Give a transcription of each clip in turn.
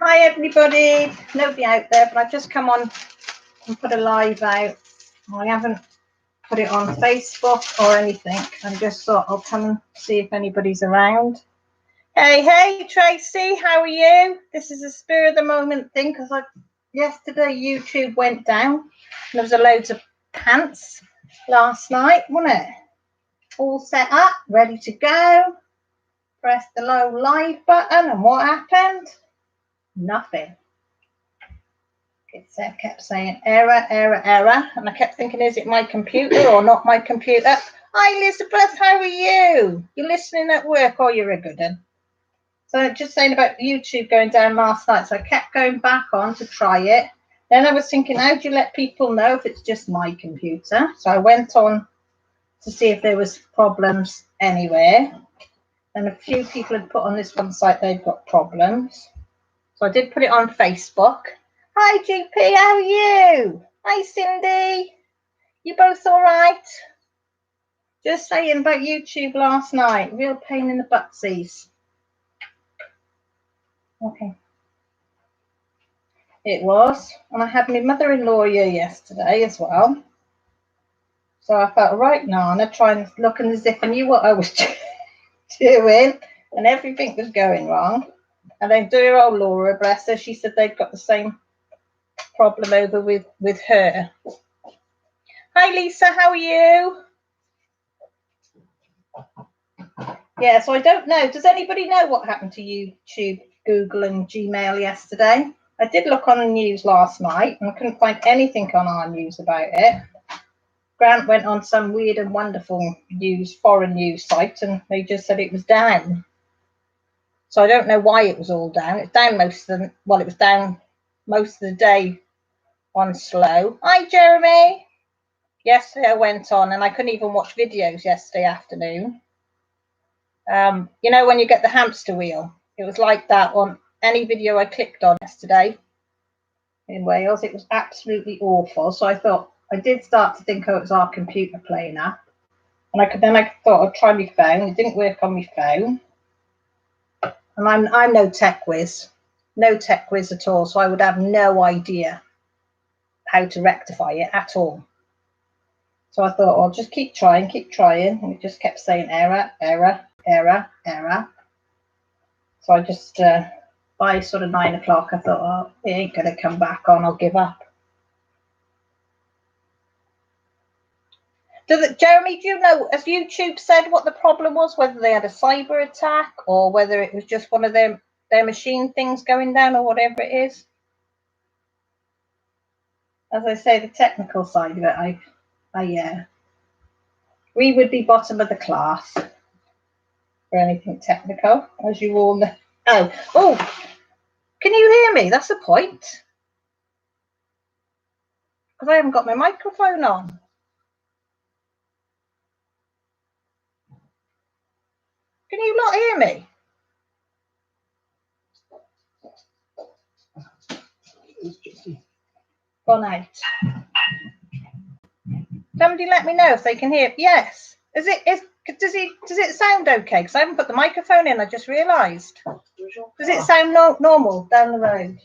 Hi everybody, nobody out there, but I've just come on and put a live out. I haven't put it on Facebook or anything. I just thought I'll come and see if anybody's around. Hey Tracy, how are you? This is a spur of the moment thing because yesterday YouTube went down and there was a loads of pants last night, wasn't it? All set up, ready to go. Press the low live button and what happened? Nothing. It kept saying error, and I kept thinking, is it my computer or not my computer? Hi Elizabeth, how are you? You're listening at work or you're a good one? So just saying about YouTube going down last night, so I kept going back on to try it. Then I was thinking, how do you let people know if it's just my computer? So I went on to see if there was problems anywhere, and a few people had put on this one site they've got problems. So I did put it on Facebook. Hi GP, how are you? Hi Cindy, you both all right? Just saying about YouTube last night, real pain in the buttsies. Okay. It was, and I had my mother-in-law here yesterday as well. So I felt right Nana trying looking as if I knew what I was doing and everything was going wrong. And then dear old Laura, bless her, she said they'd got the same problem over with her. Hi Lisa, how are you? Yeah, so I don't know. Does anybody know what happened to YouTube, Google and Gmail yesterday? I did look on the news last night and I couldn't find anything on our news about it. Grant went on some weird and wonderful foreign news site and they just said it was down. So I don't know why it was all down. It's down it was down most of the day on slow. Hi Jeremy. Yesterday I went on and I couldn't even watch videos yesterday afternoon. You know when you get the hamster wheel, it was like that on any video I clicked on yesterday in Wales. It was absolutely awful. So I thought, I did start to think, oh, it was our computer playing up. And I thought I'd try my phone. It didn't work on my phone. And I'm no tech whiz at all. So I would have no idea how to rectify it at all. So I thought, I'll just keep trying. And it just kept saying error. So I just, by sort of 9 o'clock, I thought, oh, it ain't going to come back on. I'll give up. Jeremy, do you know, has YouTube said what the problem was, whether they had a cyber attack or whether it was just one of their machine things going down or whatever it is? As I say, the technical side of it, we would be bottom of the class for anything technical, as you all know. Oh, can you hear me? That's the point. Because I haven't got my microphone on. Can you not hear me? Gone out. Somebody let me know if they can hear. Yes. Does it sound okay? Because I haven't put the microphone in. I just realised. Does it sound normal down the road?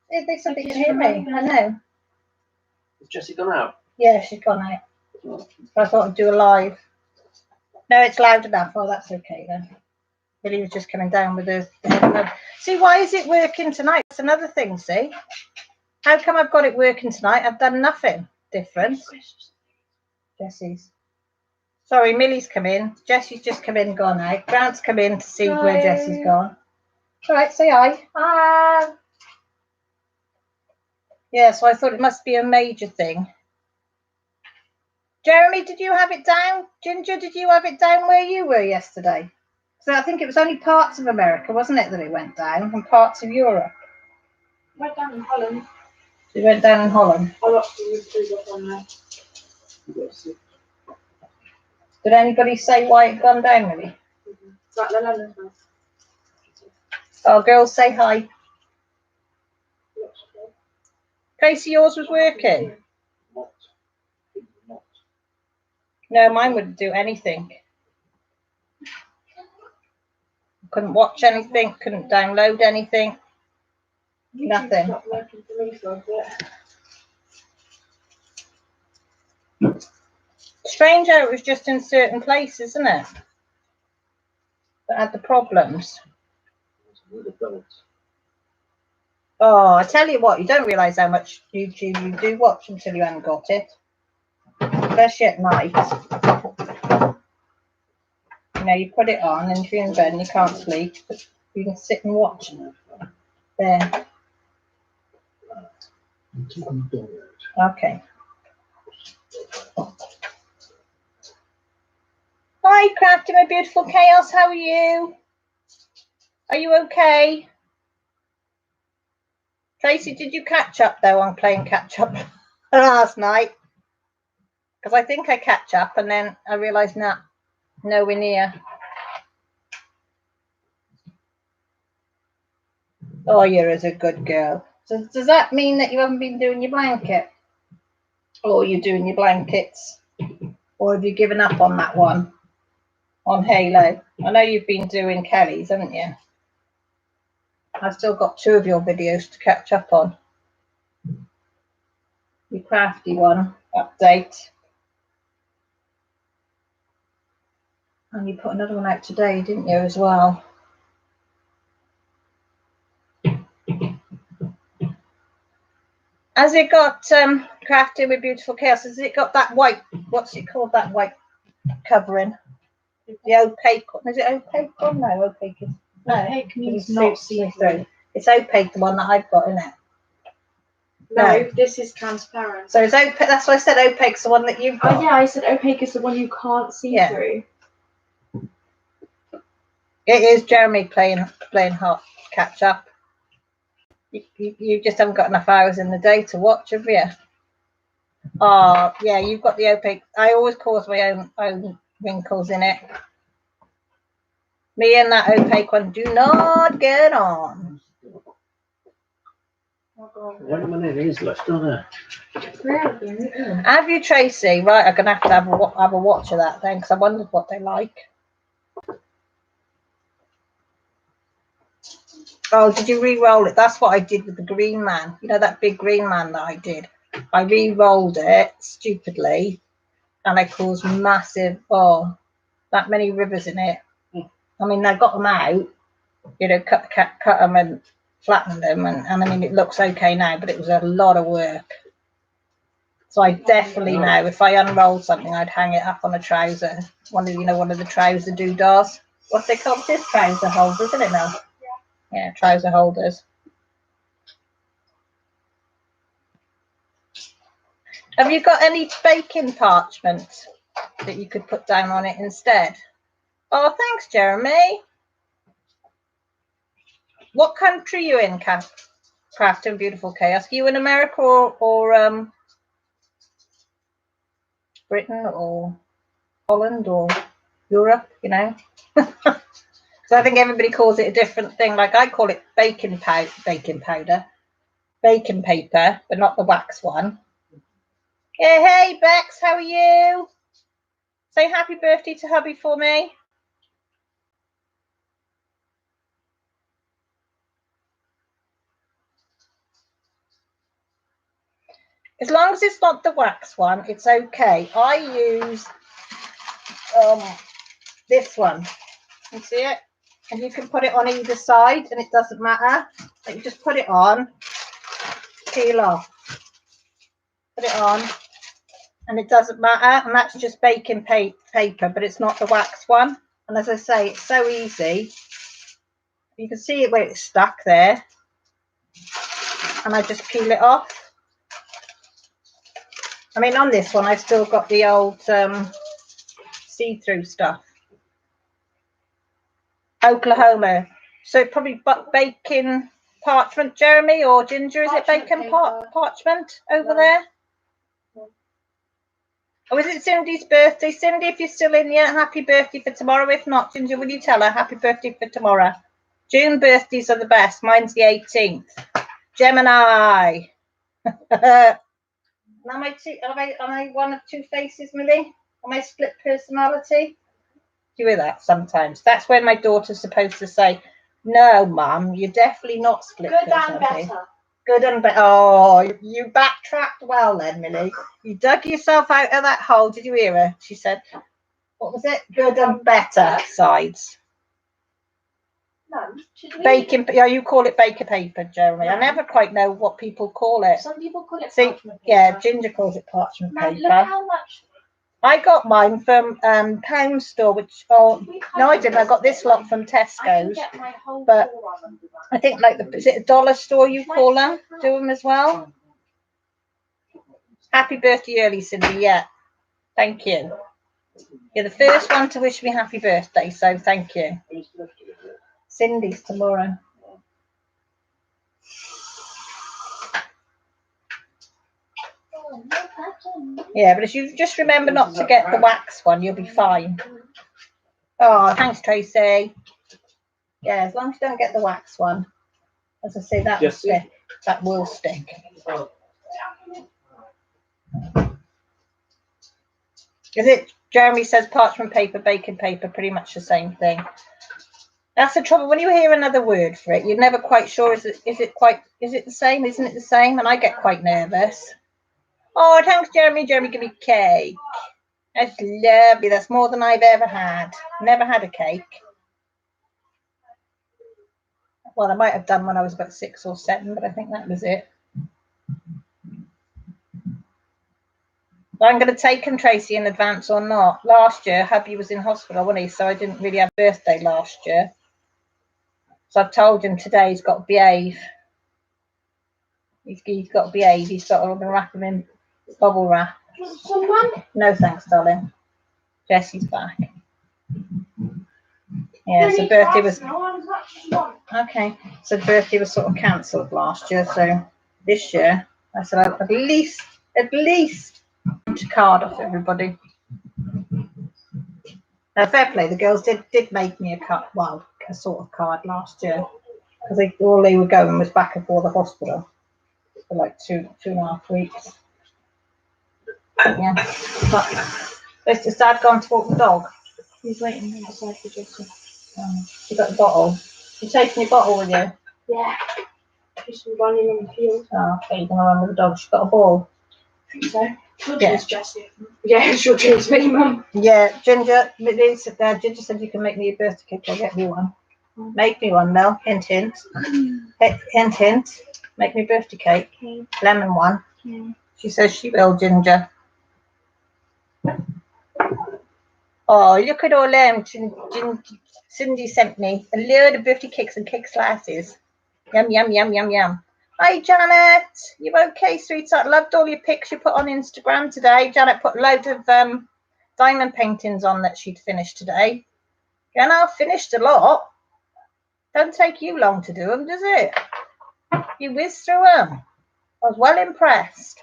If they somebody can hear me, I know. Has Jessie gone out? Yeah, she's gone out. So I thought I'd do a live. No, it's loud enough. Oh, that's okay then. Billy was just coming down with the headphone. See, why is it working tonight? That's another thing, see? How come I've got it working tonight? I've done nothing different. Jesse's. Sorry, Millie's come in. Jesse's just come in, gone out. Grant's come in to see where Jesse's gone. All right, say hi. Hi. Yeah, so I thought it must be a major thing. Jeremy, did you have it down? Ginger, did you have it down where you were yesterday? So I think it was only parts of America, wasn't it, that it went down, and parts of Europe. It went down in Holland. It went down in Holland. A lot of people on there. Did anybody say why it gone down, really? It's like the London house. Oh, girls, say hi. Casey, yours was working. No, mine wouldn't do anything. Couldn't watch anything, couldn't download anything. Nothing. Not working for me for a bit. Strange how it was just in certain places, isn't it? That had the problems. Oh, I tell you what, you don't realise how much YouTube you do watch until you haven't got it. Especially at night. You know, you put it on and if you're in bed and you can't sleep, but you can sit and watch it. There. Okay. Hi, Crafty, my beautiful chaos. How are you? Are you okay? Tracy, did you catch up though on playing catch up last night? Because I think I catch up and then I realised nowhere near. Oh, you're as a good girl. So does that mean that you haven't been doing your blanket? Or are you doing your blankets? Or have you given up on that one? On Halo? I know you've been doing Kelly's, haven't you? I've still got 2 of your videos to catch up on. Your crafty one update. And you put another one out today, didn't you, as well? Has it got crafting with beautiful chaos? Has it got that white? What's it called? That white covering? The opaque one. Is it opaque one? No, opaque is no. Opaque means not see-through. It's opaque, the one that I've got, isn't it? No, this is transparent. So it's opaque. That's why I said opaque's the one that you've got. Oh yeah, I said opaque is the one you can't see through. It is Jeremy playing hot catch up. You just haven't got enough hours in the day to watch, have you? Oh, yeah, you've got the opaque. I always cause my own wrinkles in it. Me and that opaque one do not get on. One of my names left, don't I? Have you, Tracy? Right, I'm going to have a watch of that then, because I wondered what they like. Oh, did you re-roll it? That's what I did with the green man. You know, that big green man that I did? I re-rolled it stupidly, and I caused massive, that many rivers in it. I mean, I got them out, you know, cut them and flattened them, and I mean, it looks okay now, but it was a lot of work. So I definitely know if I unroll something, I'd hang it up on a trouser. One of the trouser doodahs. What's they called? This trouser holders, isn't it now? Yeah, trouser holders. Have you got any baking parchment that you could put down on it instead? Oh, thanks, Jeremy. What country are you in, Craft and Beautiful Chaos? Are you in America or Britain or Holland or Europe, you know? So I think everybody calls it a different thing. Like I call it baking paper, but not the wax one. Yeah, hey Bex, how are you? Say happy birthday to hubby for me. As long as it's not the wax one, it's okay. I use this one. You see it? And you can put it on either side and it doesn't matter. Like you just put it on, peel off, put it on, and it doesn't matter. And that's just baking paper, but it's not the wax one. And as I say, it's so easy. You can see it where it's stuck there. And I just peel it off. I mean, on this one, I've still got the old see-through stuff. Oklahoma. So probably baking parchment, Jeremy, or Ginger, is it baking parchment over there? Oh, is it Cindy's birthday? Cindy, if you're still in here, happy birthday for tomorrow. If not, Ginger, will you tell her happy birthday for tomorrow? June birthdays are the best. Mine's the 18th. Gemini. Am I one of two faces, Millie? Am I split personality? Do you hear that sometimes? That's when my daughter's supposed to say, No, Mum, you're definitely not split. Good and personality. better. Good and better. Oh, you backtracked well then, Millie. You dug yourself out of that hole. Did you hear her? She said, what was it? Good and better sides. No. Baking, yeah, you call it baker paper, Jeremy. I No. never quite know what people call it. Some people call it See, parchment paper. yeah, Ginger calls it parchment Man, paper. look how much. I got mine from Pound Store, which, oh, no, I didn't. I got this lot from I can Tesco's. get my whole But floor on. I think, like, is it a dollar store you call them? Do them as well? Happy birthday early, Cindy. Yeah. Thank you. You're the first one to wish me happy birthday, so thank you. Cindy's tomorrow. Yeah, but if you just remember not to get the wax one, you'll be fine. Oh, thanks, Tracy. Yeah, as long as you don't get the wax one. As I say, that will stick. That will stick. Is it? Jeremy says parchment paper, baking paper, pretty much the same thing. That's the trouble. When you hear another word for it, you're never quite sure. Is it the same? Isn't it the same? And I get quite nervous. Oh, thanks, Jeremy. Jeremy, give me cake. That's lovely. That's more than I've ever had. Never had a cake. Well, I might have done when I was about 6 or 7, but I think that was it. But I'm going to take him, Tracy, in advance or not. Last year, hubby was in hospital, wasn't he? So I didn't really have a birthday last year. So I've told him today he's got to behave. He's got to behave. He's got to wrap him in bubble wrap. Someone? No thanks, darling. Jessie's back. Yeah, so birthday was okay. So birthday was sort of cancelled last year. So this year, I said at least to card off everybody. Now, fair play. The girls did make me a sort of card last year because all they were going was back and forth the hospital for like 2.5 weeks. Yeah, but it's just Dad gone to walk the dog. He's waiting outside for Jessie. You got the bottle. You taking your bottle with you? Yeah. She's running in the field. Oh, okay, you're gonna run with the dog. She's got a ball. I think so. She'll Yeah. choose Jessie. Yeah, she'll choose me, Mum. Yeah, Ginger. Ginger said you can make me a birthday cake. I'll get you one. Make me one, Mel. Hint, hint. Hint, hint. Make me a birthday cake. Okay. Lemon one. Yeah. She says she will, Ginger. Oh, look at all them. Cindy sent me a load of birthday cakes and cake slices. Yum, yum, yum, yum, yum. Hi, Janet. You okay, sweetheart? Loved all your pics you put on Instagram today. Janet put a load of diamond paintings on that she'd finished today. And I finished a lot. Don't take you long to do them, does it? You whizzed through them. I was well impressed.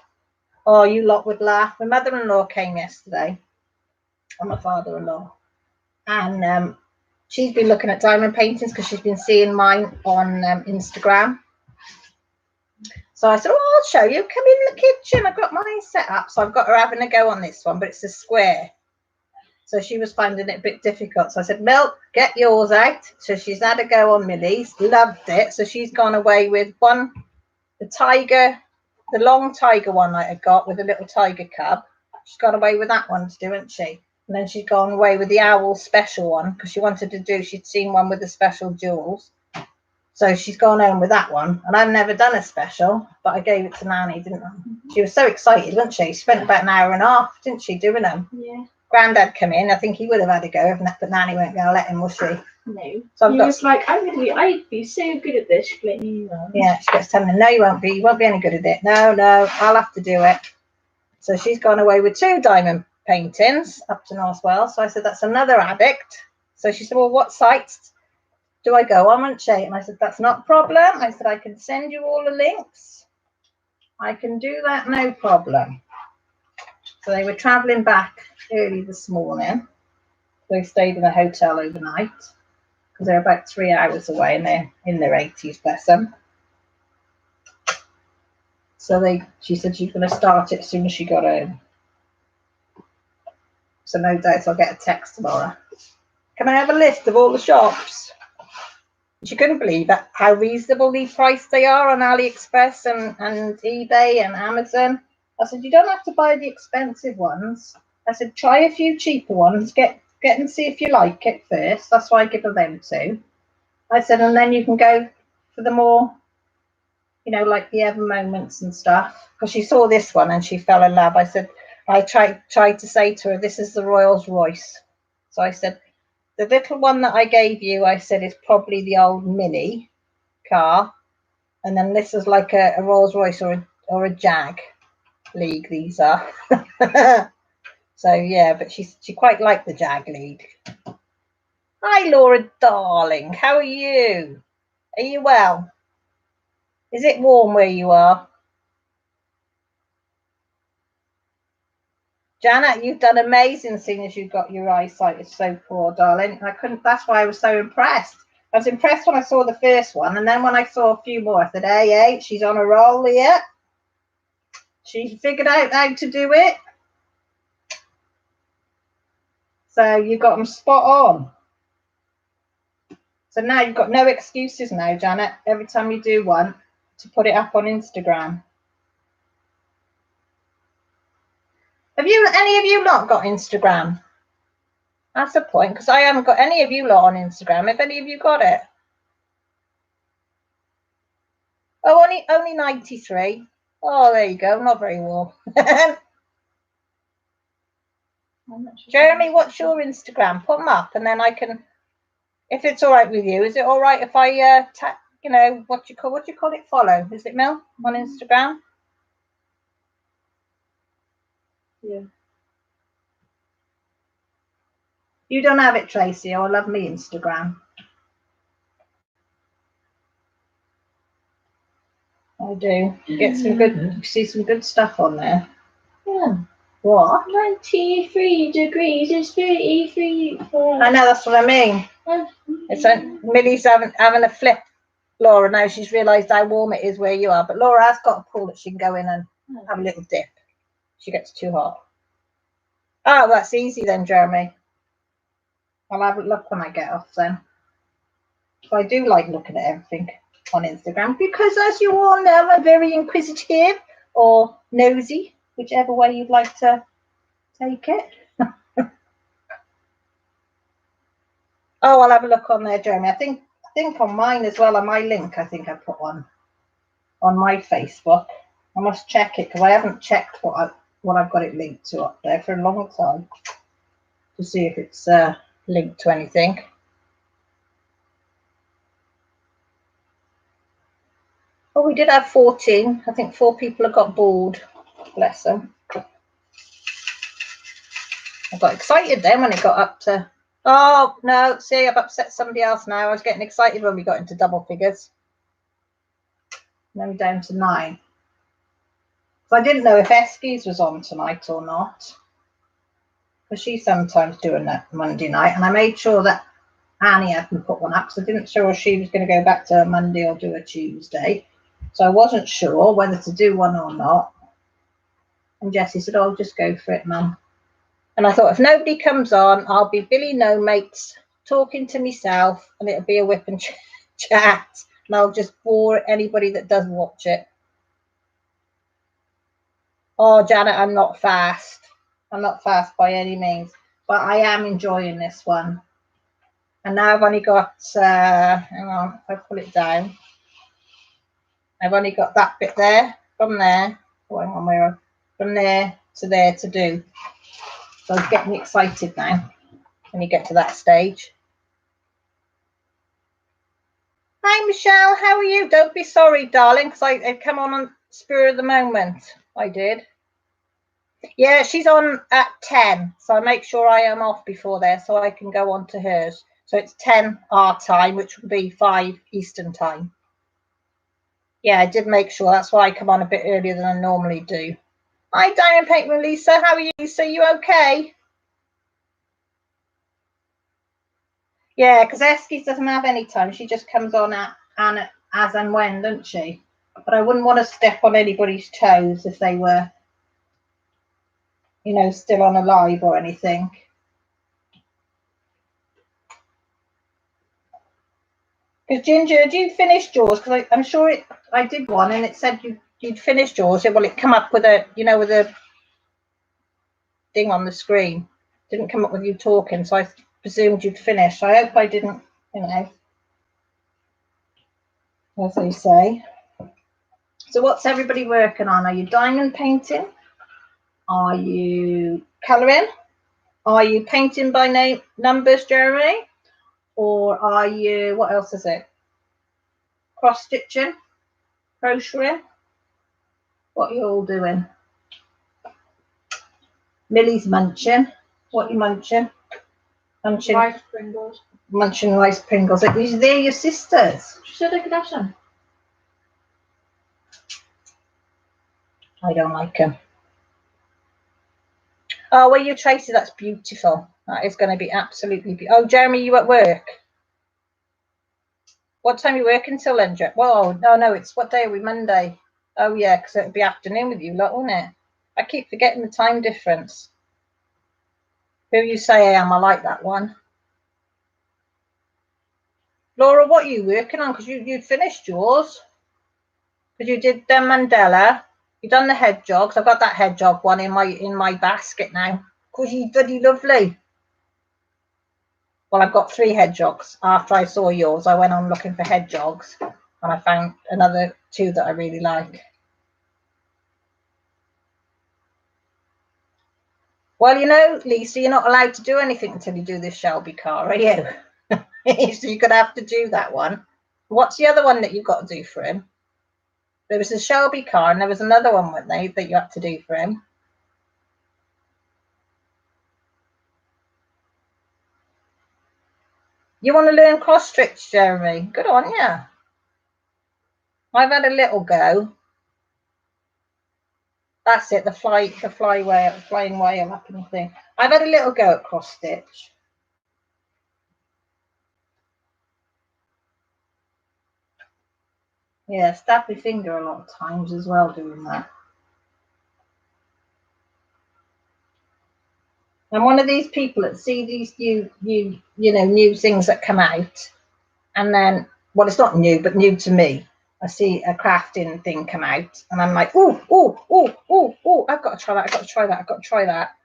Oh, you lot would laugh. My mother-in-law came yesterday. And my father-in-law. And she's been looking at diamond paintings because she's been seeing mine on Instagram. So I said, oh, I'll show you. Come in the kitchen. I've got mine set up. So I've got her having a go on this one, but it's a square. So she was finding it a bit difficult. So I said, Milk, get yours out. So she's had a go on Millie's. Loved it. So she's gone away with one, the long tiger one I had got with a little tiger cub. She's gone away with that one to do, hasn't she? And then she's gone away with the owl special one because she wanted to do, she'd seen one with the special jewels. So she's gone home with that one. And I've never done a special, but I gave it to Nanny, didn't I? She was so excited, wasn't she? She spent about an hour and a half, didn't she, doing them? Yeah. Grandad come in. I think he would have had a go, but Nanny weren't going to let him, was she? No. So He was like, I'd be so good at this. She'd be like, no. Yeah, she gets telling him, no, you won't be. You won't be any good at it. No, I'll have to do it. So she's gone away with 2 diamond paintings up to North Wales. So I said, that's another addict. So she said, well, what sites do I go on, won't she? And I said, that's not a problem. I said, I can send you all the links. I can do that, no problem. So they were travelling back early this morning. They stayed in a hotel overnight because they're about 3 hours away and they're in their 80s, bless them. So she said she's going to start it as soon as she got home. So no doubt I'll get a text tomorrow. Can I have a list of all the shops? She couldn't believe how reasonably priced they are on AliExpress and eBay and Amazon. I said, you don't have to buy the expensive ones. I said, try a few cheaper ones, get and see if you like it first. That's why I give her them to. I said, and then you can go for the more, you know, like the ever moments and stuff. Because she saw this one and she fell in love. I said, I tried to say to her, this is the Rolls Royce. So I said, the little one that I gave you, I said, is probably the old Mini car. And then this is like a Rolls Royce or a Jag League, these are. So yeah, but she quite liked the Jag League. Hi Laura darling, how are you? Are you well? Is it warm where you are? Janet, you've done amazing seeing as you got your eyesight is so poor, darling. That's why I was so impressed. I was impressed when I saw the first one, and then when I saw a few more, I said, hey, she's on a roll here. She figured out how to do it. So you got them spot on. So now you've got no excuses now, Janet, every time you do one, to put it up on Instagram. Have any of you not got Instagram? That's the point, because I haven't got any of you lot on Instagram. Have any of you got it? Oh, only 93. Oh, there you go. Not very warm. Jeremy, what's your Instagram? Put them up, and then I can, if it's all right with you. Is it all right if I you know, what do you call it? Follow? Is it Mel on Instagram? Yeah. You don't have it, Tracy. I love me Instagram. I do. Get some good. See some good stuff on there. Yeah. What? 93 degrees is 33 for I know, that's what I mean. It's Millie's having a flip, Laura. Now she's realised how warm it is where you are. But Laura has got a pool that she can go in and have a little dip. She gets too hot. Oh, that's easy then, Jeremy. I'll have a look when I get off then. So I do like looking at everything on Instagram because, as you all know, I'm very inquisitive or nosy, whichever way you'd like to take it. Oh, I'll have a look on there, Jeremy. I think on mine as well, on my link, I think I put one on my Facebook. I must check it because I haven't checked what I've got it linked to up there for a long time to see if it's linked to anything. Oh, we did have 14. I think 4 people have got bored. Bless them. I got excited then when it got up to... Oh, no, see, I've upset somebody else now. I was getting excited when we got into double figures. Now we're down to 9. So I didn't know if Eskies was on tonight or not. Because she's sometimes doing that Monday night. And I made sure that Annie hadn't put one up because I didn't sure if she was going to go back to Monday or do a Tuesday. So I wasn't sure whether to do one or not. And Jessie said, oh, just go for it, Mum. And I thought, if nobody comes on, I'll be Billy No Mates talking to myself, and it'll be a whip and chat, and I'll just bore anybody that does watch it. Oh, Janet, I'm not fast. I'm not fast by any means, but I am enjoying this one. And now I've only got, hang on, if I pull it down, I've only got that bit there, from there, oh, hang on, where, from there to do. So it's getting me excited now when you get to that stage. Hi, Michelle. How are you? Don't be sorry, darling, because I come on spur of the moment. I did. Yeah, she's on at 10, so I make sure I am off before there so I can go on to hers. So it's 10 our time, which would be 5 Eastern time. Yeah, I did make sure. That's why I come on a bit earlier than I normally do. Hi, Diamond Paintman Lisa. How are you, Lisa? You okay? Yeah, because Eskies doesn't have any time. She just comes on as and when, doesn't she? But I wouldn't want to step on anybody's toes if they were, you know, still on a live or anything. Because Ginger, had you finished yours? Because I'm sure I did one and it said you'd finished yours. Well, it come up with a, with a thing on the screen. Didn't come up with you talking, so I presumed you'd finished. I hope I didn't, as they say. So what's everybody working on? Are you diamond painting? Are you colouring? Are you painting by numbers, Jeremy? Or are you, what else is it? Cross stitching? Crocheting? What are you all doing? Millie's munching. What are you munching? Munching Rice Pringles. Munching rice Pringles. They're your sisters. She said I could have some. I don't like them. Oh, well, you Tracy, that's beautiful. That is going to be absolutely beautiful. Oh, Jeremy, you at work? What time are you working till then, Jeremy? Well, no, it's what day are we? Monday. Oh, yeah, because it'll be afternoon with you lot, won't it? I keep forgetting the time difference. Who you say I am, I like that one. Laura, what are you working on? Because you'd finished yours. Because you did Mandela. You've done the hedgehogs. I've got that hedgehog one in my basket now. Because you're bloody lovely. Well, I've got 3 hedgehogs. After I saw yours, I went on looking for hedgehogs. And I found another 2 that I really like. Well, Lisa, you're not allowed to do anything until you do this Shelby car, are you? So you're going to have to do that one. What's the other one that you've got to do for him? There was a Shelby car and there was another one, weren't they, that you had to do for him? You want to learn cross stitch, Jeremy? Good on you. I've had a little go. That's it, the flying whale up and thing. I've had a little go at cross stitch. Yeah, stab my finger a lot of times as well doing that. I'm one of these people that see these new things that come out, and then, well, it's not new, but new to me. I see a crafting thing come out, and I'm like, oh, I've got to try that, I've got to try that.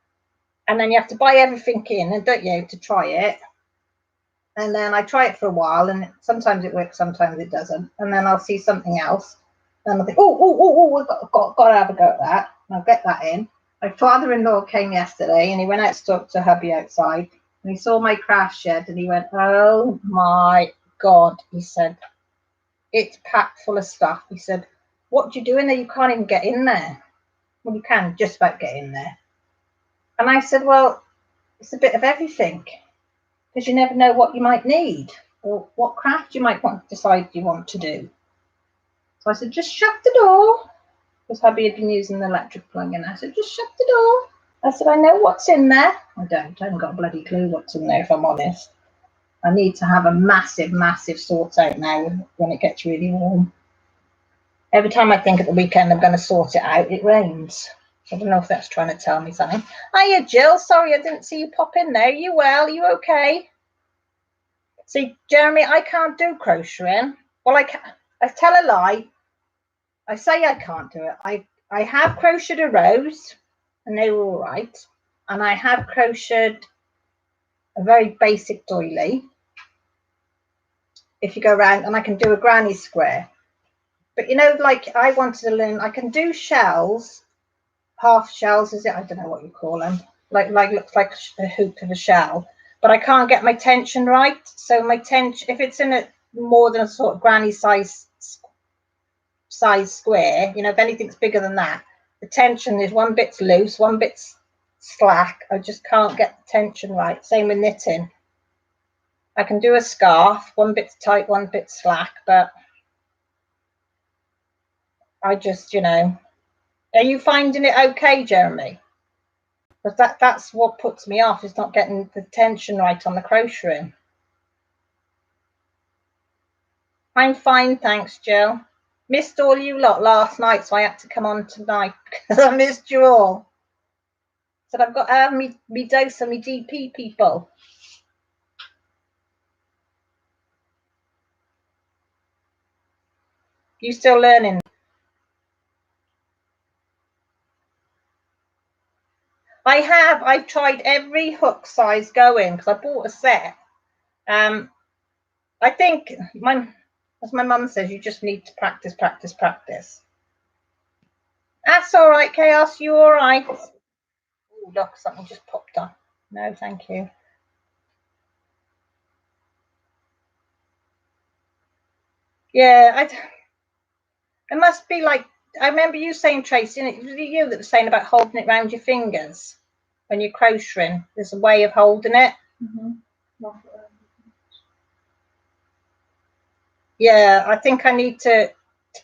And then you have to buy everything in, and don't you, to try it. And then I try it for a while, and sometimes it works, sometimes it doesn't. And then I'll see something else, and I'll think, I've got to have a go at that. And I'll get that in. My father-in-law came yesterday, and he went out to talk to hubby outside, and he saw my craft shed, and he went, oh my God, he said, it's packed full of stuff. He said, what do you do in there? You can't even get in there. Well, you can just about get in there. And I said, well, it's a bit of everything, because you never know what you might need or what craft you might want to decide you want to do. So I said, just shut the door, because hubby had been using the electric plug, and I said, just shut the door. I said, I know what's in there. I haven't got a bloody clue what's in there, if I'm honest. I need to have a massive sort out now when it gets really warm. Every time I think at the weekend I'm going to sort it out, it rains. I don't know if that's trying to tell me something. Hiya, Jill. Sorry, I didn't see you pop in there. You well? You okay? See, Jeremy, I can't do crocheting. Well, I tell a lie. I say I can't do it. I have crocheted a rose, and they were all right. And I have crocheted a very basic doily. If you go around, and I can do a granny square. But like I wanted to learn, I can do shells, half shells, is it? I don't know what you call them. Like looks like a hoop of a shell. But I can't get my tension right. So my tension, if it's in a more than a sort of granny size square, if anything's bigger than that, the tension is one bit's loose, one bit's slack. I just can't get the tension right. Same with knitting. I can do a scarf, one bit's tight, one bit's slack, but I just, are you finding it okay, Jeremy? Because that's what puts me off, is not getting the tension right on the crocheting. I'm fine, thanks, Jill. Missed all you lot last night, so I had to come on tonight because I missed you all. Said I've got to have me dose of me DP, people. You still learning? I've tried every hook size going because I bought a set. I think as my mum says, you just need to practice, practice, practice. That's all right, Chaos. You all right? Oh, look, something just popped up. No, thank you. Yeah, it must be like, I remember you saying, Tracy, and it was you that was saying about holding it around your fingers when you're crocheting. There's a way of holding it. Yeah, I think I need to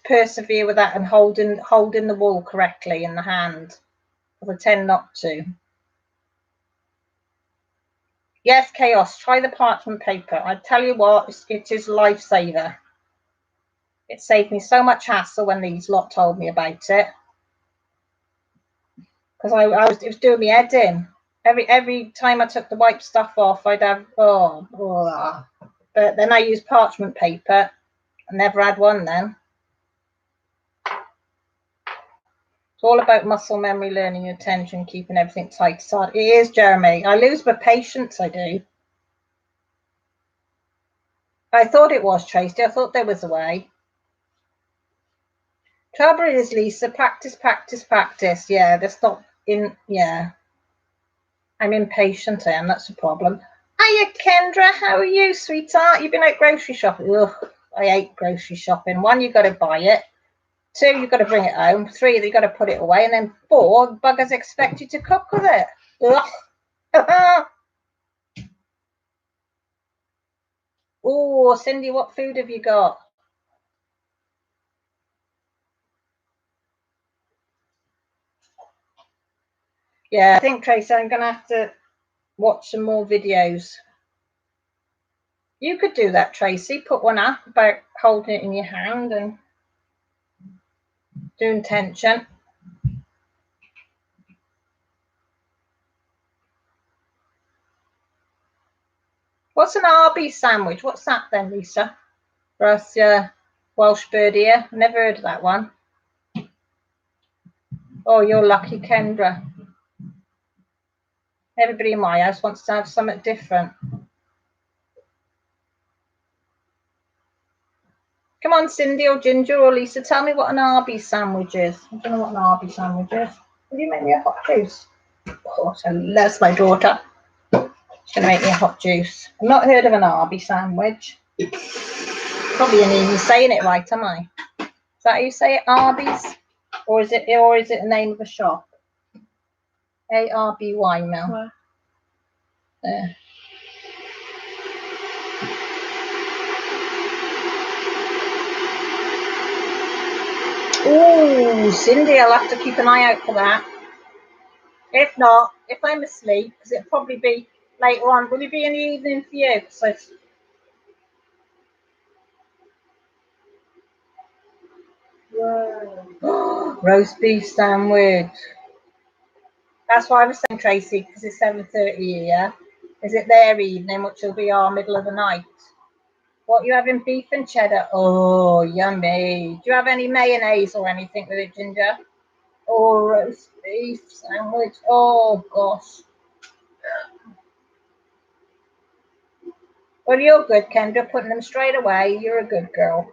persevere with that and holding the wool correctly in the hand, because I tend not to. Yes, Chaos, try the parchment paper. I tell you what, it is a lifesaver. It saved me so much hassle when these lot told me about it, because it was doing me head in. Every time I took the white stuff off, I'd have but then I used parchment paper. I never had one then. It's all about muscle memory, learning your attention, keeping everything tight. It is, Jeremy. I lose my patience, I do. I thought it was, Tracy. I thought there was a way. Trouble is, Lisa, practice, practice, practice. Yeah, that's not in. Yeah, I'm impatient. I am. That's the problem. Hiya, Kendra. How are you, sweetheart? You've been out grocery shopping. Ugh, I hate grocery shopping. 1, you've got to buy it. 2, you've got to bring it home. 3, you've got to put it away. And then 4, buggers expect you to cook with it. Ugh. Oh, Cindy, what food have you got? Yeah, I think, Tracy, I'm going to have to watch some more videos. You could do that, Tracy. Put one up about holding it in your hand and doing tension. What's an Arby's sandwich? What's that then, Lisa? For us Welsh bird here. Never heard of that one. Oh, you're lucky, Kendra. Everybody in my house wants to have something different. Come on, Cindy or Ginger or Lisa, tell me what an Arby's sandwich is. I don't know what an Arby's sandwich is. Will you make me a hot juice? Oh, that's my daughter. She's going to make me a hot juice. I've not heard of an Arby's sandwich. Probably ain't even saying it right, am I? Is that how you say it, Arby's? Or is it the name of a shop? A-R-B-Y, Mel. There. Oh, Cindy, I'll have to keep an eye out for that. If not, if I'm asleep, because it'll probably be later on. Will it be in the evening for you? So, roast beef sandwich. That's why I was saying, Tracy, because it's 7:30 here. Is it their evening, which will be our middle of the night? What, you having beef and cheddar? Oh, yummy. Do you have any mayonnaise or anything with it, Ginger? Oh, roast beef sandwich. Oh, gosh. Well, you're good, Kendra, putting them straight away. You're a good girl.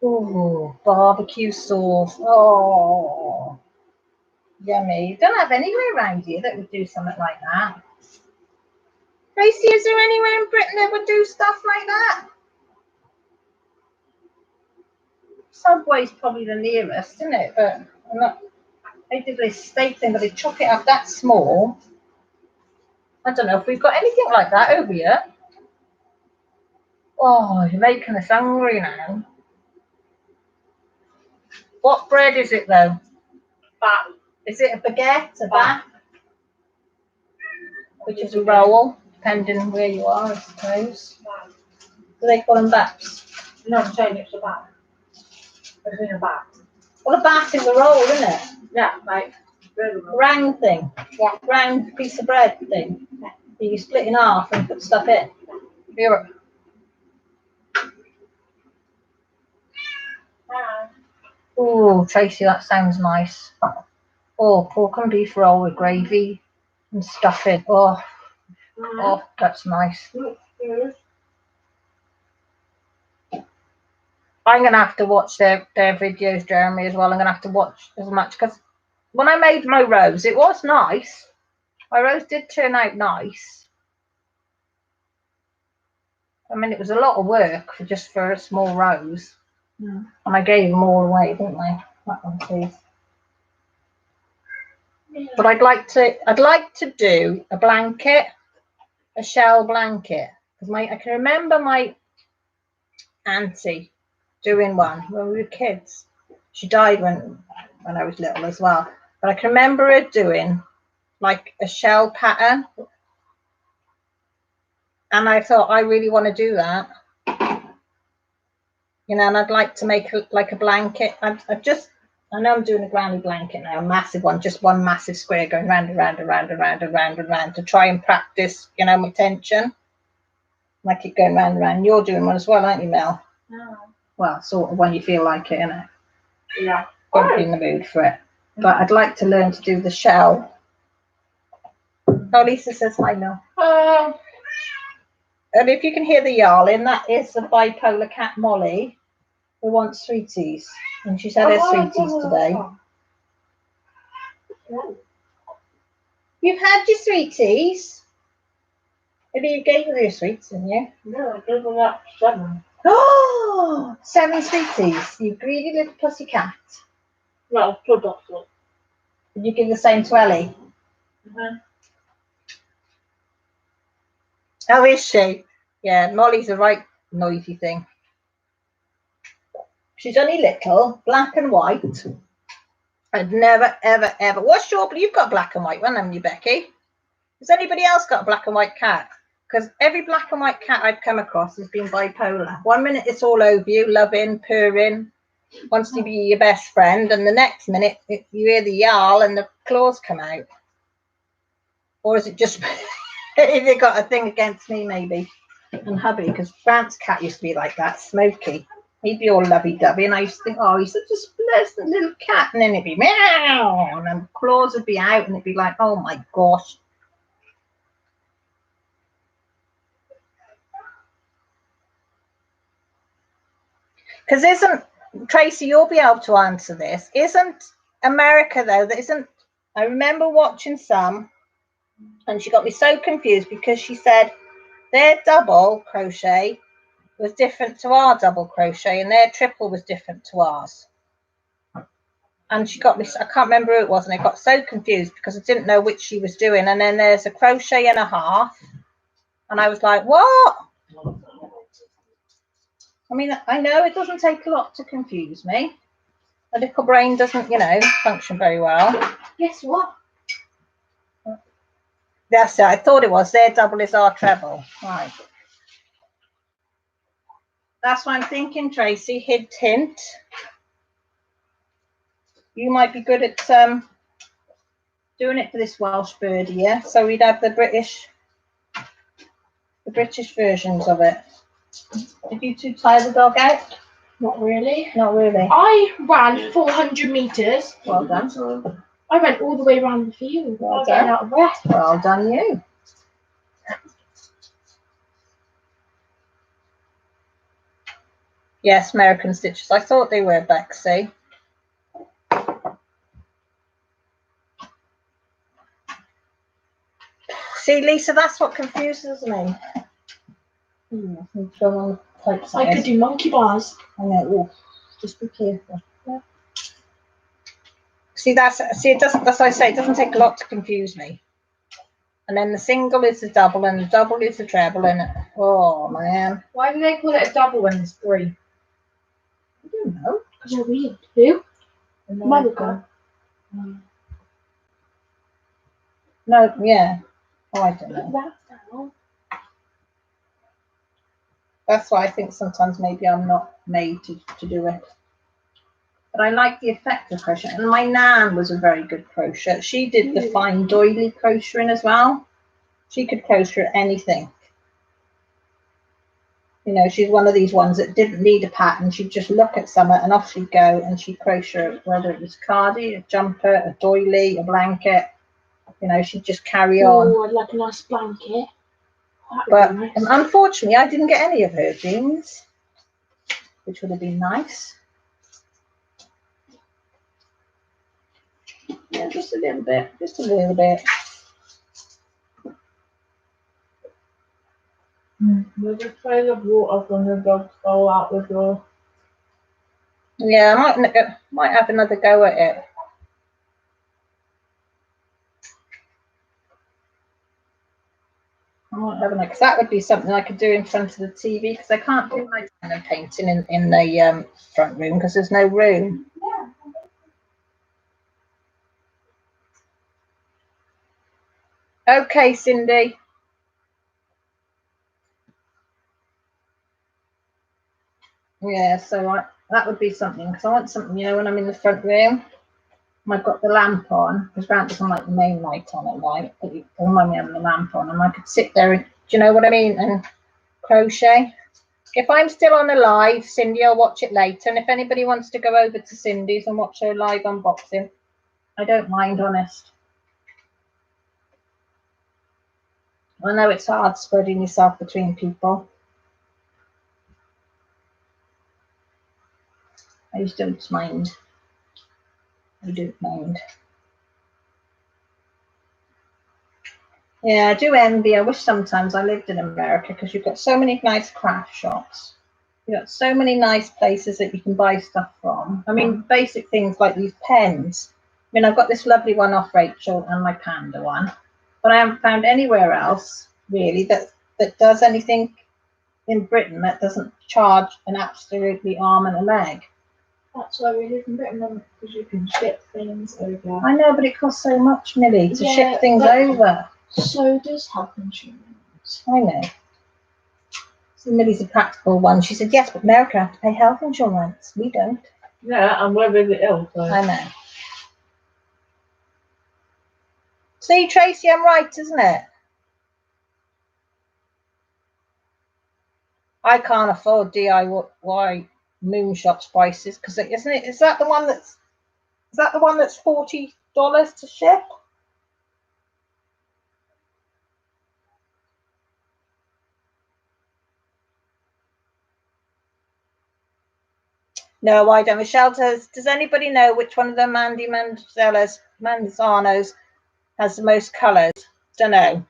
Oh, barbecue sauce. Oh, yummy. You don't have anywhere around here that would do something like that. Tracy, is there anywhere in Britain that would do stuff like that? Subway's probably the nearest, isn't it? But I'm not. They did this steak thing, but they chop it up that small. I don't know if we've got anything like that over here. Oh, you're making us hungry now. What bread is it though? Bat. Is it a baguette? A bat? Which is a roll, depending where you are, I suppose. Do they call them bats? No, I'm saying it's a bat. It's in a bat. Well, a bat is a roll, isn't it? Yeah, like Round thing. Yeah. Round piece of bread thing. You split in half and put stuff in. Here. Oh, Tracy, that sounds nice. Oh, pork and beef roll with gravy and stuffing. Oh, oh, that's nice. I'm going to have to watch their videos, Jeremy, as well. I'm going to have to watch as much because when I made my roast, it was nice. My roast did turn out nice. I mean, it was a lot of work for a small roast. And I gave them all away, didn't I? That one, please. Yeah. But I'd like to do a blanket, a shell blanket, because I can remember my auntie doing one when we were kids. She died when I was little as well, but I can remember her doing like a shell pattern, and I thought I really want to do that, you know. And I'd like to make like a blanket. I know I'm doing a granny blanket now, a massive one, just one massive square going round and round and round and round and round and round to try and practice, you know, my tension. And I keep going round and round. You're doing one as well, aren't you, Mel? No. Well, sort of when you feel like it, innit? Yeah. Won't be in the mood for it. But I'd like to learn to do the shell. Oh, Lisa says hi, Mel. And if you can hear the yarling, that is the bipolar cat Molly who wants sweeties. And she's had her sweeties today. You've had your sweeties? Maybe you gave her your sweets, didn't you? No, I gave her that 7. Oh, 7 sweeties. You greedy little pussy cat. No, 2 boxes. Did you give the same to Ellie? Oh, is she? Yeah, Molly's a right noisy thing. She's only little, black and white. I'd never, ever, ever. What's your? You've got black and white one, haven't you, Becky? Has anybody else got a black and white cat? Because every black and white cat I've come across has been bipolar. One minute it's all over you, loving, purring, wants to be your best friend, and the next minute you hear the yarl and the claws come out. Or is it just they got a thing against me, maybe? And hubby, because Grant's cat used to be like that, Smokey. He'd be all lovey-dovey, and I used to think, oh, he's such a pleasant little cat, and then it'd be meow, and then claws would be out, and it'd be like, oh my gosh. Because Tracy, you'll be able to answer this, isn't America, though, that isn't, I remember watching some, and she got me so confused because she said their double crochet was different to our double crochet and their triple was different to ours. And she got me, I can't remember who it was, and I got so confused because I didn't know which she was doing. And then there's a crochet and a half, and I was like, what? I mean, I know it doesn't take a lot to confuse me. A little brain doesn't, you know, function very well. Guess what? That's it, I thought it was. Their double is our treble. Right. That's what I'm thinking, Tracy. Hint, hint. You might be good at doing it for this Welsh bird here. So we'd have the British versions of it. Did you two tire the dog out? Not really. Not really. I ran 400 meters. Well done. I went all the way around the field. Well I'm getting out of breath. Well done, you. Yes, American stitches. I thought they were, Bexy. See, Lisa, that's what confuses me. I could do monkey bars. I know. Ooh, just be careful. Yeah. See, it doesn't. That's what I say. It doesn't take a lot to confuse me. And then the single is the double, and the double is the treble, and oh man. Why do they call it a double when it's 3? I don't know. Because they're weird. Who? Mother. No, yeah. Oh, I don't know. That's why I think sometimes maybe I'm not made to do it. But I like the effect of crochet. And my nan was a very good crocheter. She did the fine doily crocheting as well. She could crochet anything. You know, she's one of these ones that didn't need a pattern. She'd just look at something and off she'd go, and she'd crochet, whether it was cardi, a jumper, a doily, a blanket. You know, she'd just carry on. Oh, I'd like a nice blanket. But Nice. unfortunately, I didn't get any of her jeans, which would have been nice. Yeah, just a little bit, just a little bit. There's a trail of water from the dog's bowl out the door. Yeah, I might have another go at it. I might have another, because that would be something I could do in front of the TV, because I can't do my kind of painting in the front room because there's no room. Okay, Cindy. Yeah, so that would be something, because I want something, you know, when I'm in the front room, and I've got the lamp on, because Grant doesn't like the main light on at night, but you remind me having the lamp on, and I could sit there and, do you know what I mean, and crochet. If I'm still on a live, Cindy, I'll watch it later, and if anybody wants to go over to Cindy's and watch her live unboxing, I don't mind, honest. I know it's hard spreading yourself between people. I just don't mind. I don't mind. Yeah, I do envy. I wish sometimes I lived in America, because you've got so many nice craft shops. You've got so many nice places that you can buy stuff from. I mean, basic things like these pens. I mean, I've got this lovely one off Rachel and my Panda one, but I haven't found anywhere else really that does anything in Britain that doesn't charge an absolutely arm and a leg. That's why we live in Britain, because you can ship things over. I know, but it costs so much, Millie, to ship things over. So does health insurance. I know. So Millie's a practical one. She said, yes, but America have to pay health insurance. We don't. Yeah, and we're really ill. So. I know. See, Tracy, I'm right, isn't it? I can't afford DIY Moonshot's prices, because isn't it? Is that the one that's $40 to ship? No, I don't. Michelle does anybody know which one of the Mandy Manzanos has the most colours? Don't know.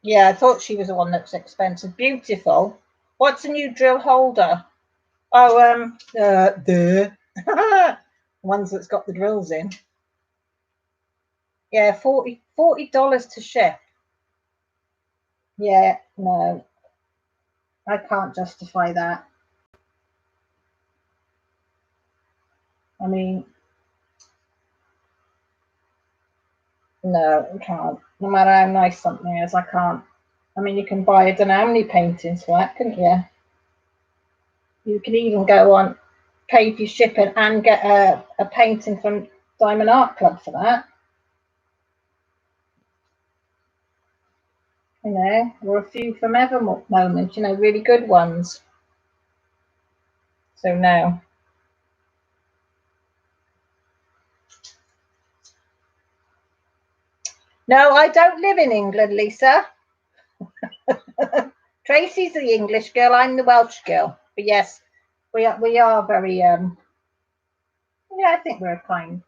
Yeah, I thought she was the one that's expensive. Beautiful. What's a new drill holder? Oh, the ones that's got the drills in. Yeah, $40 to ship. Yeah, no, I can't justify that. I mean, no, I can't. No matter how nice something is, I can't. I mean, you can buy, I don't know how many paintings for that, couldn't you? You can even go on, pay for your shipping and get a painting from Diamond Art Club for that. You know, or a few from Evermore Moment, you know, really good ones. So no. No, I don't live in England, Lisa. Tracy's the English girl, I'm the Welsh girl. But yes, we are very yeah, I think we're a kind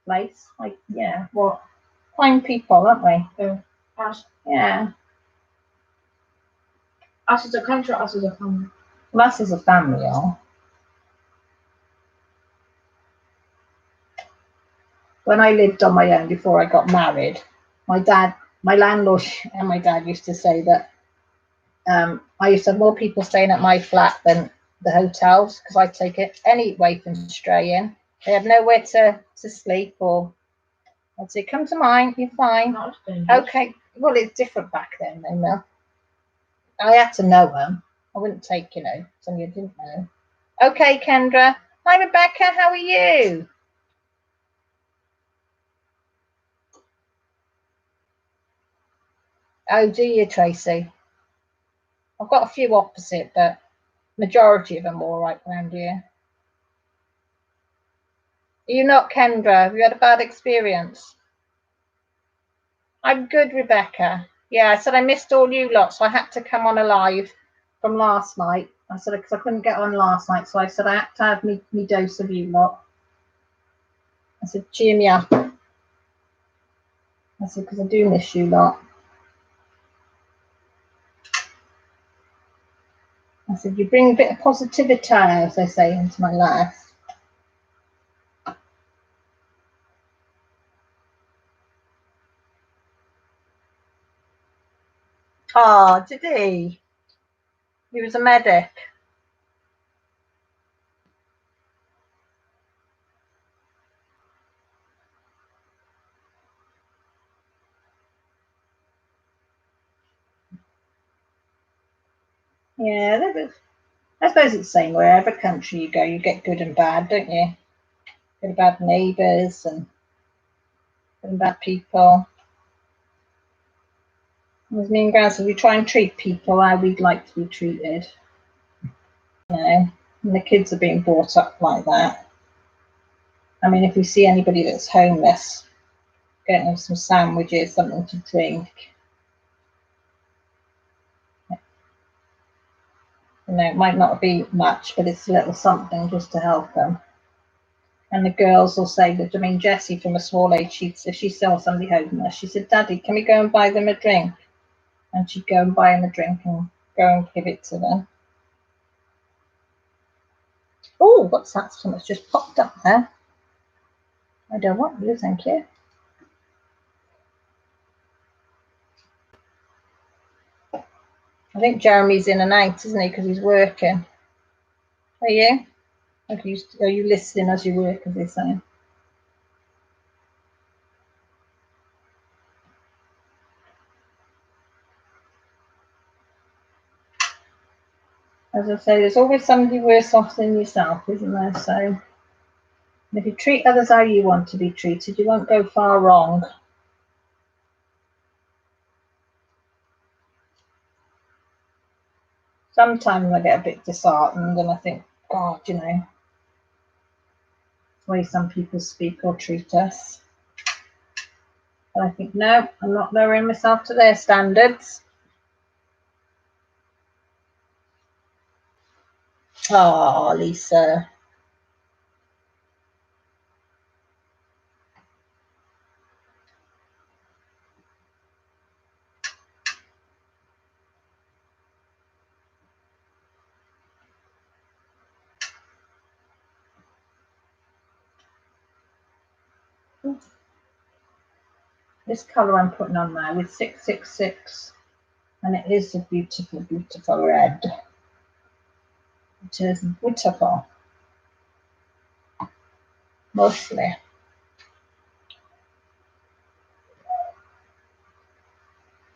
place. Like, yeah, what kind people, aren't we? So, us Yeah. as a country, us as a family. Well, us as a family are. When I lived on my own before I got married, my landlord and my dad used to say that I used to have more people staying at my flat than the hotels, because I'd take it any way from straying. They had nowhere to sleep, or I'd say, come to mine, you're fine. Okay, well, it's different back then, though, Mel. I had to know them. I wouldn't take, you know, something you didn't know. Okay, Kendra. Hi, Rebecca. How are you? Oh, do you, Tracy? I've got a few opposite, but majority of them are all right around here. Are you not, Kendra? Have you had a bad experience? I'm good, Rebecca. Yeah, I said I missed all you lot, so I had to come on a live from last night. I said because I couldn't get on last night, so I said I had to have me dose of you lot. I said cheer me up. I said because I do miss you lot. I said you bring a bit of positivity, as they say, into my life. Oh, did he? He was a medic. Yeah, I suppose it's the same wherever country you go, you get good and bad, don't you? Good and bad neighbours and good and bad people. As me and Gran said, we try and treat people how we'd like to be treated. You know, and the kids are being brought up like that. I mean, if we see anybody that's homeless, getting them some sandwiches, something to drink. You know, it might not be much, but it's a little something just to help them. And the girls will say that, I mean, Jessie from a small age, if she saw somebody homeless, she said, Daddy, can we go and buy them a drink? And she'd go and buy them a drink and go and give it to them. Oh, what's that? Something's just popped up there. I don't want you, thank you. I think Jeremy's in and out, isn't he? Because he's working. Are you? Are you listening as you work, as they say? As I say, there's always somebody worse off than yourself, isn't there? So if you treat others how you want to be treated, you won't go far wrong. Sometimes I get a bit disheartened and I think, God, you know, the way some people speak or treat us. But I think, no, I'm not lowering myself to their standards. Oh, Lisa. This colour I'm putting on now with 666, and it is a beautiful, beautiful red. It is beautiful. Mostly.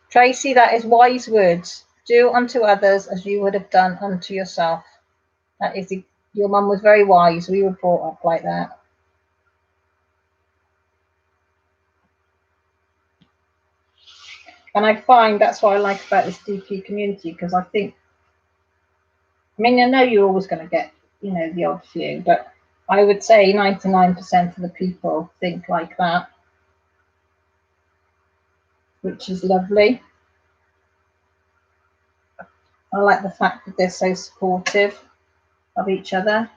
Tracy, that is wise words. Do unto others as you would have done unto yourself. That is, your mum was very wise. We were brought up like that. And I find that's what I like about this DP community, because I think, I mean, I know you're always going to get, you know, the odd few, but I would say 99% of the people think like that, which is lovely. I like the fact that they're so supportive of each other.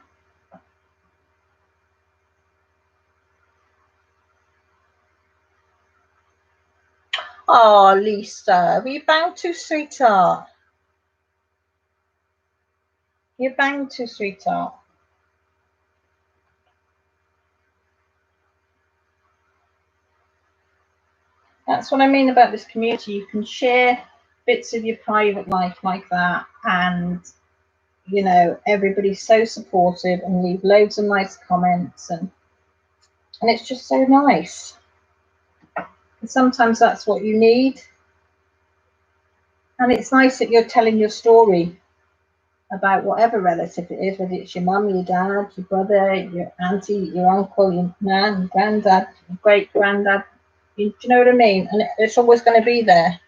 Oh, Lisa, were you bound to, sweetheart? You're bound to, sweetheart. That's what I mean about this community. You can share bits of your private life like that, and you know, everybody's so supportive and leave loads of nice comments, and it's just so nice. And sometimes that's what you need. And it's nice that you're telling your story about whatever relative it is, whether it's your mum, your dad, your brother, your auntie, your uncle, your nan, your granddad, your great granddad. Do you know what I mean? And it's always going to be there.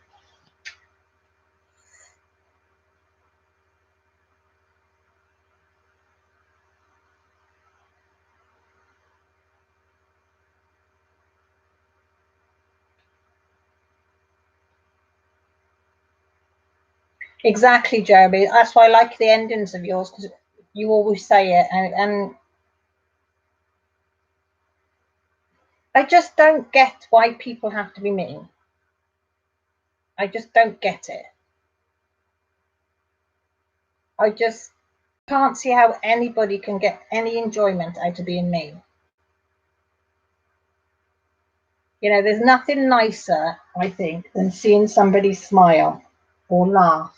Exactly, Jeremy. That's why I like the endings of yours, because you always say it, and I just don't get why people have to be mean. I just don't get it. I just can't see how anybody can get any enjoyment out of being mean. You know, there's nothing nicer, I think, than seeing somebody smile or laugh.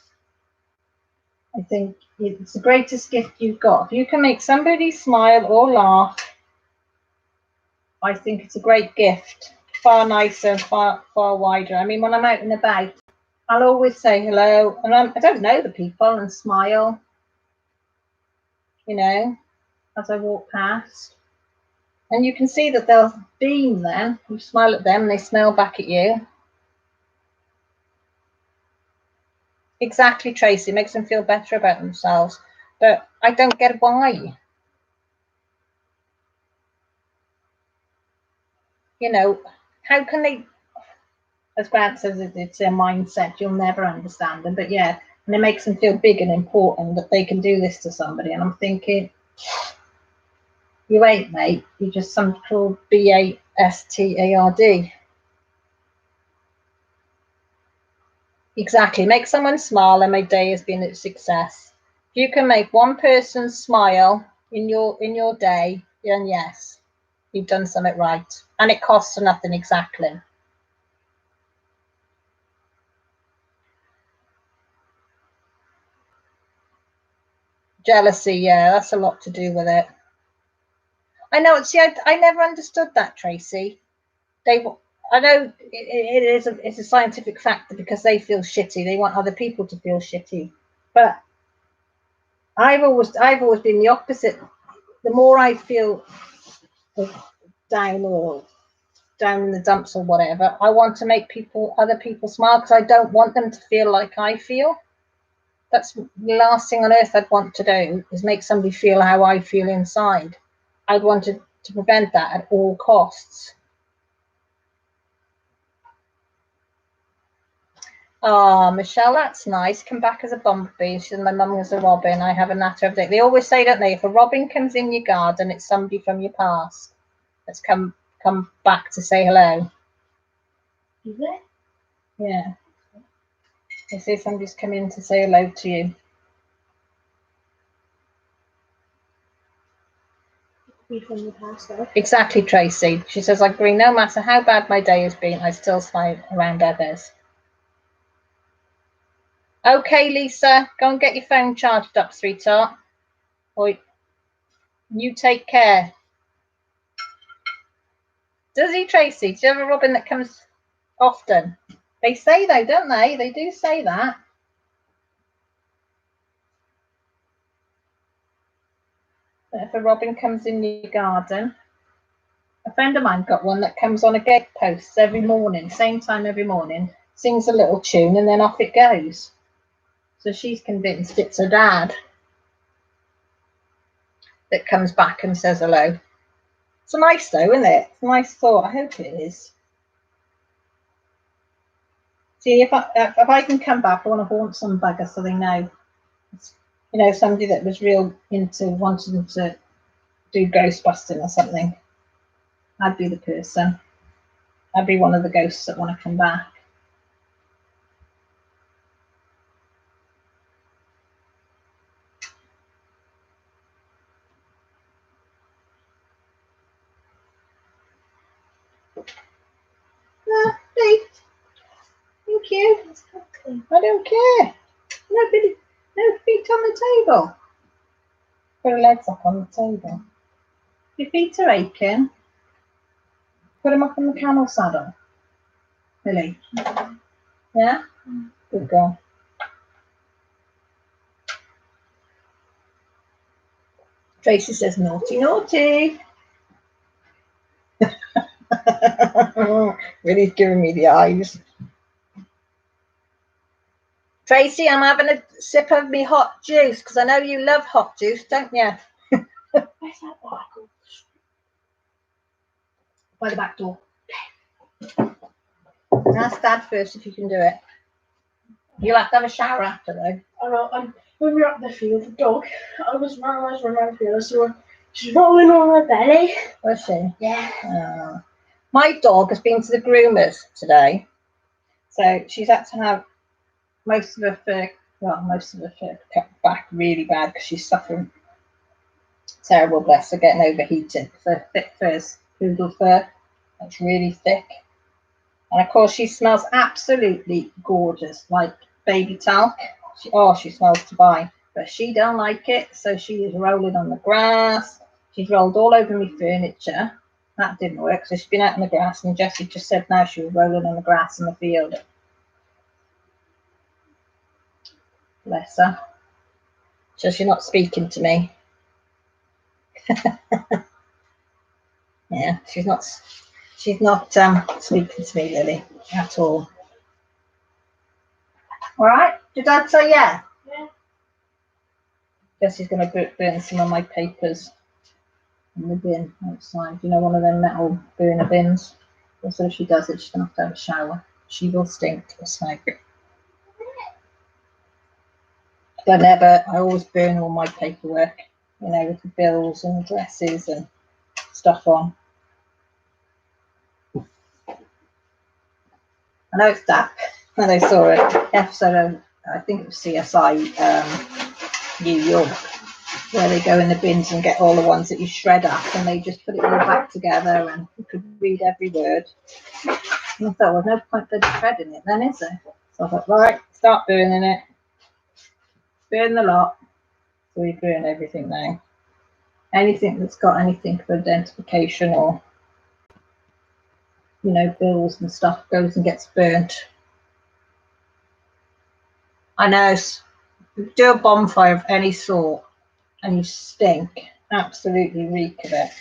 I think it's the greatest gift you've got. If you can make somebody smile or laugh, I think it's a great gift. Far nicer, far wider. I mean, when I'm out and about, I'll always say hello, and I don't know the people, and smile, you know, as I walk past. And you can see that they'll beam then. You smile at them, and they smile back at you. Exactly, Tracy. It makes them feel better about themselves. But I don't get why. You know, how can they, as Grant says, it's their mindset. You'll never understand them. But yeah, and it makes them feel big and important that they can do this to somebody. And I'm thinking, you ain't, mate. You're just some called BASTARD. Exactly. Make someone smile, and my day has been a success. If you can make one person smile in your day, then yes, you've done something right. And it costs nothing exactly. Jealousy, yeah, that's a lot to do with it. I know. See, I never understood that, Tracy. I know it's a scientific factor because they feel shitty. They want other people to feel shitty. But I've always been the opposite. The more I feel down or down in the dumps or whatever, I want to make other people smile because I don't want them to feel like I feel. That's the last thing on earth I'd want to do, is make somebody feel how I feel inside. I'd want to prevent that at all costs. Oh, Michelle, that's nice. Come back as a bumblebee. She said, my mum was a robin. I have a natter every day. They always say, don't they, if a robin comes in your garden, it's somebody from your past that's come back to say hello. Is it? Yeah. They say somebody's come in to say hello to you. From the past, though. Exactly, Tracy. She says, I agree. No matter how bad my day has been, I still smile around others. Okay, Lisa, go and get your phone charged up, sweetheart. Or you take care. Does he, Tracy? Do you have a robin that comes often? They say though, don't they? They do say that. That if a robin comes in your garden, a friend of mine got one that comes on a gate post every morning, same time every morning, sings a little tune, and then off it goes. So she's convinced it's her dad that comes back and says hello. It's nice though, isn't it? It's a nice thought. I hope it is. See, if I can come back, I want to haunt some bugger so they know. You know, somebody that was real into wanting to do ghost busting or something. I'd be the person. I'd be one of the ghosts that want to come back. Ah, Pete. Thank you. I don't care. Nobody, no feet on the table. Put her legs up on the table. Your feet are aching. Put them up on the camel saddle. Really? Yeah? Good girl. Tracy says naughty, naughty. Really giving me the eyes. Tracy, I'm having a sip of me hot juice because I know you love hot juice, don't you? Where's that bottle? By the back door. Ask Dad first if you can do it. You'll have to have a shower after though. I know, when we were up the field, the dog, I was running field, so she's rolling on her belly. Was she? Yeah. My dog has been to the groomers today, so she's had to have most of her fur cut back really bad because she's suffering terrible, bless her, getting overheated. So thick fur's poodle fur, it's really thick. And of course she smells absolutely gorgeous, like baby talc. She smells to buy, but she don't like it, so she is rolling on the grass. She's rolled all over my furniture. That didn't work, so she's been out on the grass, and Jessie just said now she was rolling on the grass in the field. Bless her. So she's not speaking to me. Yeah, she's not speaking to me, Lily, at all. All right, did Dad say yeah? Yeah. Jessie's going to burn some of my papers in the bin outside. You know, one of them metal burner bins. Also, if she does it, she's going to have a shower. She will stink to a smoke. I always burn all my paperwork, you know, with the bills and addresses and stuff on. I know it's that. And I saw an episode of, I think it was CSI New York, where they go in the bins and get all the ones that you shred up, and they just put it all back together, and you could read every word. And I thought, well, no point for shredding it then, is there? So I thought, right, start burning it. Burn the lot. So we burn everything now. Anything that's got anything for identification or, you know, bills and stuff goes and gets burnt. I know, do a bonfire of any sort and you stink, absolutely reek of it.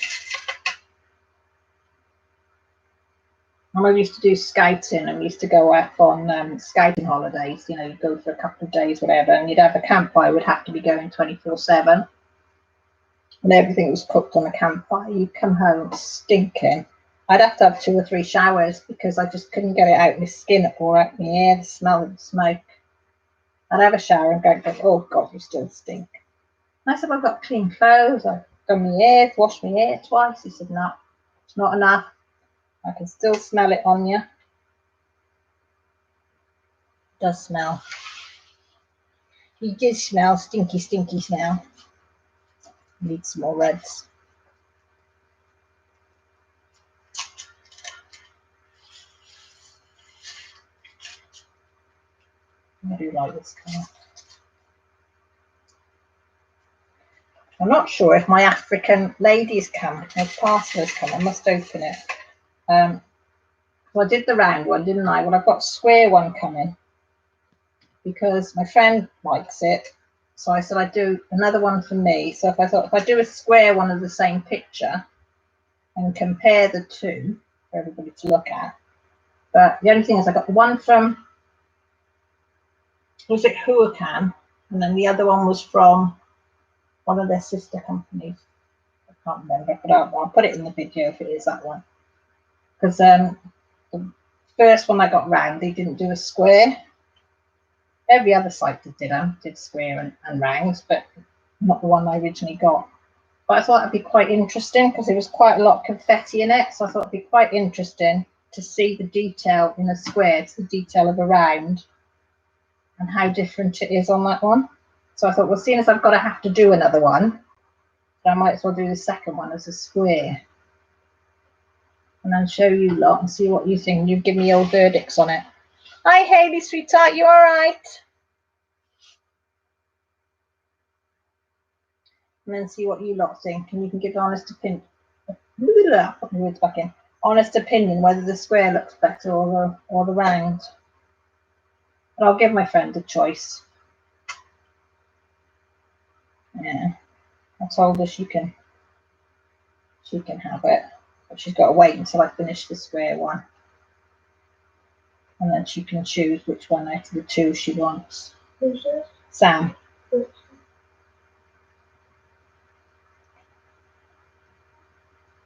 And I used to do scouting, and we used to go off on scouting holidays, you know, you'd go for a couple of days, whatever, and you'd have a campfire, would have to be going 24/7. And everything was cooked on a campfire. You'd come home stinking. I'd have to have 2 or 3 showers because I just couldn't get it out of my skin or out my hair, the smell of the smoke. I'd have a shower and go, oh God, you still stink. And I said, I've got clean clothes, I've done my hair, washed my hair twice. He said, no, it's not enough. I can still smell it on you. It does smell. You did smell stinky, stinky smell. Need some more reds. I do like this colour. I'm not sure if my African ladies come, my parcel has come. I must open it. Well, I did the round one, didn't I? Well, I've got a square one coming because my friend likes it. So I said I'd do another one for me. So I thought if I do a square one of the same picture and compare the two for everybody to look at. But the only thing is I got the one from, was it Huracan? And then the other one was from one of their sister companies. I can't remember, but I'll put it in the video if it is that one. Because the first one I got round, they didn't do a square. Every other site did square and rounds, but not the one I originally got. But I thought it'd be quite interesting because there was quite a lot of confetti in it. So I thought it'd be quite interesting to see the detail in a square to the detail of a round and how different it is on that one. So I thought, well, seeing as I've got to have to do another one, I might as well do the second one as a square. And then show you lot and see what you think. You give me your verdicts on it. Hi, Hayley, sweetheart, you all right? And then see what you lot think. And you can give honest opinion. Put my words back in. Honest opinion whether the square looks better or the round. But I'll give my friend a choice. Yeah, I told her she can have it, but she's got to wait until I finish the square one. And then she can choose which one out of the two she wants. Who's this? Sam.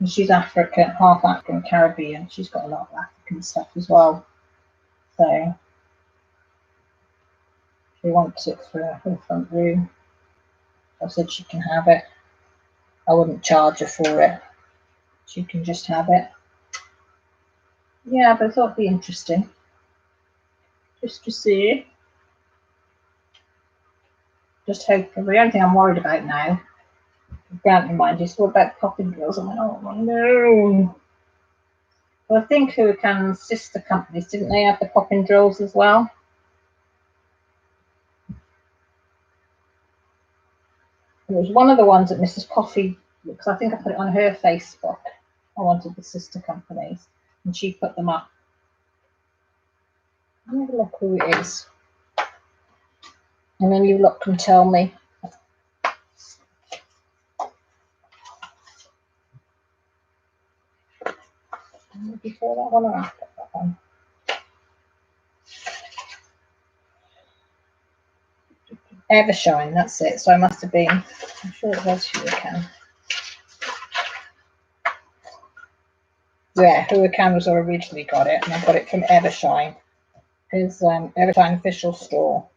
And she's African, half African, Caribbean. She's got a lot of African stuff as well. So She wants it for her front room. I said she can have it. I wouldn't charge her for it. She can just have it. Yeah, but I thought it'd be interesting. Just to see. Just hoping. The only thing I'm worried about now, granted mind, is what about popping drills? I'm like, oh no. Well, I think Huracan's sister companies, didn't they have the popping drills as well? It was one of the ones that Mrs. Coffee, because I think I put it on her Facebook. I wanted the sister companies, and she put them up. Let me have a look who it is. And then you look and tell me. Before that one or after that one? Evershine, that's it. So I must have been, I'm sure it was Huracan. Yeah, Huracan was originally got it, and I got it from Evershine. His Evershine official store.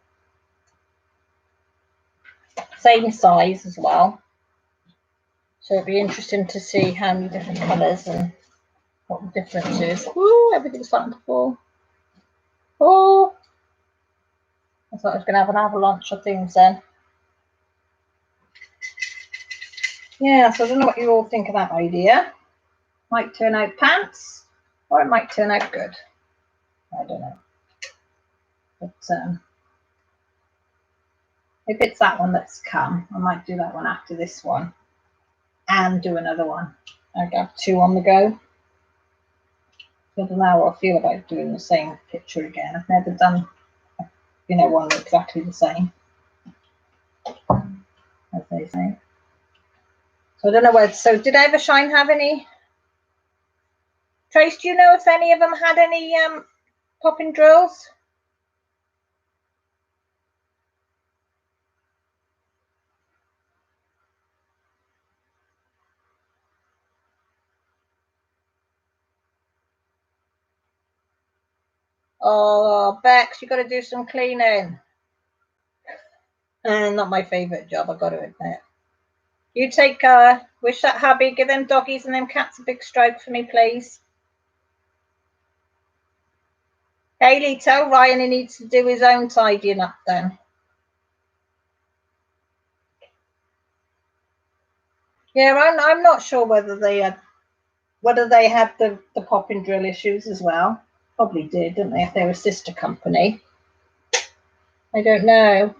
Same size as well. So it'd be interesting to see how many different colours and what the difference is. Ooh, everything's starting to fall. Oh, I thought I was going to have an avalanche of things then. Yeah, so I don't know what you all think of that idea. Might turn out pants, or it might turn out good. I don't know. But if it's that one that's come, I might do that one after this one and do another one. I have 2 on the go. I don't know how I feel about doing the same picture again. I've never done, one exactly the same, as they say. So I don't know whether. So did Evershine have any? Trace, do you know if any of them had any popping drills? Oh, Bex, you got to do some cleaning. Not my favourite job, I got to admit. You take wish that hubby, give them doggies and them cats a big stroke for me, please. Hayley, tell Ryan he needs to do his own tidying up then. Yeah, I'm not sure whether they had the popping drill issues as well. Probably did, didn't they? If they were a sister company, I don't know.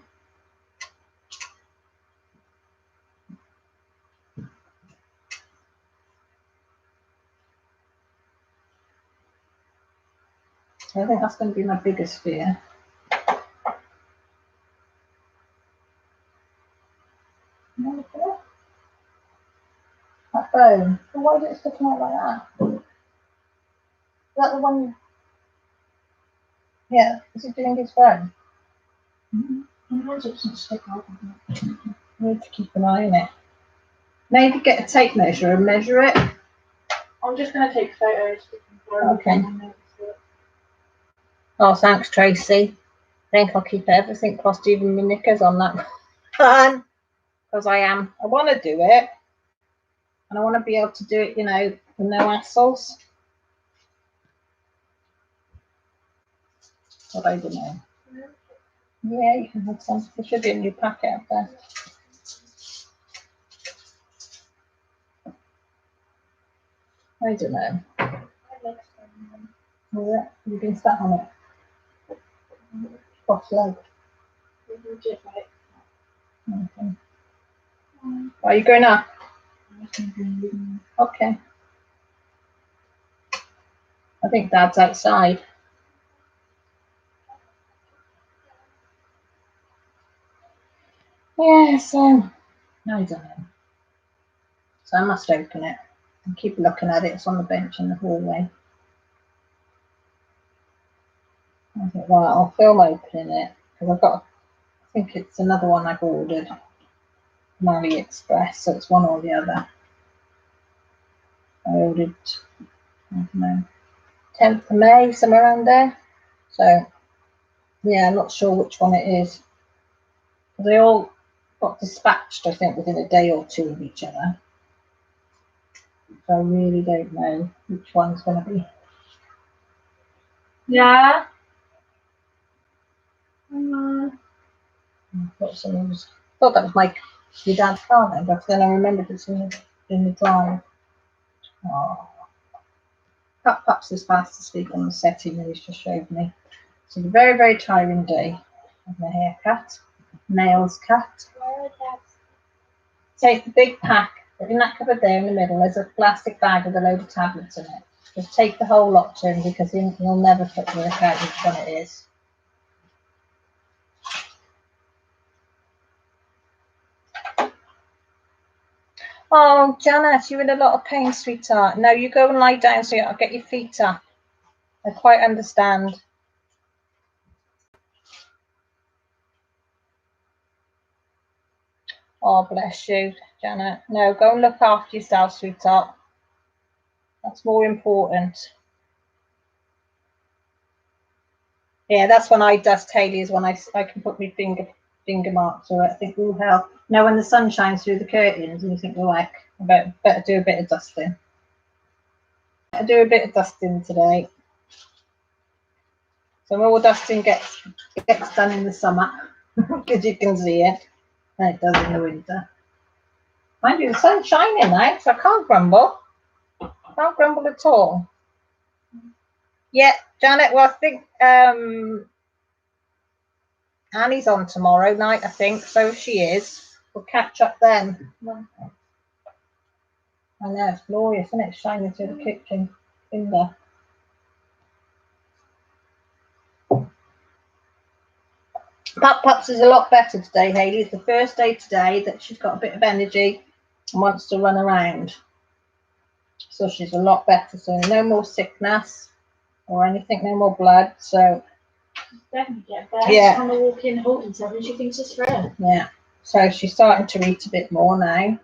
I think that's going to be my biggest fear. That bone. Well, why is it sticking out like that? Is that the one? Yeah. Is it doing his bone? Sometimes it doesn't stick out. I need to keep an eye on it. Maybe get a tape measure and measure it. I'm just going to take photos. Okay. Oh, thanks, Tracy. I think I'll keep everything crossed, even my knickers on that one. Because I want to do it. And I want to be able to do it, with no hassles. But I don't know. Yeah, you can have some. There should be a new packet out there. I don't know. Yeah, you've been sat on it. Cross leg. Okay. Are you going up? Okay. I think Dad's outside. Yeah, so I don't know. So I must open it and keep looking at it. It's on the bench in the hallway. I thought, well, I'll film opening it because I think it's another one I've ordered from AliExpress, so it's one or the other. I ordered, I don't know, 10th of May, somewhere around there. So, yeah, I'm not sure which one it is. They all got dispatched, I think, within a day or two of each other. So I really don't know which one's going to be. Yeah. Thought that was your dad's car then, but then I remembered it's in the drive. Oh. Pup's is fast asleep on the settee that he's just showed me. So a very, very tiring day. Have my hair cut, nails cut. Take the big pack, put in that cupboard there in the middle. There's a plastic bag with a load of tablets in it. Just take the whole lot to him because he'll never work out which one it is. Oh, Janet, you're in a lot of pain, sweetheart. No, you go and lie down so I'll get your feet up. I quite understand. Oh, bless you, Janet. No, go and look after yourself, sweetheart. That's more important. Yeah, that's when I dust Haley, is when I can put my finger marks through it. I think will help. Now, when the sun shines through the curtains and you think, oh, heck, I better do a bit of dusting. I do a bit of dusting today. So more dusting gets done in the summer because you can see it, and it does in the winter. Mind you, the sun's shining now, so I can't grumble. Can't grumble at all. Yeah, Janet, well, I think Annie's on tomorrow night, I think, so she is. We'll catch up then. I know, it's glorious, isn't it? Shining through the kitchen window. Pups is a lot better today, Hayley. It's the first day today that she's got a bit of energy and wants to run around. So she's a lot better. So no more sickness or anything, no more blood. So Definitely get better. Yeah. She's on the walk in holding something, she thinks it's real. yeah. So she's starting to eat a bit more now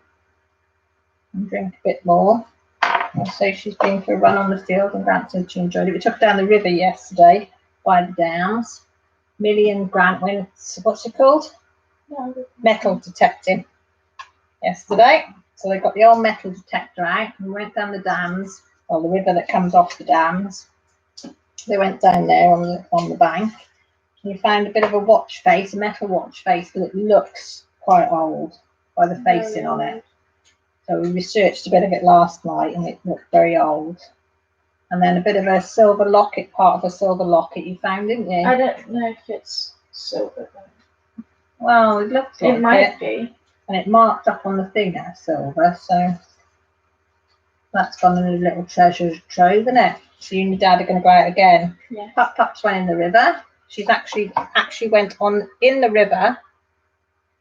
and drink a bit more. So she's been for a run on the field and Grant said she enjoyed it. We took her down the river yesterday by the dams. Millie and Grant went, what's it called? Metal detecting yesterday. So they got the old metal detector out and went down the dams, or the river that comes off the dams. They went down there on the bank. And you found a bit of a watch face, a metal watch face, but it looks quite old by the facing on it. So we researched a bit of it last night and it looked very old. And then a bit of a silver locket, part of a silver locket you found, didn't you? I don't know if it's silver. Well, it looks like It might be. And it marked up on the thing as silver, so that's gone in a little treasure trove, isn't it? So you and your dad are going to go out again. Yeah. Pup's went in the river. She's actually went in the river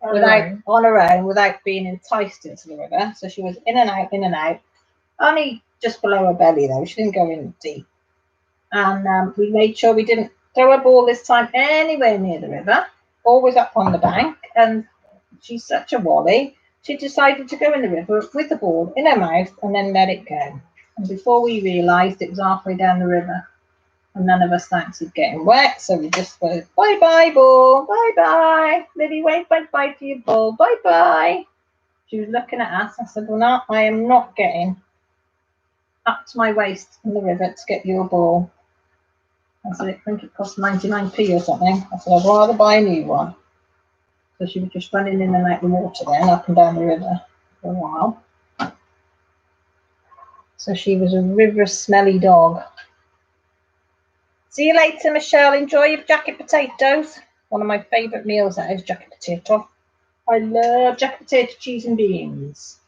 on her own without being enticed into the river. So she was in and out. Only just below her belly though. She didn't go in deep. And we made sure we didn't throw a ball this time anywhere near the river. Always up on the bank. And she's such a wally. She decided to go in the river with the ball in her mouth and then let it go. And before we realised, it was halfway down the river. And none of us fancied getting wet, so we just went, bye-bye, ball, bye-bye. Lily, wave bye-bye to your ball, bye-bye. She was looking at us. I said, well, no, I am not getting up to my waist in the river to get your ball. I said, I think it cost 99p or something. I said, I'd rather buy a new one. So she was just running in and out the water then, up and down the river for a while. So she was a river smelly dog. See you later, Michelle. Enjoy your jacket potatoes. One of my favourite meals, that is jacket potato. I love jacket potato, cheese and beans.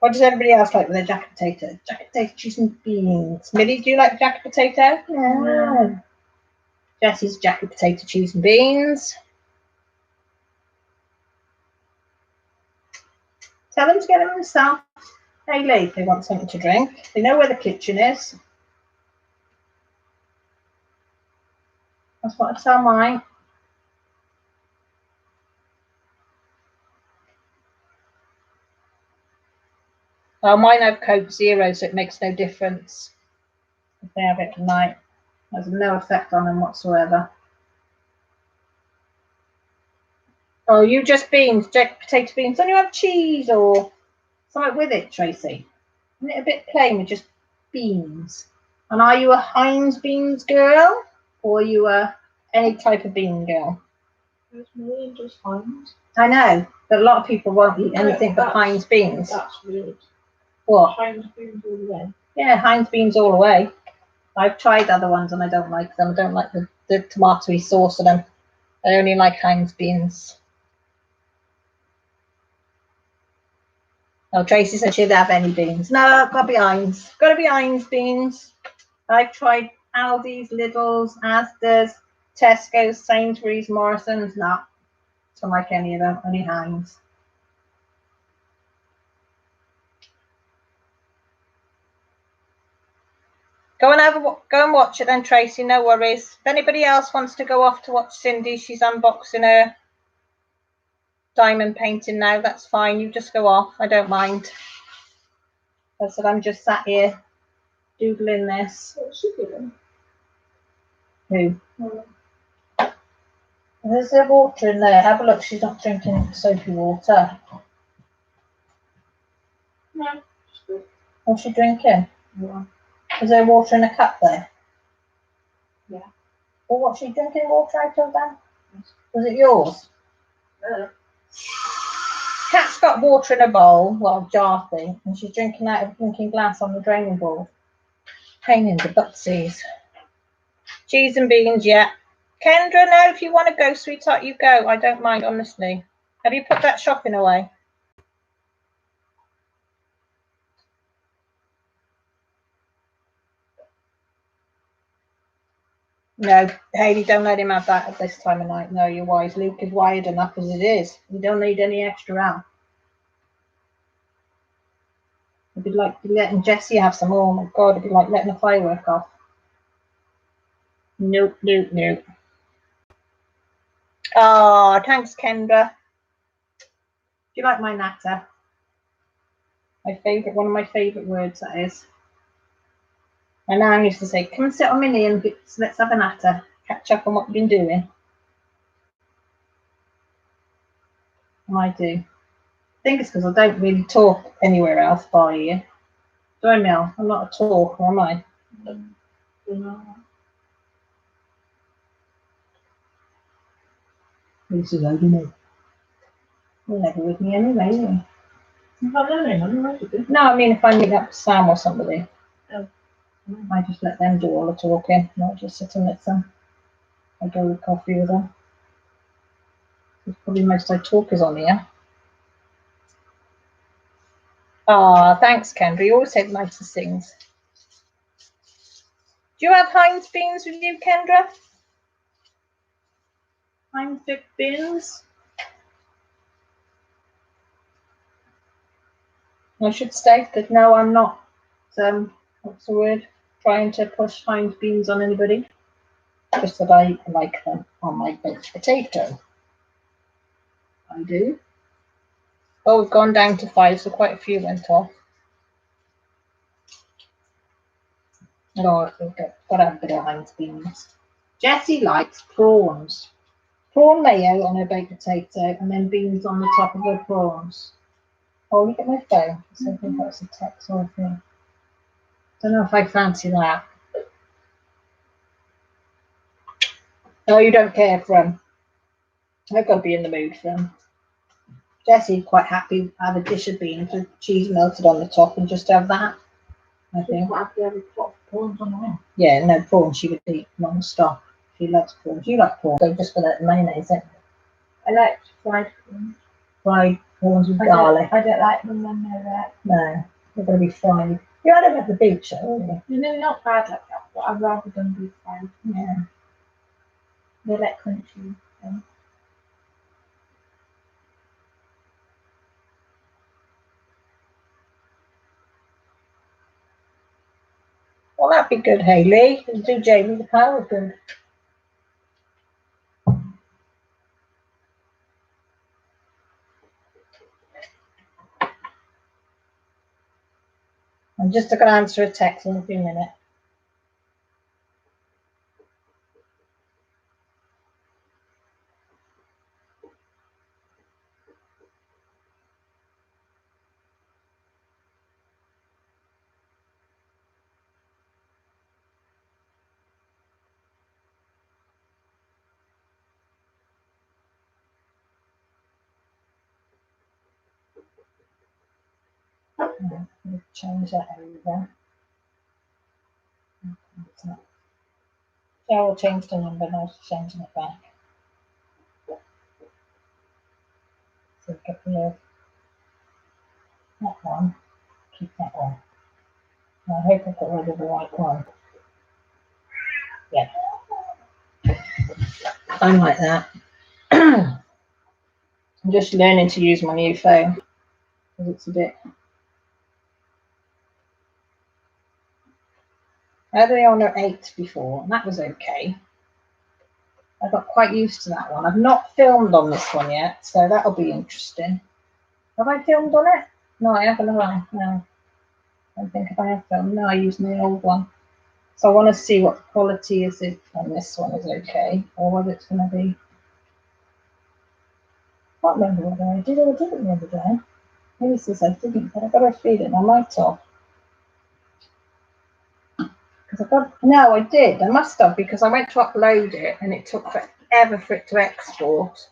What does everybody else like with their jacket potato? Jacket potato, cheese and beans. Millie, do you like jacket potato? No. Jessie's jacket potato, cheese and beans. Tell them to get them themselves. Hayley, if they want something to drink. They know where the kitchen is. That's what I tell mine. Well, mine have Coke Zero, so it makes no difference if they have it at night. There's no effect on them whatsoever. Oh, you just beans, potato beans. Don't you have cheese or something with it, Tracy? Isn't it a bit plain with just beans? And are you a Heinz beans girl, or are you a any type of bean girl? There's more than just Heinz. I know, but a lot of people won't eat anything but Heinz beans. That's weird. What? Heinz beans all the way. Yeah, Heinz beans all the way. I've tried other ones and I don't like them. I don't like the tomatoey sauce of them. I only like Heinz beans. Oh, Tracy said she'd have any beans. No, gotta be Heinz. Gotta be Heinz beans. I've tried Aldi's, Lidl's, Asda's, Tesco's, Sainsbury's, Morrison's. No, don't like any of them. Only Heinz. Go and watch it then, Tracy. No worries. If anybody else wants to go off to watch Cindy, she's unboxing her diamond painting now. That's fine. You just go off. I don't mind. I said I'm just sat here doodling this. What's she doing? Who? There's the water in there. Have a look. She's not drinking soapy water. No. What's she drinking? Yeah. Is there water in a cup there? Yeah. Well, what's she drinking water out of then? Was it yours? Yeah. Kat's got water in a bowl, well, jar thing, and she's drinking out of a drinking glass on the draining board. Pain in the buttsies. Cheese and beans, yeah. Kendra, no, if you want to go, sweetheart, you go. I don't mind, honestly. Have you put that shopping away? No, Hayley, don't let him have that at this time of night. No, you're wise. Luke is wired enough as it is. You don't need any extra help. It'd be like letting Jessie have some more. Oh my God, it'd be like letting a firework off. Nope, nope, nope. Oh, thanks, Kendra. Do you like my natter? One of my favourite words, that is. My nan used to say, come and sit on my knee and let's have a natter. Catch up on what you've been doing. And I do. I think it's because I don't really talk anywhere else by you. Do I, Mel? I'm not a talker, am I? No. This is over me. You're never with me anyway, are you? No. No, I mean if I meet up with Sam or somebody. Oh. I just let them do all the talking, not just sit and listen. I go with coffee with them. It's probably most I talk is on here. Ah, thanks, Kendra. You always say the nicest things. Do you have Heinz beans with you, Kendra? Heinz big beans? I should state that no, I'm not, what's the word, trying to push Heinz beans on anybody. Just that I like them on my baked potato. I do. Oh, we've gone down to 5, so quite a few went off. Oh, I think I've got to have a bit of Heinz beans. Jessie likes prawns. Prawn mayo on her baked potato and then beans on the top of her prawns. Oh, look at my phone. I think that's a text or a thing. Don't know if I fancy that. Oh, you don't care for them. I've got to be in the mood for them. Jessie quite happy to have a dish of beans with cheese melted on the top and just have that. I think. Yeah, no prawns she would eat non-stop. She loves prawns. You like prawns, so just for that mayonnaise, eh? I like fried prawns. Fried prawns with garlic. I don't like them when they're red. No, they're going to be fried. You had them at the beach, haven't you? They're not bad like that, but I'd rather them be fried. Yeah. They're like crunchy. So. Well, that'd be good, Hayley. Do Jamie the power good. I'm just going to answer a text in a few minutes. We'll change that over. So we'll change the number, now she's changing it back. So get rid of that one, keep that one. I hope I've got rid of the right one. Yeah, I'm like that. I'm just learning to use my new phone because it's a bit. I had the Honor 8 before, and that was okay. I got quite used to that one. I've not filmed on this one yet, so that'll be interesting. Have I filmed on it? No, I haven't, have I? No. I don't think if I have filmed. No, I used my old one. So I want to see what the quality is if on this one is okay, or whether it's going to be. I can't remember whether I did or didn't the other day. Maybe it says I didn't, but I've got a feeling I might have. Because no, I did. I must have, because I went to upload it and it took forever for it to export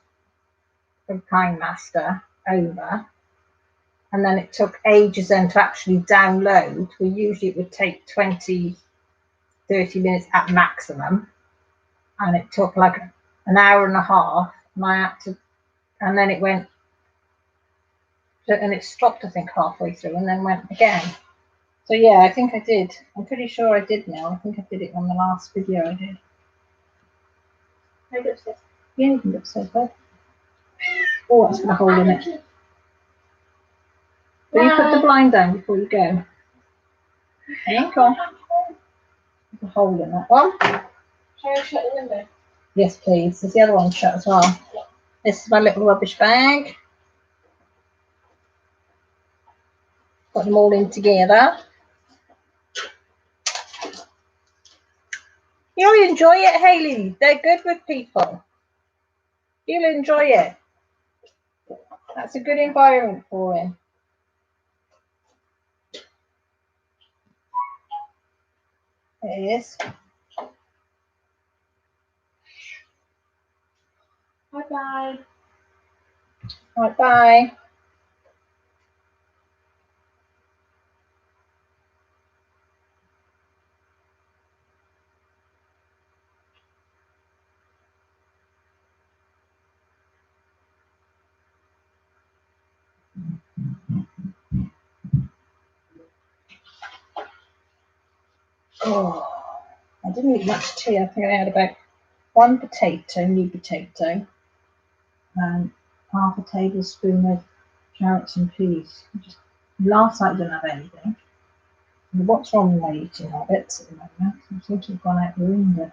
from KineMaster over. And then it took ages then to actually download. Well, usually it would take 20, 30 minutes at maximum. And it took like an hour and a half. And I had to, and then it went, and it stopped, I think, halfway through and then went again. So yeah, I think I did. I'm pretty sure I did now. I think I did it on the last video I did. I go upstairs. Yeah, you can go upstairs, bud. Oh, that's got a hole in it. Will you put the blind down before you go? Hey, come on. There's a hole in that one. Shall I shut the window? Yes, please. There's the other one shut as well. This is my little rubbish bag. Got them all in together. You'll enjoy it, Hayley. They're good with people. You'll enjoy it. That's a good environment for him. It is. Bye-bye. Right, bye. Oh, I didn't eat much tea. I think I had about one potato, new potato, and half a tablespoon of carrots and peas. Just last night I didn't have anything. And what's wrong with my eating habits at the moment? I seem to have gone out the window.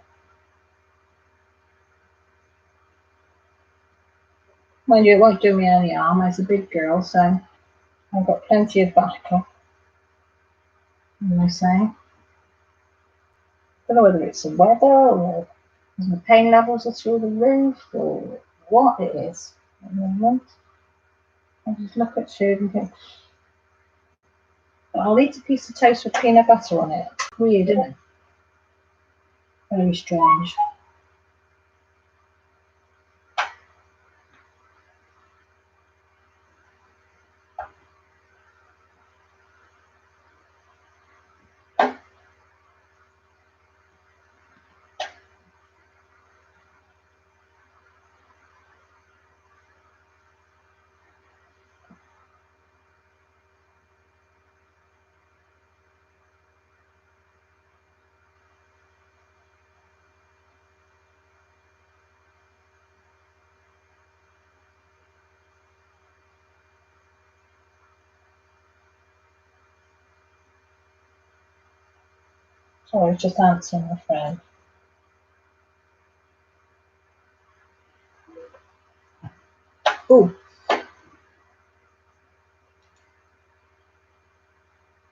Mind you, it won't do me any harm. As a big girl, so I've got plenty of battle. What am I saying? Don't know whether it's the weather or the pain levels are through the roof or what it is at the moment. I just look at food and think, I'll eat a piece of toast with peanut butter on it. Weird, isn't it? Very strange. Sorry, I was just answering my friend. Oh,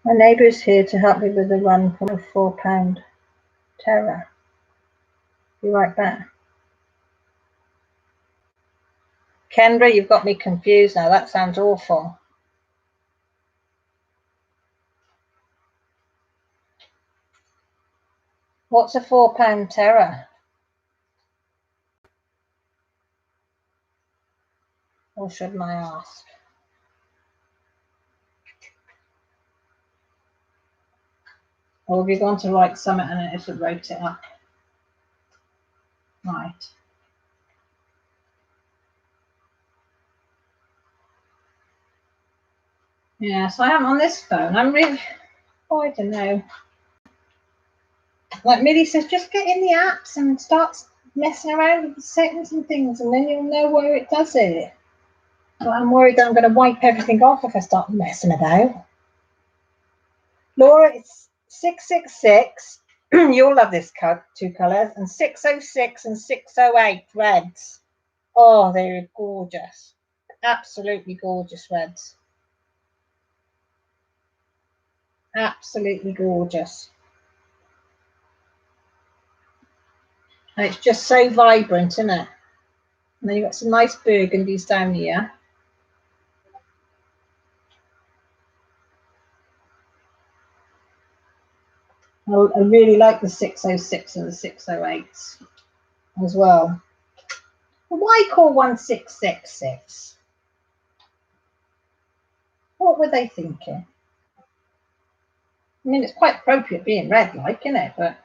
my neighbour's here to help me with the run for a £4 terror. Be right back. Kendra, you've got me confused now. That sounds awful. What's a £4 terror? Or shouldn't I ask? Or have you gone to write something and it just wrote it up? Right. Yeah, so I am on this phone. I'm really, oh, I don't know. Like Millie says, just get in the apps and start messing around with the settings and things, and then you'll know where it does it. But I'm worried that I'm going to wipe everything off if I start messing about. Laura, it's 666. You'll love this two colours, and 606 and 608 reds. Oh, they're gorgeous. Absolutely gorgeous reds. Absolutely gorgeous. And it's just so vibrant, isn't it? And then you've got some nice burgundies down here. I really like the 606 and the 608s as well. Why call 1666? What were they thinking? I mean, it's quite appropriate being red, like, isn't it? But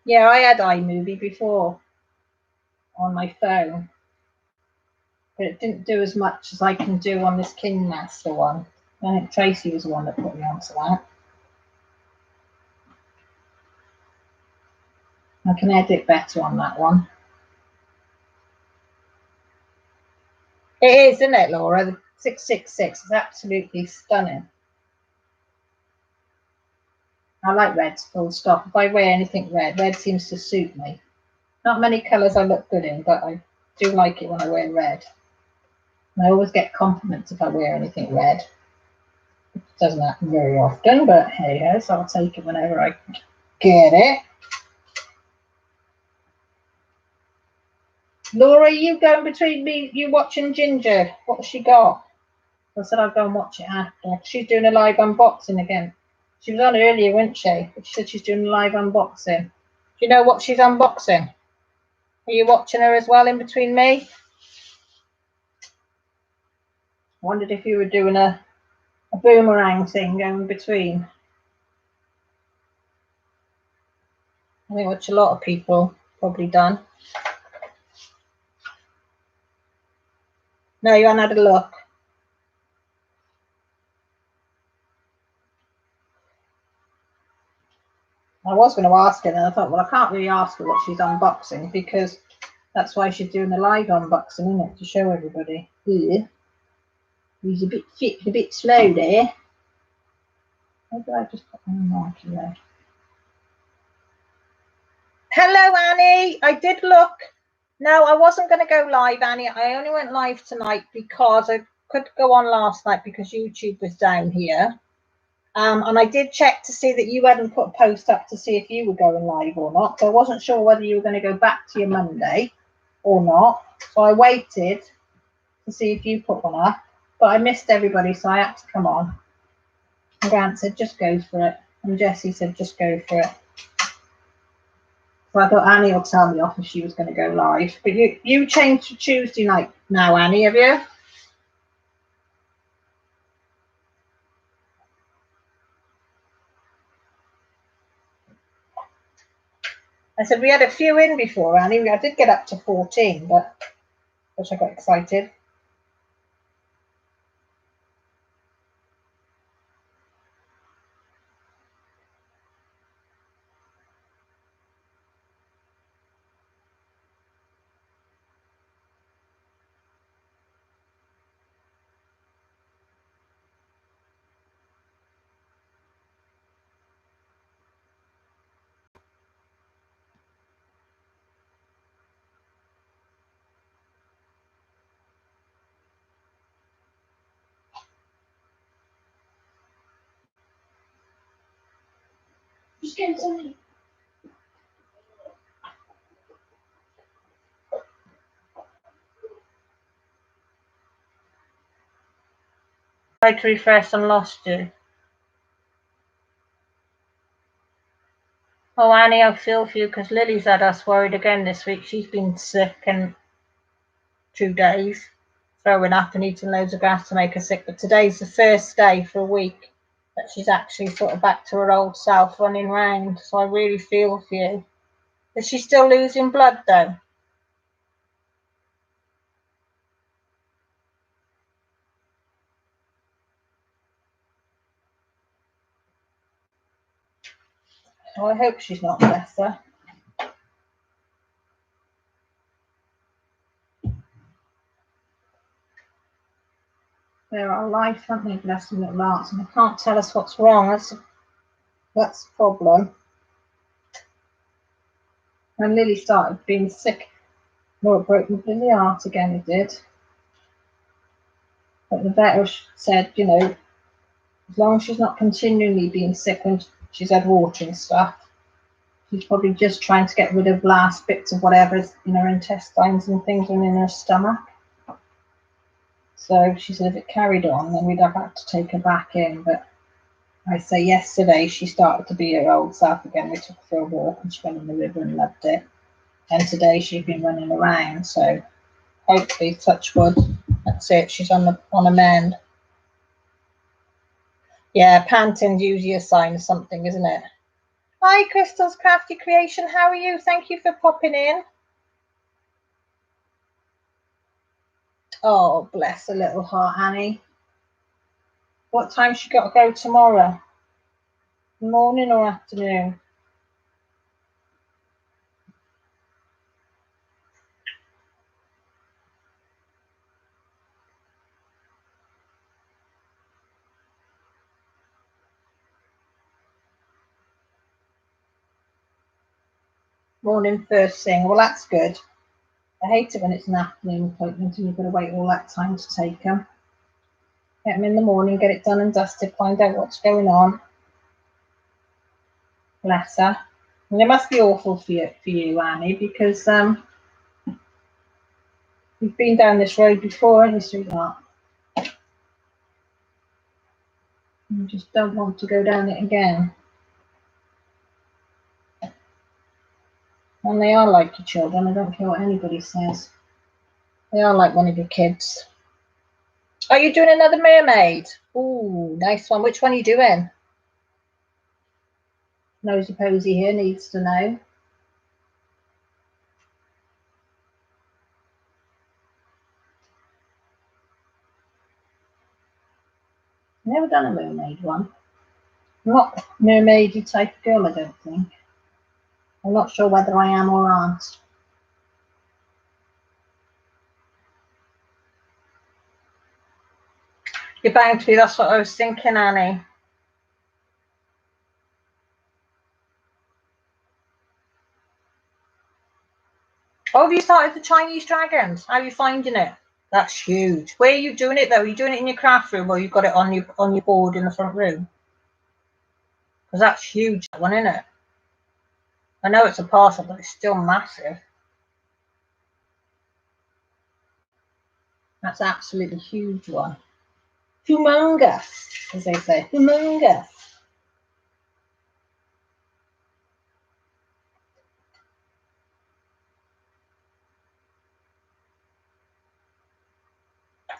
yeah, I had iMovie before on my phone, but it didn't do as much as I can do on this King Master one. I think Tracy was the one that put me onto that. I can edit better on that one. It is, isn't it, Laura? The 666 is absolutely stunning. I like reds, full stop. If I wear anything red, red seems to suit me. Not many colours I look good in, but I do like it when I wear red. And I always get compliments if I wear anything red. It doesn't happen very often, but hey ho, so I'll take it whenever I get it. Laura, you going between me, you watching Ginger? What's she got? I said I'll go and watch it after. She's doing a live unboxing again. She was on earlier, wasn't she? But she said she's doing a live unboxing. Do you know what she's unboxing? Are you watching her as well in between me? I wondered if you were doing a boomerang thing going between. I think which a lot of people probably done. No, you haven't had a look. I was going to ask her, and I thought, well, I can't really ask her what she's unboxing because that's why she's doing the live unboxing, isn't it, to show everybody. Yeah. He's a bit slow there. Maybe I just put one mark in there. Hello, Annie. I did look. No, I wasn't going to go live, Annie. I only went live tonight because I could go on last night because YouTube was down here. And I did check to see that you hadn't put a post up to see if you were going live or not. So I wasn't sure whether you were going to go back to your Monday or not. So I waited to see if you put one up. But I missed everybody, so I had to come on. And Grant said, just go for it. And Jessie said, just go for it. So I thought Annie will tell me off if she was going to go live. But you changed to Tuesday night now, Annie, have you? I said we had a few in before, Annie. I did get up to 14, but which I got excited. Just getting something. I tried to refresh and lost you. Oh, Annie, I feel for you because Lily's had us worried again this week. She's been sick and 2 days, throwing up and eating loads of gas to make her sick. But today's the first day for a week that she's actually sort of back to her old self, running round. So I really feel for you. Is she still losing blood though? Oh, I hope she's not, bless her. They're our life, aren't they, bless them little hearts, and they can't tell us what's wrong. That's the problem. When Lily started being sick, well, it broke my Lily heart again, it did. But the vet said, you know, as long as she's not continually being sick when she's had water and stuff, she's probably just trying to get rid of last bits of whatever's in her intestines and things and in her stomach. So she said if it carried on, then we'd have had to take her back in. But I say yesterday she started to be her old self again. We took her for a walk and she went in the river and loved it. And today she's been running around. So hopefully, touch wood, that's it. She's on a mend. Yeah, panting's usually a sign of something, isn't it? Hi, Crystal's Crafty Creation. How are you? Thank you for popping in. Oh, bless her little heart, Annie. What time she got to go tomorrow? Morning or afternoon? Morning first thing. Well, that's good. I hate it when it's an afternoon appointment and you've got to wait all that time to take them. Get them in the morning, get it done and dusted, find out what's going on. Bless her. And it must be awful for you, Annie, because you've been down this road before, haven't you, sweetheart? You just don't want to go down it again. And they are like your children. I don't care what anybody says. They are like one of your kids. Are you doing another mermaid? Ooh, nice one. Which one are you doing? Nosy Posy here needs to know. Never done a mermaid one. I'm not a mermaidy type of girl, I don't think. I'm not sure whether I am or aren't. You're bound to be, that's what I was thinking, Annie. Oh, have you started the Chinese dragons? How are you finding it? That's huge. Where are you doing it though? Are you doing it in your craft room or you've got it on your board in the front room? Because that's huge, that one, isn't it? I know it's a parcel, but it's still massive. That's absolutely huge one. Humongous, as they say. Humongous.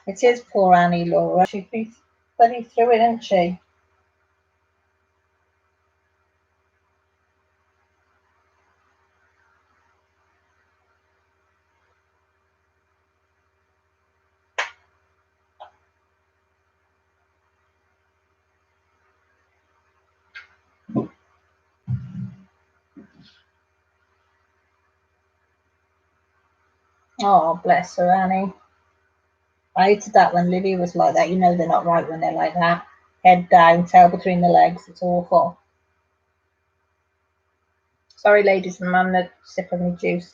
It is poor Annie, Laura. She'd be bloody through it, isn't she? Oh, bless her, Annie. I hated that when Livy was like that. You know they're not right when they're like that. Head down, tail between the legs. It's awful. Sorry, ladies and man, the sip of my juice.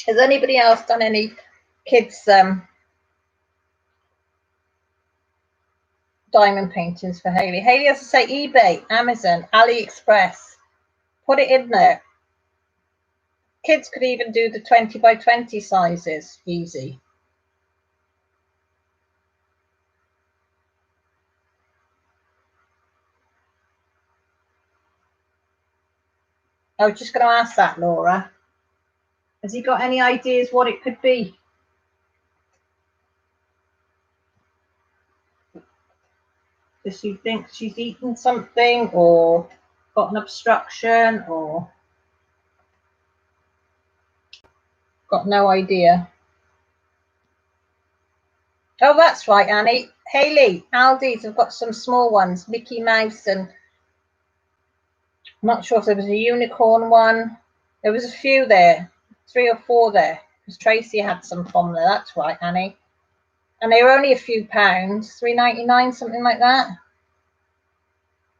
Has anybody else done any kids diamond paintings for Hayley? Hayley has to say eBay, Amazon, AliExpress. Put it in there. Kids could even do the 20 by 20 sizes, easy. I was just going to ask that, Laura. Has he got any ideas what it could be? Does she think she's eaten something or got an obstruction or got no idea? Oh, that's right, Annie. Hayley, Aldi's have got some small ones, Mickey Mouse, and I'm not sure if there was a unicorn one. There was a few there, 3 or 4 there, because Tracy had some from there. That's right, Annie. And they were only a few pounds, £3.99, something like that.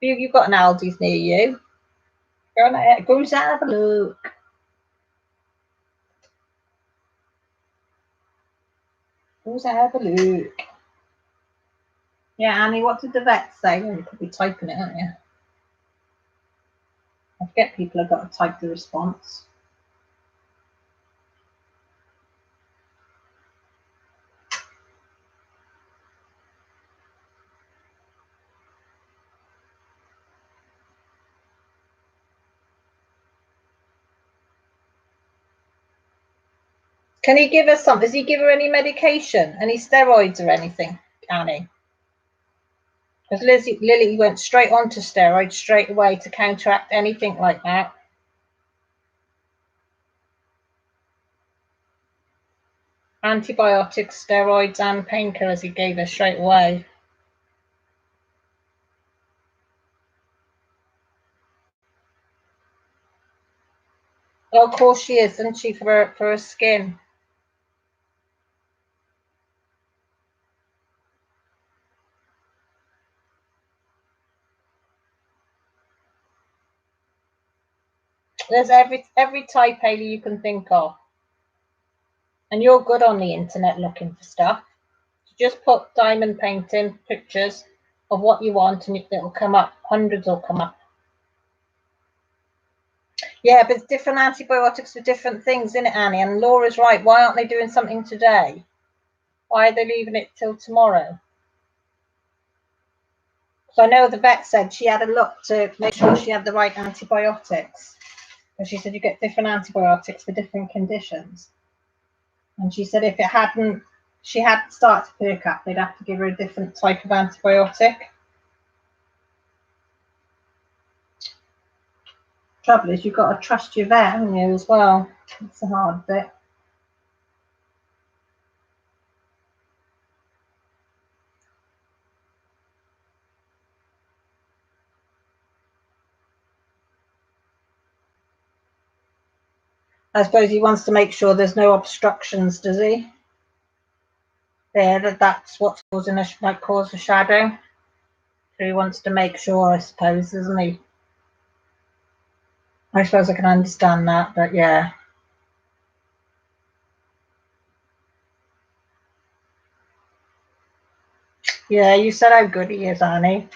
You've got an Aldi's near you. Go and have a look. Go and have a look. Yeah, Annie, what did the vet say? Well, you're probably typing it, aren't you? I forget people have got to type the response. Can he give us some? Does he give her any medication? Any steroids or anything, Annie? Because Lily went straight on to steroids straight away to counteract anything like that. Antibiotics, steroids, and painkillers he gave her straight away. Oh, of course she is, isn't she, for her skin? There's every type, Hayley, you can think of. And you're good on the internet looking for stuff. Just put diamond painting pictures of what you want and it'll come up. Hundreds will come up. Yeah, but it's different antibiotics for different things, isn't it, Annie? And Laura's right. Why aren't they doing something today? Why are they leaving it till tomorrow? So I know the vet said she had a look to make sure she had the right antibiotics. And she said you get different antibiotics for different conditions. And she said if it hadn't, she had started to perk up, they'd have to give her a different type of antibiotic. Trouble is, you've got to trust your vet, haven't you, as well? It's a hard bit. I suppose he wants to make sure there's no obstructions, does he? There, that's what's causing might cause a shadow. So he wants to make sure, I suppose, doesn't he? I suppose I can understand that, but yeah. Yeah, you said how good he is, Annie.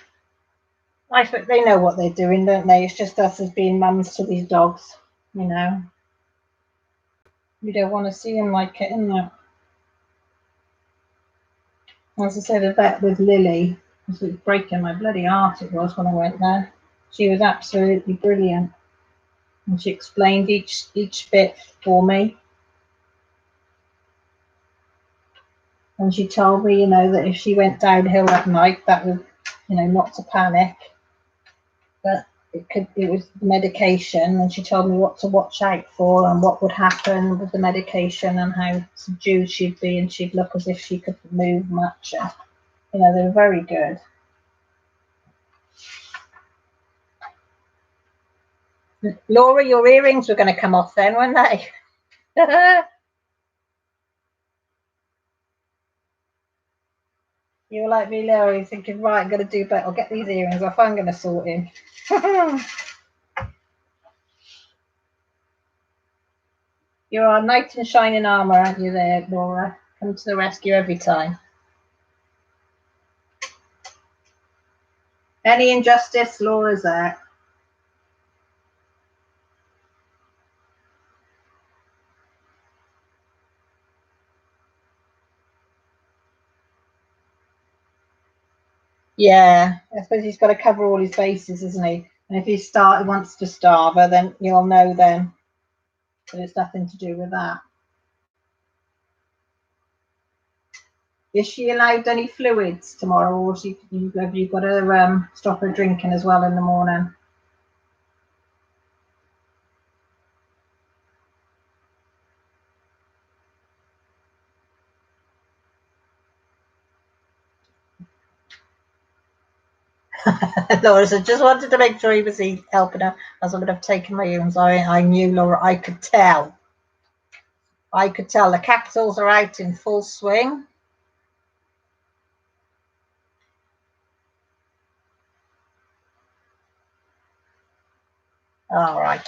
I think they know what they're doing, don't they? It's just us as being mums to these dogs, you know. You don't want to see him like it, innit? As I said, the vet with Lily, it was breaking my bloody heart it was when I went there. She was absolutely brilliant. And she explained each bit for me. And she told me, you know, that if she went downhill at night, that would, you know, not to panic. But it was medication, and she told me what to watch out for and what would happen with the medication and how subdued she'd be, and she'd look as if she couldn't move much. You know, they were very good. Laura, your earrings were going to come off then, weren't they? You were like me, Laura, you're thinking, right, I'm going to do better. I'll get these earrings off. I'm going to sort him. You're our knight in shining armour, aren't you there, Laura? Come to the rescue every time. Any injustice, Laura's there. Yeah, I suppose he's got to cover all his bases, isn't he? And if he wants to starve her, then you'll know then that it's nothing to do with that. Is she allowed any fluids tomorrow, or have you got to stop her drinking as well in the morning? Laura said, just wanted to make sure he was helping her, as I would have taken my own. I knew, Laura, I could tell. I could tell the capsules are out in full swing. All right.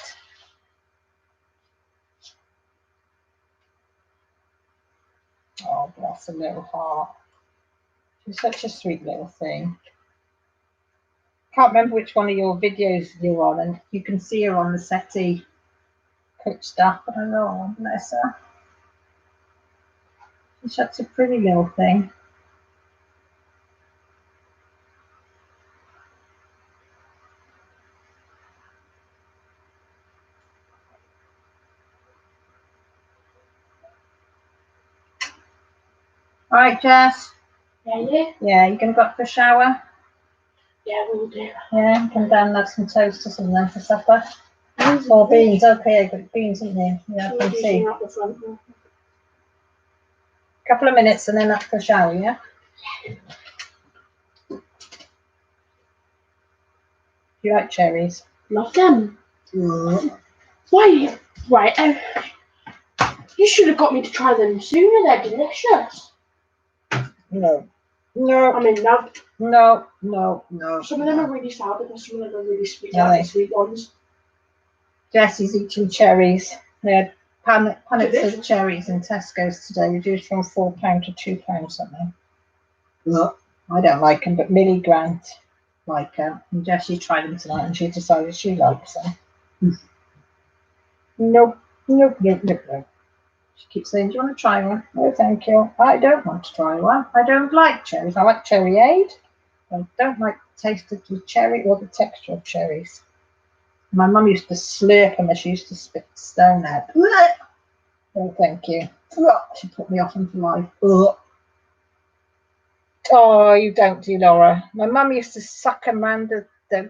Oh, bless her little heart. She's such a sweet little thing. Can't remember which one of your videos you're on, and you can see her on the settee cook stuff. I don't know, bless her. She's such a pretty little thing. All right, Jess. Yeah. Yeah, you gonna go up for a shower? Yeah, we'll do. Yeah, come down and have some toast or something then for supper. Or beans, okay, I've got beans, haven't you? Yeah, I can see. Up the front. Couple of minutes and then up for a shower, yeah? Do you like cherries? Love them. Why? Right. You should have got me to try them sooner. They're delicious. No. No. I mean, no. No. Some of them are really sour, and some of them are really sweet. Are Like they? the sweet ones. Jesse's eating cherries. They had punnets Delicious. of cherries in Tesco's today, reduced from £4 to £2 something. Look, I don't like them, but Millie Grant like them. And Jessie tried them tonight and she decided she likes them. Nope. She keeps saying, do you want to try one? No, thank you. I don't want to try one. I don't like cherries. I like cherryade. I don't like the taste of the cherry or the texture of cherries. My mum used to slurp them as she used to spit the stone out. Oh, thank you. She put me off into life. Oh, you don't do, Laura. My mum used to suck them round the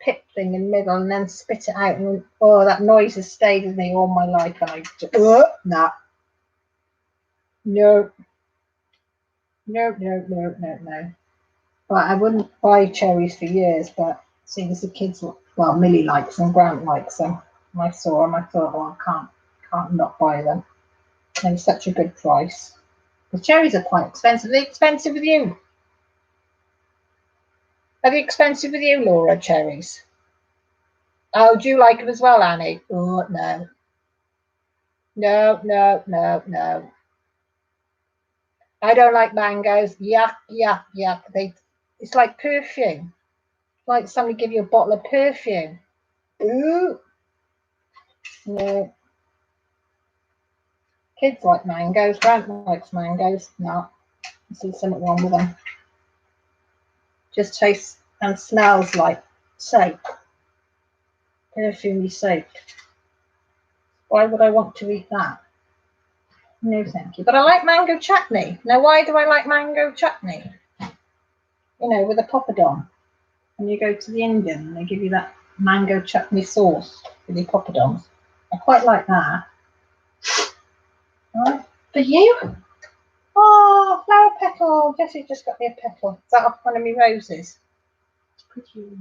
pip thing in the middle and then spit it out. And that noise has stayed with me all my life. And I just, nah. No. But I wouldn't buy cherries for years, but seeing as the kids, well, Millie likes them, Grant likes them. And I saw them, I thought, well, I can't not buy them. They're such a good price. The cherries are quite expensive. Are they expensive with you? Are they expensive with you, Laura, cherries? Oh, do you like them as well, Annie? Oh, no. No. I don't like mangoes. Yuck. It's like perfume. It's like somebody give you a bottle of perfume. Ooh. No. Kids like mangoes. Grant likes mangoes. No. I see something wrong with them. Just tastes and smells like soap. Perfumey soap. Why would I want to eat that? No, thank you. But I like mango chutney. Now, why do I like mango chutney? You know, with a poppadom. When you go to the Indian and they give you that mango chutney sauce with your poppadoms. I quite like that. Right. For you? Oh, flower petal. Jessie just got me a petal. Is that off one of my roses? It's pretty.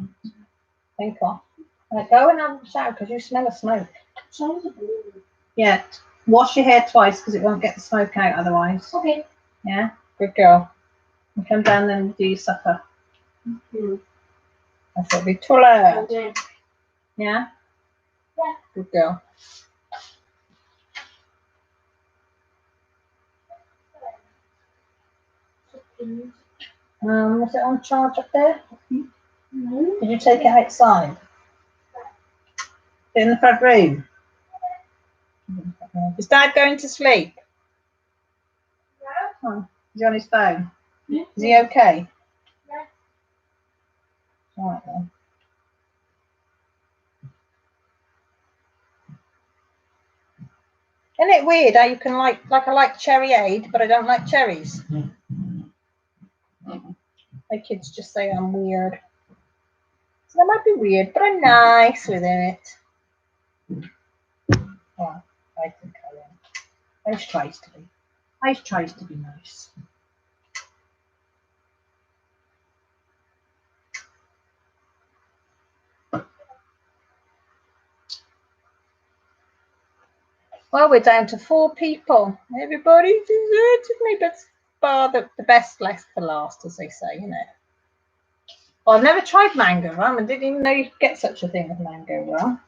Think off. Right, go and have a shower because you smell of smoke. Sounds a blue. Yeah. Wash your hair twice because it won't get the smoke out otherwise. Okay. Yeah. Good girl. And come down then and do your supper. I thought we'd toilet. Yeah. Yeah? Yeah. Good girl. Was it on charge up there? No. Did you take it outside? In the front room? Is Dad going to sleep? Oh, is he on his phone? Yeah. Is he okay? Yeah. All right then. Isn't it weird how you can like I like cherryade, but I don't like cherries? My kids just say I'm weird. So I might be weird, but I'm nice with it. Oh, I think I am. Ice tries to be. Ice tries to be nice. Well, we're down to 4 people. Everybody deserted me, but bar the best left for last, as they say, you know. Well, I've never tried mango rum. I didn't even know you could get such a thing as mango rum.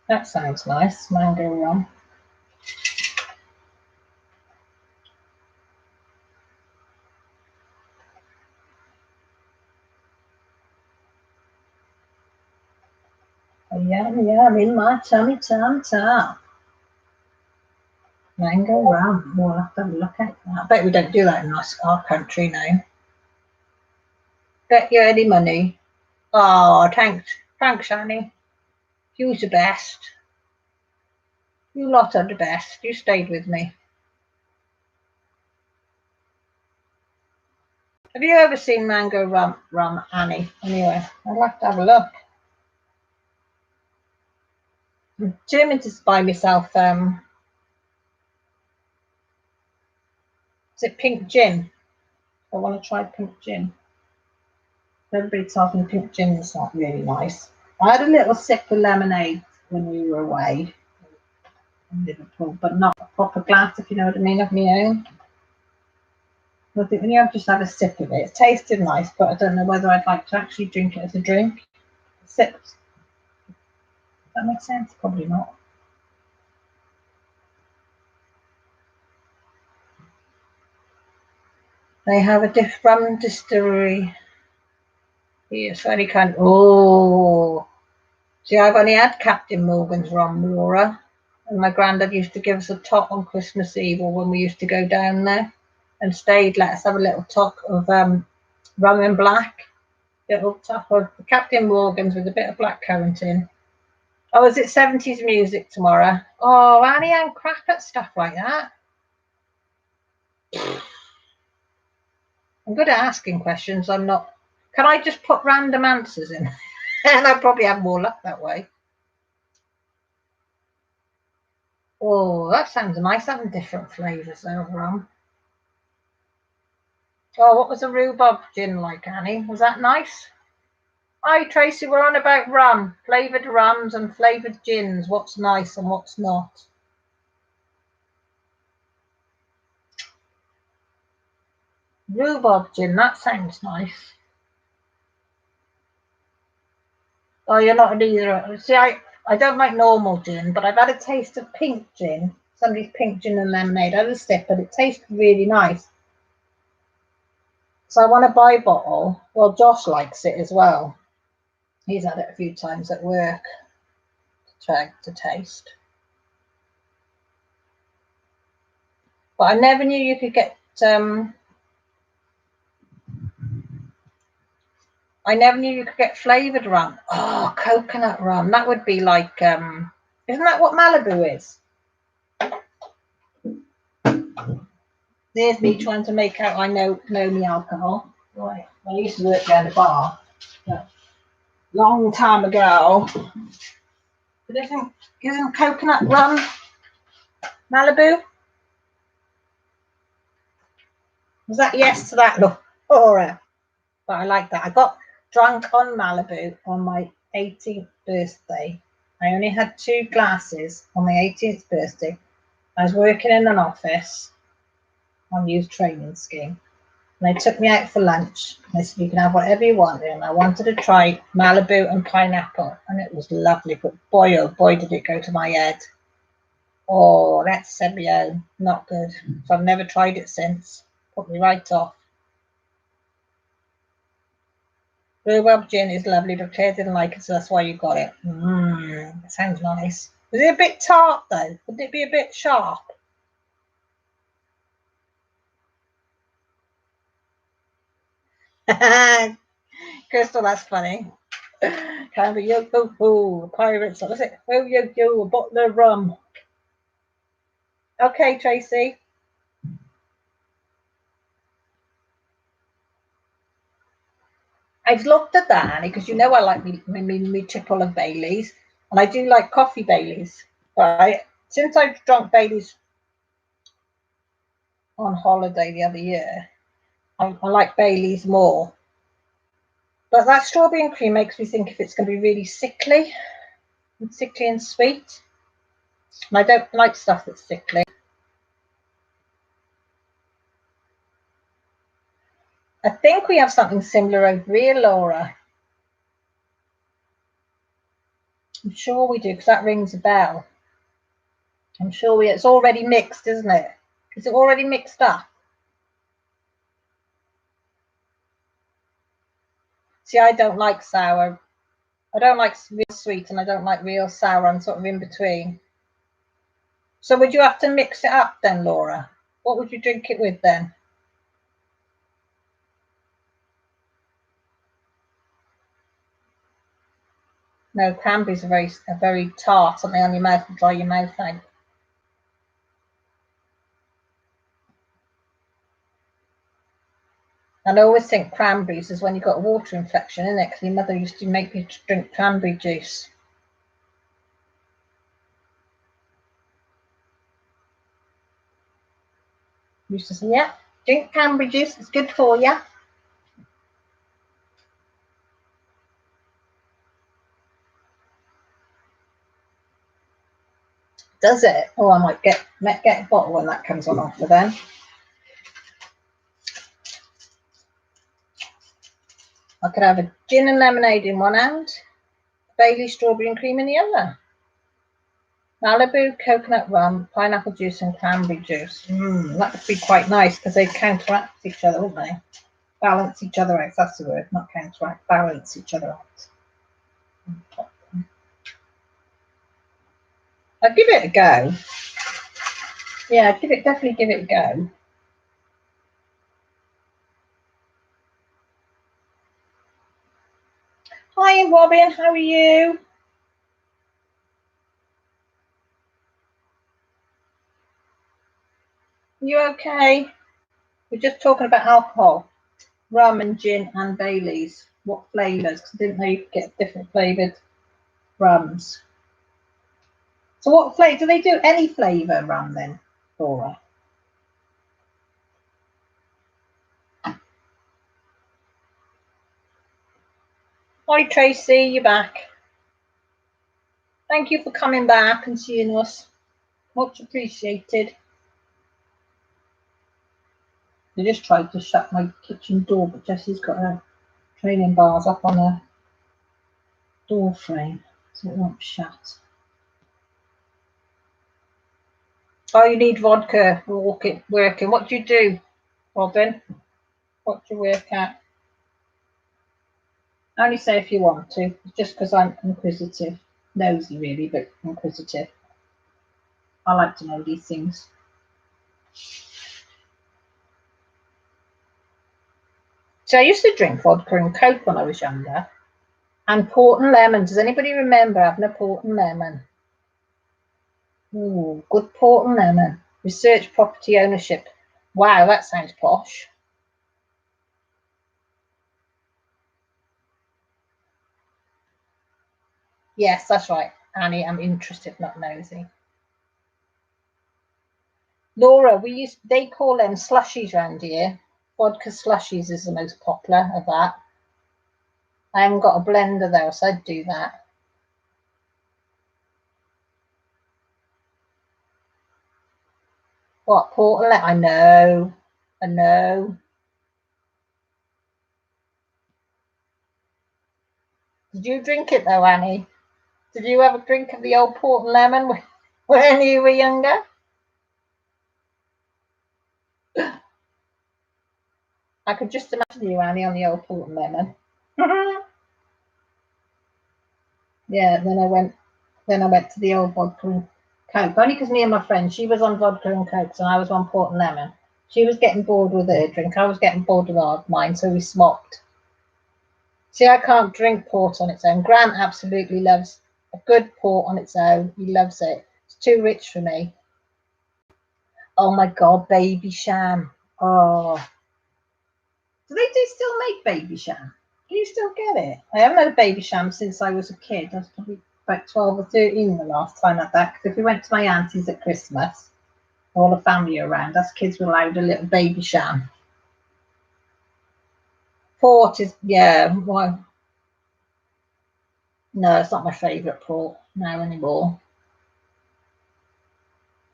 That sounds nice, mango rum. Oh, yum, yum, in my tummy, tum, tum. Mango rum. We'll have to look at that. I bet we don't do that in our country now. Bet you any money. Oh, thanks. Thanks, Annie. You're the best. You lot are the best. You stayed with me. Have you ever seen mango rum, Annie? Anyway, I'd like to have a look. I'm determined to buy myself, is it pink gin? I want to try pink gin. Everybody tells me pink gin is not really nice. I had a little sip of lemonade when we were away in Liverpool, but not a proper glass, if you know what I mean, of my own. I think when you have just had a sip of it, it tasted nice, but I don't know whether I'd like to actually drink it as a drink. Sips. Does that make sense? Probably not. They have a rum distillery here, so any kind. Oh, see, I've only had Captain Morgan's rum, Laura, and my granddad used to give us a tot on Christmas Eve, or when we used to go down there and stayed. Let us have a little tot of rum and black, little top of Captain Morgan's with a bit of blackcurrant in. Oh, is it 70s music tomorrow? Oh, Annie, I'm crap at stuff like that. I'm good at asking questions. I'm not. Can I just put random answers in? And I'd probably have more luck that way. Oh, that sounds nice, having different flavours of rum. Oh, what was the rhubarb gin like, Annie? Was that nice? Hi, Tracy, we're on about rum, flavoured rums and flavoured gins. What's nice and what's not? Rhubarb gin, that sounds nice. Oh, you're not either. See, I don't like normal gin, but I've had a taste of pink gin. Somebody's pink gin and lemonade. I had a sip, but it tasted really nice. So I want to buy a bottle. Well, Josh likes it as well. He's had it a few times at work to try to taste. But I never knew you could get. I never knew you could get flavoured rum. Oh, coconut rum. That would be like. Isn't that what Malibu is? There's me trying to make out I know me alcohol. Right. I used to work down the bar. Long time ago. But isn't coconut rum Malibu? Was that yes to that, Laura? But I like that. I got drunk on Malibu on my 18th birthday. I only had 2 glasses on my 18th birthday. I was working in an office on youth training scheme. And they took me out for lunch. They said, you can have whatever you want. And I wanted to try Malibu and pineapple. And it was lovely. But boy, oh boy, did it go to my head. Oh, that's Sebio. Not good. So I've never tried it since. Put me right off. Rhubarb gin is lovely, but Claire didn't like it, so that's why you got it. It sounds nice. Was it a bit tart, though? Would it be a bit sharp? Crystal, that's funny. Kind of yo ho ho, pirates. What was it? Oh yo yo, a bottle of rum. Okay, Tracy. I've looked at that, Annie, because you know I like me triple of Baileys, and I do like coffee Baileys. Right? Since I've drunk Baileys on holiday the other year, I like Baileys more. But that strawberry and cream makes me think if it's going to be really sickly and sweet. And I don't like stuff that's sickly. I think we have something similar over here, Laura. I'm sure we do, because that rings a bell. I'm sure it's already mixed, isn't it? Is it already mixed up? See, I don't like sour. I don't like real sweet and I don't like real sour. I'm sort of in between. So would you have to mix it up then, Laura? What would you drink it with then? No, cranberries are very tart, something on your mouth and dry your mouth out. And I always think cranberries is when you've got a water infection, isn't it? Because your mother used to make me drink cranberry juice. Used to say, yeah, drink cranberry juice, it's good for you. Does it? Oh, I might get a bottle when that comes on offer then. I could have a gin and lemonade in one hand, Bailey strawberry and cream in the other. Malibu, coconut rum, pineapple juice and cranberry juice. That would be quite nice because they counteract each other, wouldn't they? Balance each other out. That's the word, not counteract. Balance each other out. I'd give it a go. Yeah, definitely give it a go. Hi, Robin. How are you? You okay? We're just talking about alcohol, rum and gin and Baileys. What flavours? Because I didn't know you could get different flavoured rums. So what flavour? Do they do any flavour rum then, Laura? Hi Tracy, you're back. Thank you for coming back and seeing us. Much appreciated. I just tried to shut my kitchen door, but Jessie's got her training bars up on her door frame, so it won't shut. Oh, you need vodka for working. What do you do, Robin? What do you work at? Only say if you want to, just because I'm inquisitive. Nosy really, but inquisitive. I like to know these things. So I used to drink vodka and Coke when I was younger. And port and lemon. Does anybody remember having a port and lemon? Ooh, good port and lemon. Research property ownership. Wow, that sounds posh. Yes, that's right, Annie. I'm interested, not nosy. Laura, they call them slushies around here. Vodka slushies is the most popular of that. I haven't got a blender though, so I'd do that. What, port and lemon? I know. Did you drink it though, Annie? Did you ever drink of the old port and lemon when you were younger? I could just imagine you, Annie, on the old port and lemon. Yeah, then I went to the old vodka and Coke. Only because me and my friend, she was on vodka and Coke, and I was on port and lemon. She was getting bored with her drink. I was getting bored with mine, so we swapped. See, I can't drink port on its own. Grant absolutely loves a good port on its own. He loves it. It's too rich for me. Oh my God, baby sham. Oh. Do they still make baby sham? Can you still get it? I haven't had a baby sham since I was a kid. I was probably about 12 or 13 the last time I had that. Because if we went to my auntie's at Christmas, all the family around, us kids were allowed a little baby sham. Port is, yeah, well, no, it's not my favourite port now anymore.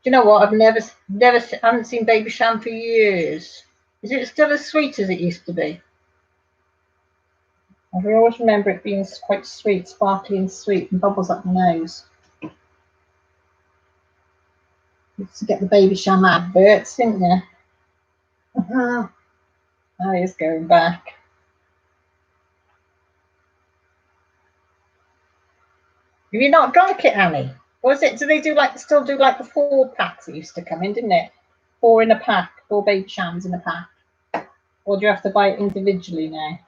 Do you know what? I haven't seen baby sham for years. Is it still as sweet as it used to be? I always remember it being quite sweet, sparkly and sweet, and bubbles up my nose. Used to get the baby sham adverts, didn't you? Oh, he's going back. Have you not drunk it, Annie? Or is it? Do they still do like the 4 packs that used to come in, didn't it? 4 in a pack, 4 baby shams in a pack. Or do you have to buy it individually now?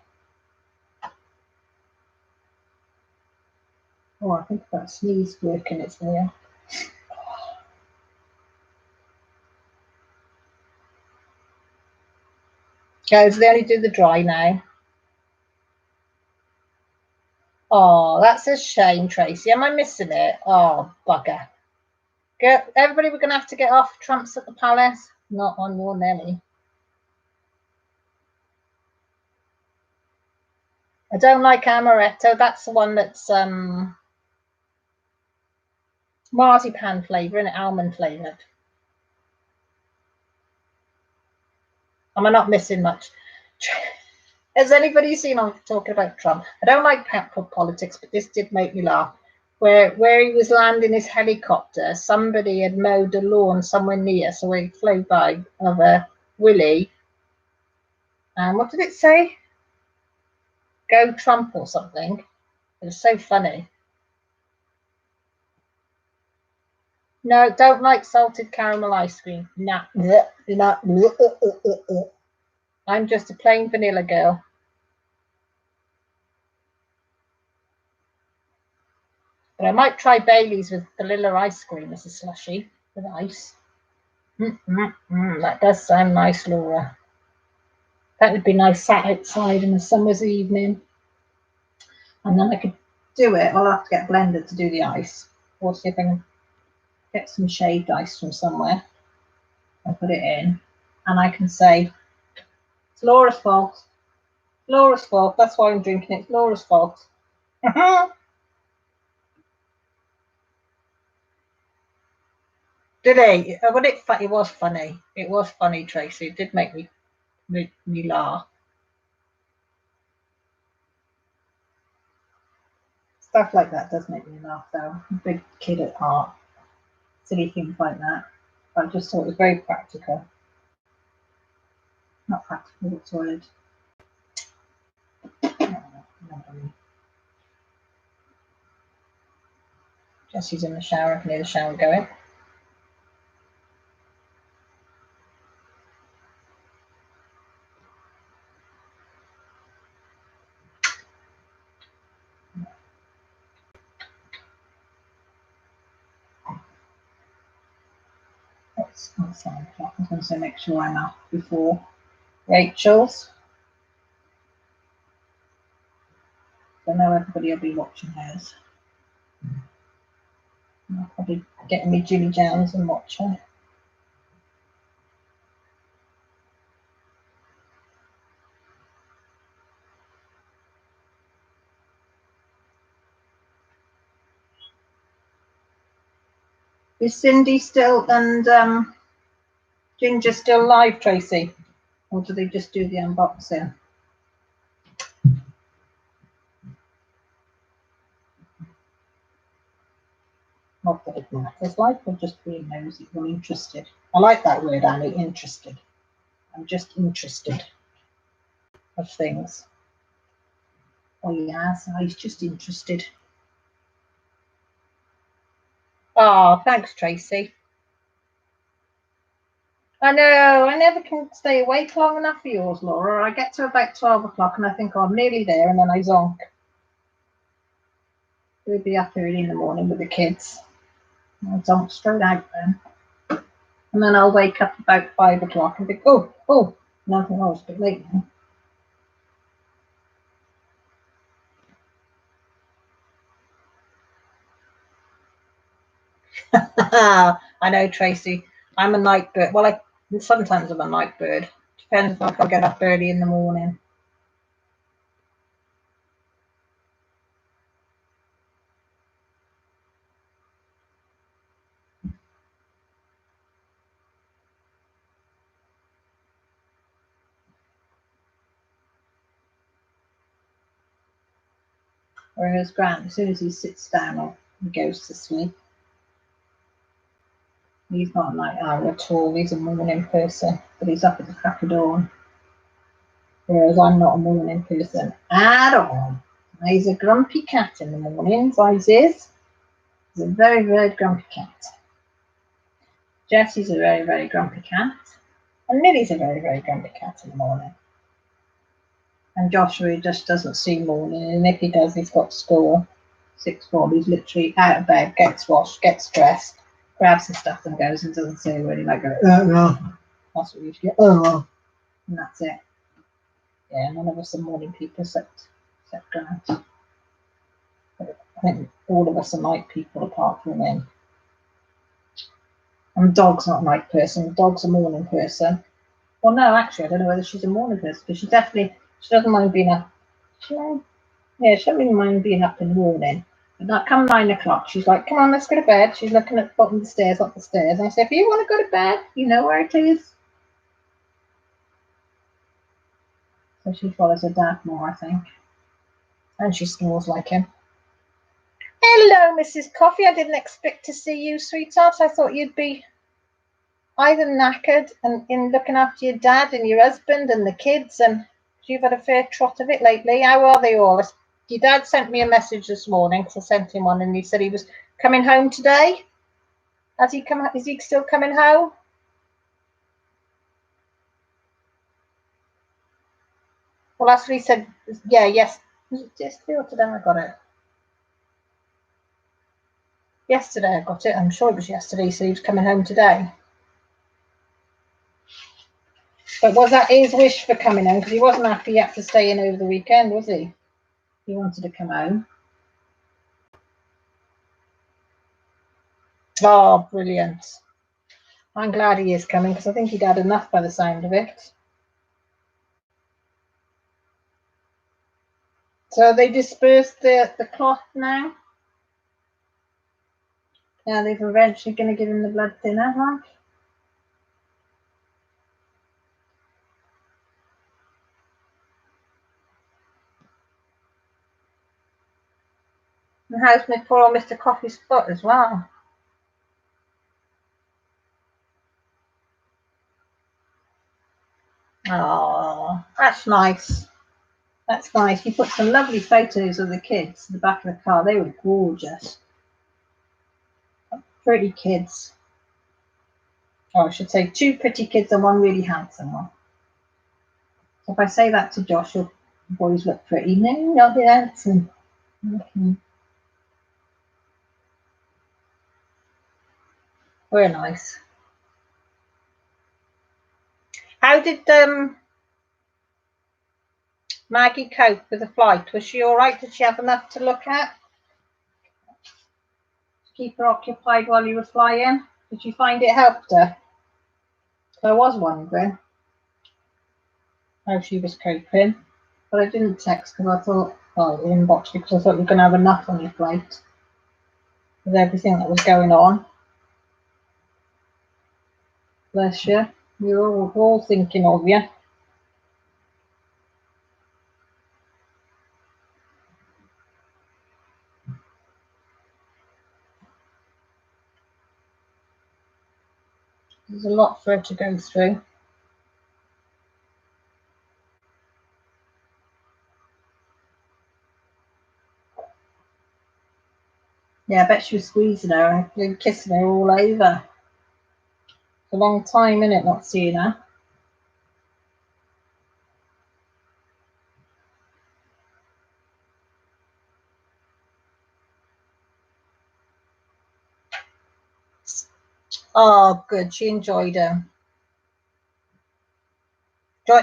Oh, I think that sneeze working its way up. Guys, they only do the dry now. Oh, that's a shame, Tracy. Am I missing it? Oh, bugger. Everybody, we're going to have to get off Trumps at the Palace. Not on your Nelly. I don't like amaretto. That's the one that's marzipan flavour and almond flavoured. Am I not missing much? Has anybody seen I'm talking about Trump? I don't like politics, but this did make me laugh. Where he was landing his helicopter, somebody had mowed the lawn somewhere near, so he flew by of a Willie. And what did it say? Go Trump or something. It was so funny. No, don't like salted caramel ice cream. Nah, nah. I'm just a plain vanilla girl. But I might try Bailey's with vanilla ice cream as a slushie with ice. That does sound nice, Laura. That would be nice sat outside in a summer's evening. And then I could do it. I'll have to get a blender to do the ice. Or see if I can get some shaved ice from somewhere and put it in. And I can say, it's Laura's fault. Laura's fault. That's why I'm drinking it. It's Laura's fault. Did he? But it was funny. It was funny, Tracy. It did make me laugh. Stuff like that does make me laugh, though. I'm a big kid at heart. Silly things like that. I just thought it was very practical. Not practical, what's the word? Jessie's in the shower. I can hear the shower going. That's not 7 o'clock. I was going to say make sure I'm up before Rachel's. So I know everybody will be watching hers. I'll probably get me Jimmy Jams and watch her. Is Cindy still and Ginger still live, Tracy? Or do they just do the unboxing? Not that it matters, like, or just being nosy or interested. I like that word, Annie, interested. I'm just interested of things. Oh, yes, I was just interested. Oh, thanks, Tracy. I know, I never can stay awake long enough for yours, Laura. I get to about 12 o'clock and I think, oh, I'm nearly there, and then I zonk. We'll be up early in the morning with the kids. I'll zonk straight out then. And then I'll wake up about 5 o'clock and think, oh, nothing else, but late now. I know, Tracy. I'm a night bird. Well, sometimes I'm a night bird. Depends if I get up early in the morning. Whereas Grant, as soon as he sits down, he goes to sleep. He's not a night owl at all. He's a morning person, but he's up at the crack of dawn. Whereas I'm not a morning person at all. He's a grumpy cat in the mornings. He's a very, very grumpy cat. Jessie's a very, very grumpy cat. And Lily's a very, very grumpy cat in the morning. And Joshua just doesn't see morning. And if he does, he's got school. Sixth form. He's literally out of bed, gets washed, gets dressed, grabs his stuff and goes, and doesn't say a word. He might go, no. That's what you should get. And that's it. Yeah, none of us are morning people except Grant. I think all of us are night people apart from him. And Dog's not a night person. Dog's a morning person. Well, no, actually, I don't know whether she's a morning person, but she doesn't mind being up. She doesn't mind being up in the morning. But not come 9 o'clock, she's like, come on, let's go to bed. She's looking at the bottom of the stairs, up the stairs. And I say, if you want to go to bed, you know where it is. So she follows her dad more, I think. And she snores like him. Hello, Mrs. Coffee. I didn't expect to see you, sweetheart. I thought you'd be either knackered and in looking after your dad and your husband and the kids, and you've had a fair trot of it lately. How are they all? Your dad sent me a message this morning because I sent him one, and he said he was coming home today. Has he come? Is he still coming home? Well, that's what he said. Yeah, yes. Was it yesterday or today I got it? Yesterday I got it. I'm sure it was yesterday. He said he was coming home today. But was that his wish for coming home? Because he wasn't happy he had to stay in over the weekend, was he? He wanted to come home. Oh, brilliant. I'm glad he is coming because I think he'd had enough by the sound of it. So they dispersed the cloth now? Yeah, they're eventually going to give him the blood thinner, huh? And how's my poor old Mr. Coffee's foot as well? Oh, that's nice. That's nice. You put some lovely photos of the kids in the back of the car. They were gorgeous. Pretty kids. Or I should say 2 pretty kids and 1 really handsome one. So if I say that to Josh, your boys look pretty. No, not handsome. Okay. Very nice. How did Maggie cope with the flight? Was she all right? Did she have enough to look at? To keep her occupied while you were flying? Did you find it helped her? I was wondering how she was coping, but I didn't text because I thought, inbox, because I thought we were going to have enough on your flight with everything that was going on. Bless you. We were all thinking of you. There's a lot for her to go through. Yeah, I bet she was squeezing her and kissing her all over. a long time, isn't it, not seeing her? Oh, good. She enjoyed them.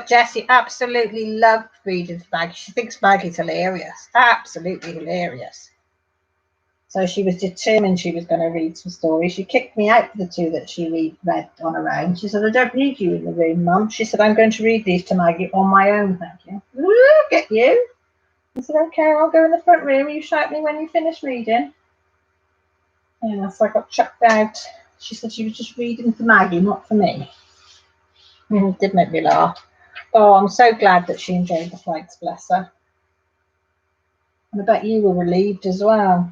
Jessie absolutely loved reading to Maggie. She thinks Maggie's hilarious. Absolutely hilarious. So she was determined she was going to read some stories. She kicked me out for the two that she read on her own. She said, I don't need you in the room, Mum. She said, I'm going to read these to Maggie on my own, thank you. Look at you. I said, okay, I'll go in the front room. You shout me when you finish reading. Yeah, so I got chucked out. She said she was just reading for Maggie, not for me. It did make me laugh. Oh, I'm so glad that she enjoyed the flights, bless her. And I bet you were relieved as well.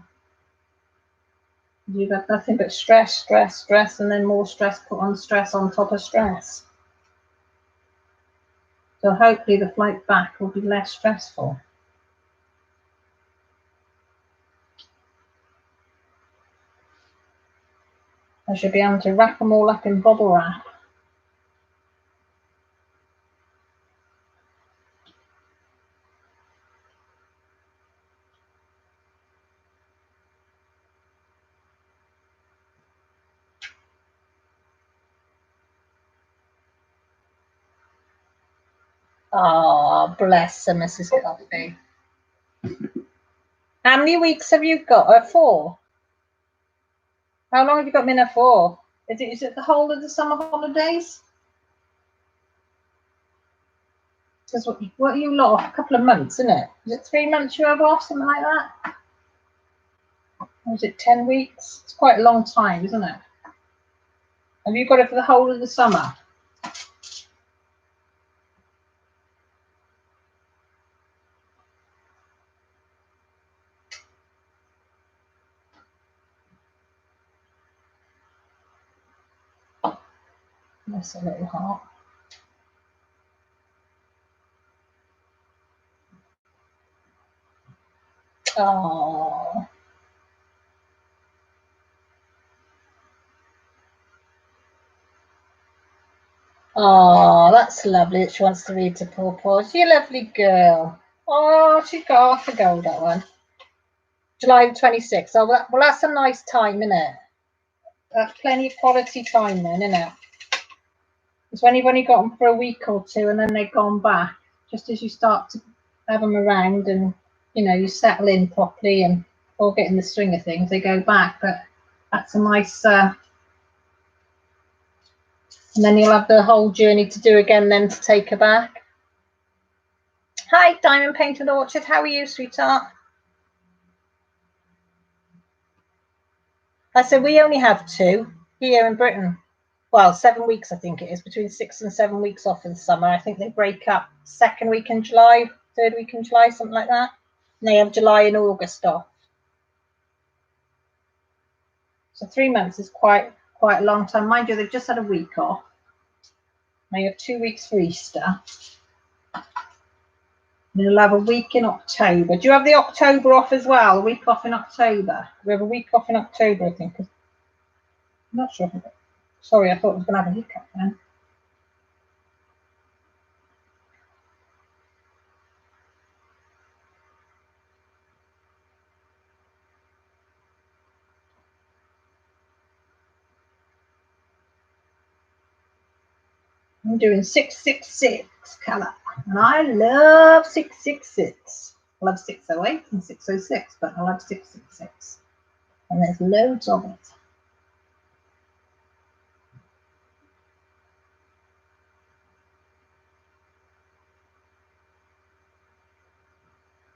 You've had nothing but stress, stress, stress, and then more stress put on stress on top of stress. So hopefully the flight back will be less stressful. I should be able to wrap them all up in bubble wrap. Oh, bless her, Mrs. Coffey. How many weeks have you got her for? How long have you got Minna for? Is it the whole of the summer holidays? Because what you lot off? A couple of months, isn't it? Is it 3 months you have off, something like that? Or is it 10 weeks? It's quite a long time, isn't it? Have you got it for the whole of the summer? That's a little heart. Oh. Oh, that's lovely that she wants to read to Paw Paws. You lovely girl. Oh, she got off a go, that one. July 26th. Oh, well, that's a nice time, isn't it? That's plenty of quality time then, isn't it? It's when you've only got them for a week or two and then they've gone back. Just as you start to have them around and, you know, you settle in properly and all get in the swing of things, they go back. But that's a nice... and then you'll have the whole journey to do again then to take her back. Hi, Diamond Painted Orchard. How are you, sweetheart? I said we only have 2 here in Britain. Well, 7 weeks, I think it is, between 6 and 7 weeks off in the summer. I think they break up 2nd week in July, 3rd week in July, something like that. And they have July and August off. So 3 months is quite a long time. Mind you, they've just had a week off. Now you have 2 weeks for Easter. And you'll have a week in October. Do you have the October off as well? A week off in October? We have a week off in October, I think. I'm not sure. Sorry, I thought I was going to have a hiccup then. I'm doing 666 colour, and I love 666. I love 608 and 606, but I love 666. And there's loads of it.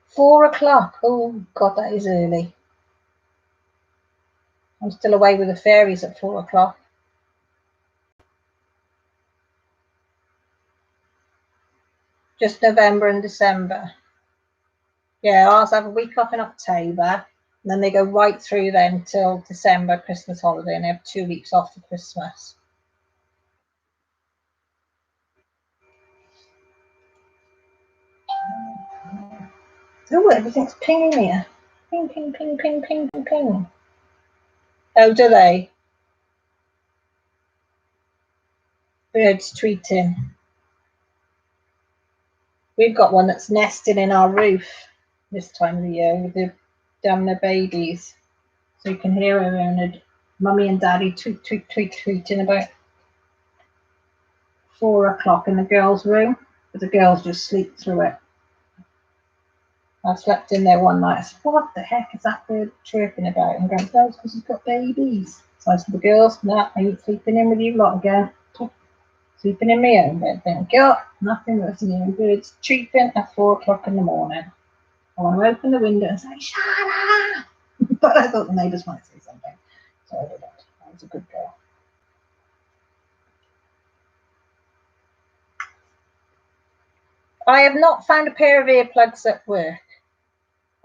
Four o'clock. Oh, God, that is early. I'm still away with the fairies at 4 o'clock. Just November and December. Yeah, ours have a week off in October, and then they go right through then till December, Christmas holiday, and they have 2 weeks off for Christmas. Oh, everything's pinging here. Ping, ping, ping, ping, ping, ping, ping. Oh, do they? birds tweeting. We've got one that's nesting in our roof this time of the year with their babies. So you can hear her and her mummy and daddy tweeting about 4 o'clock in the girls' room, but the girls just sleep through it. I slept in there one night. I said, what the heck is that bird chirping about? And going, oh, it's because he's got babies. So I said, the girls, nah, I ain't sleeping in with you lot again. Sleeping in my own bed. Thank you. Nothing but hearing birds chirping at 4 o'clock in the morning. I want to open the window and say, shut up! But I thought the neighbours might say something. So I didn't. I was a good girl. I have not found a pair of earplugs that work.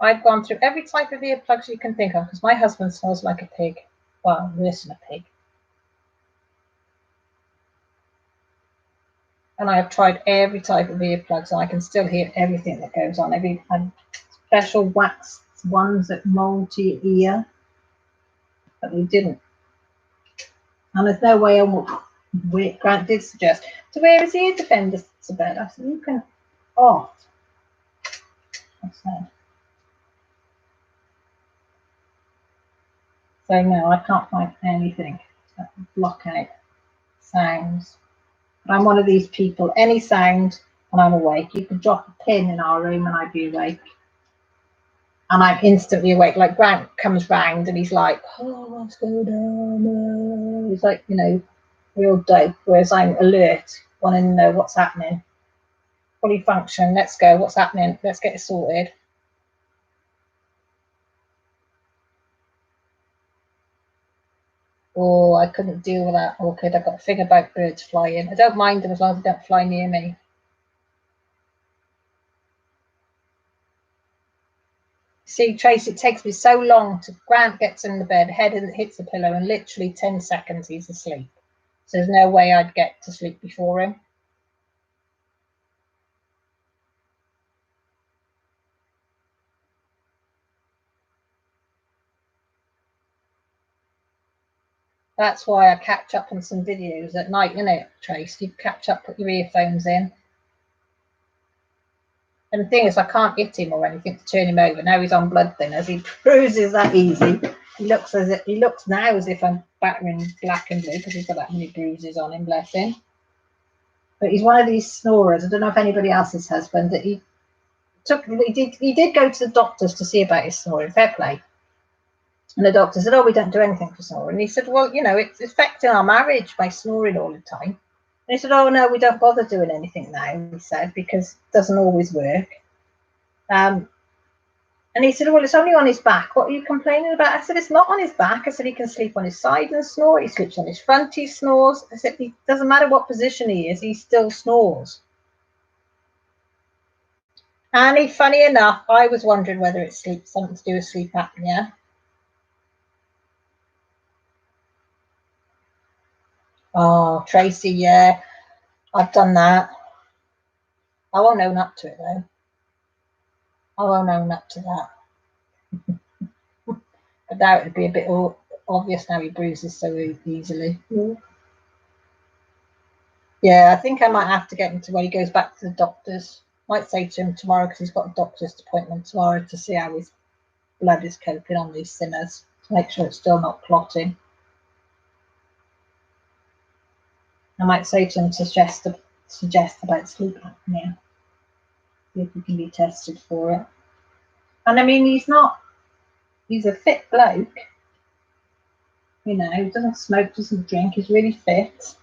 I've gone through every type of earplugs you can think of because my husband smells like a pig. Well, worse than a pig. And I have tried every type of earplugs and I can still hear everything that goes on. I've had special wax ones that mold to your ear, but they didn't. And there's no way Grant did suggest to wear his ear defenders to bed. I said, you can off. I said. So no, I can't find anything to block out sounds. But I'm one of these people, any sound and I'm awake. You could drop a pin in our room and I'd be awake. And I'm instantly awake. Like Grant comes round and he's like, oh, what's going on? He's like, you know, real dope. Whereas I'm alert, wanting to know what's happening. Fully function, let's go, what's happening? Let's get it sorted. Oh, I couldn't deal with that orchid. I've got to think about birds flying. I don't mind them as long as they don't fly near me. See, Trace, it takes me so long to Grant gets in the bed, head hits the pillow, and literally 10 seconds he's asleep. So there's no way I'd get to sleep before him. That's why I catch up on some videos at night, innit, Trace? You catch up, put your earphones in. And the thing is, I can't hit him or anything to turn him over. Now he's on blood thinners. He bruises that easy. He looks now as if I'm battering black and blue because he's got that many bruises on him, bless him. But he's one of these snorers. I don't know if anybody else's husband that he did go to the doctors to see about his snoring. Fair play. And the doctor said, oh, we don't do anything for snoring. And he said, well, you know, it's affecting our marriage by snoring all the time. And he said, oh, no, we don't bother doing anything now, he said, because it doesn't always work. And he said, well, it's only on his back. What are you complaining about? I said, it's not on his back. I said, he can sleep on his side and snore. He sleeps on his front, he snores. I said, it doesn't matter what position he is, he still snores. And funny enough, I was wondering whether it's something to do with sleep apnea. Oh, Tracy, yeah, I've done that. I won't own up to it, though. I won't own up to that. But now it'd be a bit obvious now he bruises so easily. Yeah, I think I might have to get him to when he goes back to the doctors. Might say to him tomorrow because he's got a doctor's appointment tomorrow to see how his blood is coping on these sinners to make sure it's still not clotting. I might say to him suggest about sleep apnea. See if he can be tested for it. And I mean, he's a fit bloke. You know, he doesn't smoke, doesn't drink, he's really fit.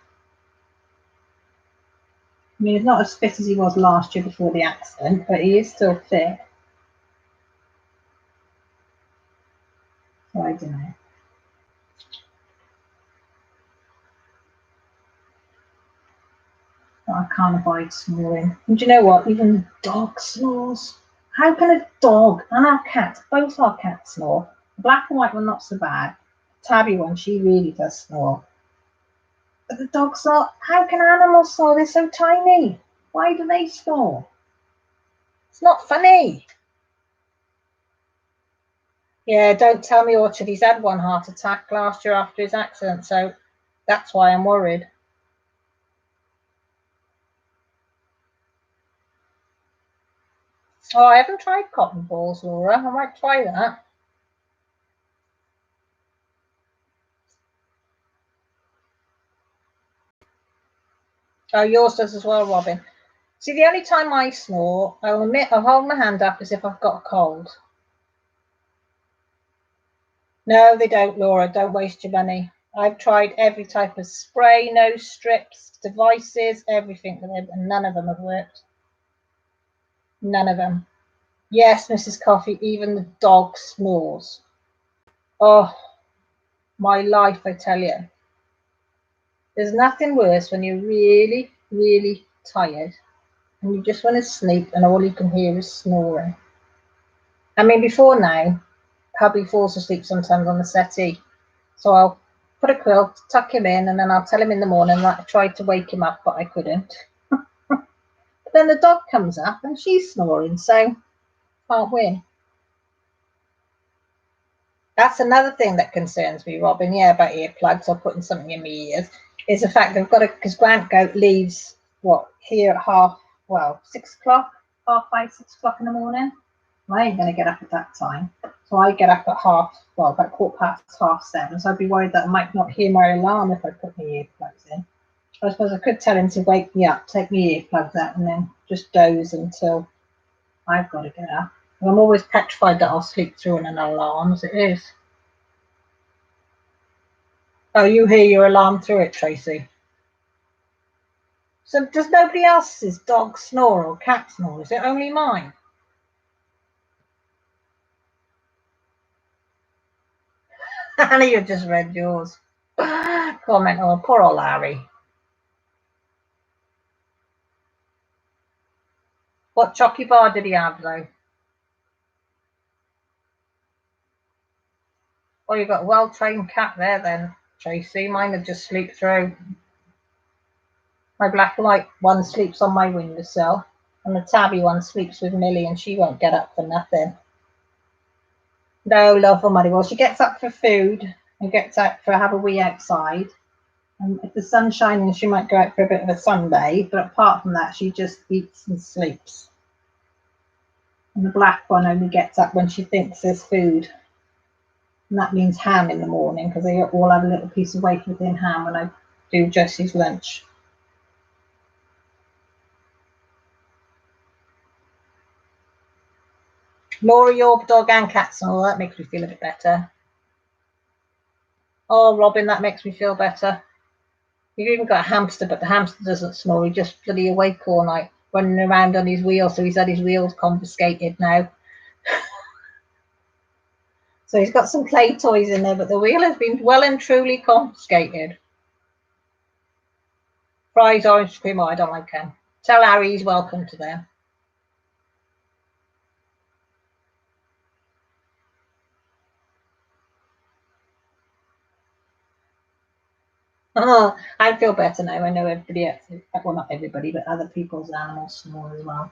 I mean, he's not as fit as he was last year before the accident, but he is still fit. So I don't know. But I can't avoid snoring. And do you know what? Even the dog snores. How can a dog and our cat, both our cats snore? The black and white one, not so bad. The tabby one, she really does snore. But the dogs not. How can animals snore? They're so tiny. Why do they snore? It's not funny. Yeah, don't tell me, Orchard. He's had one heart attack last year after his accident, so that's why I'm worried. Oh, I haven't tried cotton balls, Laura. I might try that. Oh, yours does as well, Robin. See, the only time I snore, I'll admit, I'll hold my hand up as if I've got a cold. No, they don't, Laura. Don't waste your money. I've tried every type of spray, nose strips, devices, everything with them, and none of them have worked. None of them. Yes, Mrs. Coffee, even the dog snores. Oh, my life, I tell you. There's nothing worse when you're really, really tired and you just want to sleep and all you can hear is snoring. I mean, before now, hubby falls asleep sometimes on the settee. So I'll put a quilt, tuck him in, and then I'll tell him in the morning that I tried to wake him up, but I couldn't. But then the dog comes up and she's snoring, so can't win. That's another thing that concerns me, Robin. Yeah, about earplugs or putting something in my ears is the fact that I've got to, because Grant Goat leaves here at 6 o'clock, half 5, 6 o'clock in the morning. I ain't going to get up at that time. So I get up at about 7:15. So I'd be worried that I might not hear my alarm if I put my earplugs in. I suppose I could tell him to wake me up, take my earplugs out, and then just doze until I've got to get up. And I'm always petrified that I'll sleep through an alarm as it is. Oh, you hear your alarm through it, Tracy. So does nobody else's dog snore or cat snore? Is it only mine? Anna, you just read yours. Comment on poor old Larry. What chocky bar did he have, though? Well, you've got a well-trained cat there, then, Tracy. Mine would just sleep through. My black and white one sleeps on my windowsill, and the tabby one sleeps with Millie, and she won't get up for nothing. No, love or money. Well, she gets up for food and gets out for have a wee outside. And if the sun's shining, she might go out for a bit of a sunbathe. But apart from that, she just eats and sleeps. And the black one only gets up when she thinks there's food. And that means ham in the morning, because they all have a little piece of wafer thin ham when I do Jessie's lunch. Laura, your dog and cats and all that makes me feel a bit better. Oh, Robin, that makes me feel better. You've even got a hamster, but the hamster doesn't snore. He's just bloody awake all night, running around on his wheel. So he's had his wheels confiscated now. So he's got some play toys in there, but the wheel has been well and truly confiscated. Fries, orange cream, I don't like him. Tell Harry he's welcome to them. Oh, I feel better now. I know everybody else, well, not everybody, but other people's animals snore as well.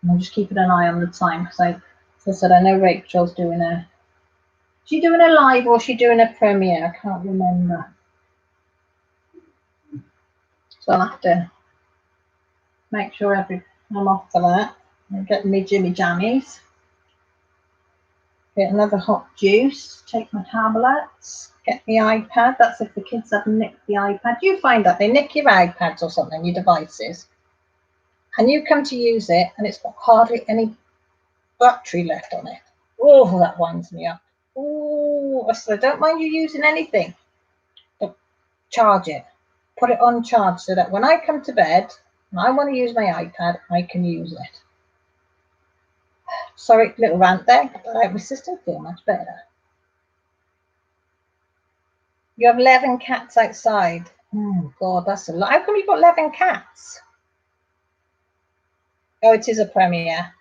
And I'm just keeping an eye on the time because as I said, I know Rachel's doing is she doing a live or is she doing a premiere? I can't remember. So I'll have to make sure I'm off for that. And get me Jimmy Jammies. Get another hot juice. Take my tablets. Get the iPad. That's if the kids have nicked the iPad. You find that they nick your iPads or something, your devices, and you come to use it and it's got hardly any battery left on it. Oh, that winds me up. Oh, I don't mind you using anything, but charge it. Put it on charge so that when I come to bed and I want to use my iPad, I can use it. Sorry, little rant there, but my system feel much better. You have 11 cats outside. Oh, God, that's a lot. How come you've got 11 cats? Oh, it is a premiere.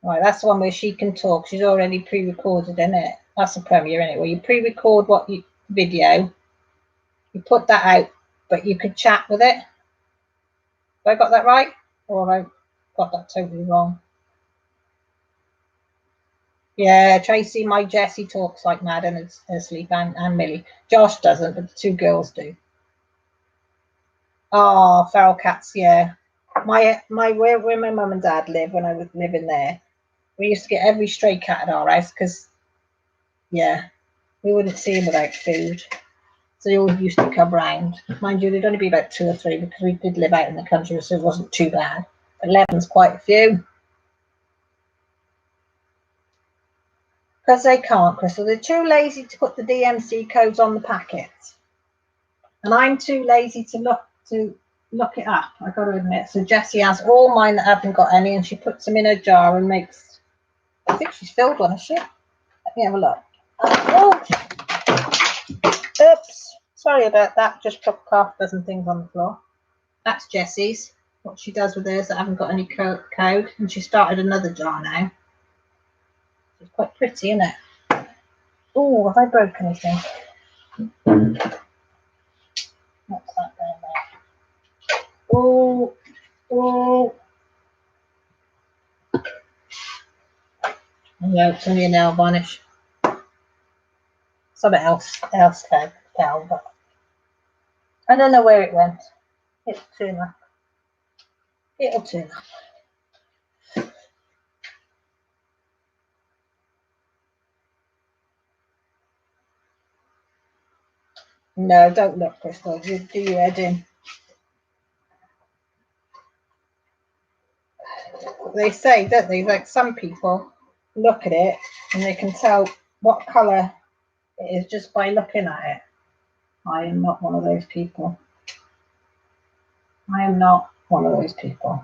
Right, that's the one where she can talk. She's already pre-recorded, isn't it? That's a premiere, isn't it? Where you pre-record video, you put that out, but you could chat with it. Have I got that right? Or have I got that totally wrong? Yeah, Tracy, my Jessie talks like mad in her sleep, and Millie. Josh doesn't, but the two girls do. Oh, feral cats, yeah. Where my mum and dad live when I was living there, we used to get every stray cat at our house because, yeah, we wouldn't see them without food. So they all used to come round. Mind you, there'd only be about 2 or 3 because we did live out in the country, so it wasn't too bad. 11's quite a few. Because they can't, Crystal. They're too lazy to put the DMC codes on the packets. And I'm too lazy to look it up, I got to admit. So Jessie has all mine that haven't got any, and she puts them in a jar and makes. I think she's filled one, has she? Let me have a look. Oh, oops. Sorry about that. Just dropped half a dozen things on the floor. That's Jessie's. What she does with hers that haven't got any code, and she started another jar now. It's quite pretty, isn't it? Oh, have I broken anything? What's that down there? Oh, oh. No, it's only a nail varnish. Something else fell, but I don't know where it went. It'll turn up. It'll turn up. No, don't look, Crystal. You do your head in. They say, don't they? Like some people look at it and they can tell what colour it is just by looking at it. I am not one of those people. I am not one of those people.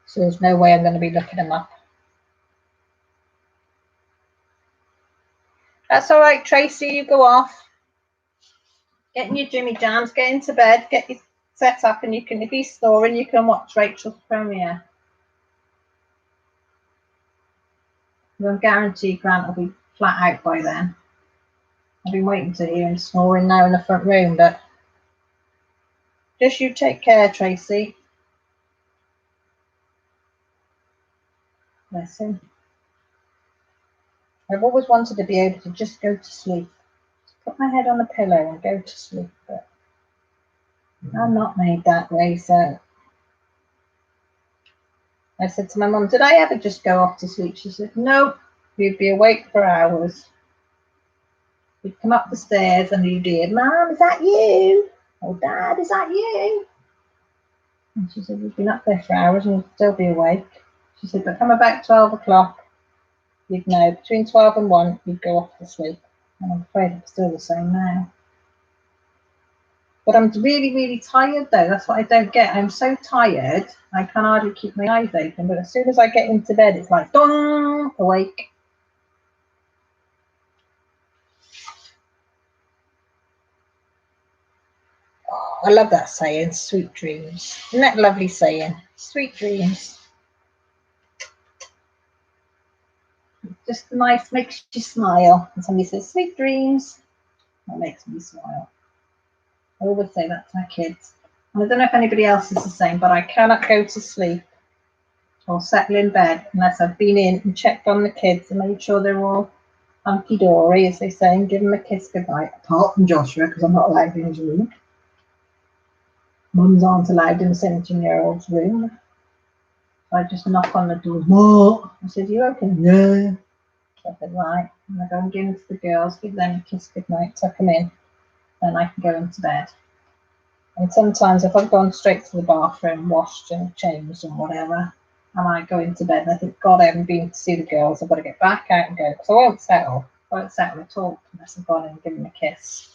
So there's no way I'm going to be looking them up. That's all right, Tracy. You go off. Get in your Jimmy Jams, get into bed, get you set up, and you can, if he's snoring, you can watch Rachel's premiere. I'm guaranteed Grant will be flat out by then. I've been waiting to hear him snoring now in the front room, but just you take care, Tracy. Bless him. I've always wanted to be able to just go to sleep. Just put my head on the pillow and go to sleep, but I'm not made that way, so I said to my mum, did I ever just go off to sleep? She said, no, you'd be awake for hours. You'd come up the stairs and you'd hear, Mum, is that you? Oh, Dad, is that you? And she said, we've been up there for hours and you'd still be awake. She said, but come about 12 o'clock, you'd know, between 12 and 1, you'd go off to sleep. And I'm afraid it's still the same now. But I'm really, really tired though. That's what I don't get. I'm so tired, I can hardly keep my eyes open. But as soon as I get into bed, it's like, dong, awake. Oh, I love that saying, sweet dreams. Isn't that lovely saying? Sweet dreams. Just nice, makes you smile. And somebody says, sweet dreams. That makes me smile. I always say that to my kids. And I don't know if anybody else is the same, but I cannot go to sleep or settle in bed unless I've been in and checked on the kids and made sure they're all hunky-dory, as they say, and give them a kiss goodnight, apart from Joshua, because I'm not allowed in his room. Mums aren't allowed in the 17-year-old's room. So I just knock on the door. What? I said, you open? Yeah. So I said, right. And I go and give them to the girls, give them a kiss goodnight, tuck them in, then I can go into bed. And sometimes if I've gone straight to the bathroom, washed and changed and whatever, and I go into bed and I think, God, I haven't been to see the girls, I've got to get back out and go, because I won't settle. I won't settle at all unless I've gone in and given them a kiss.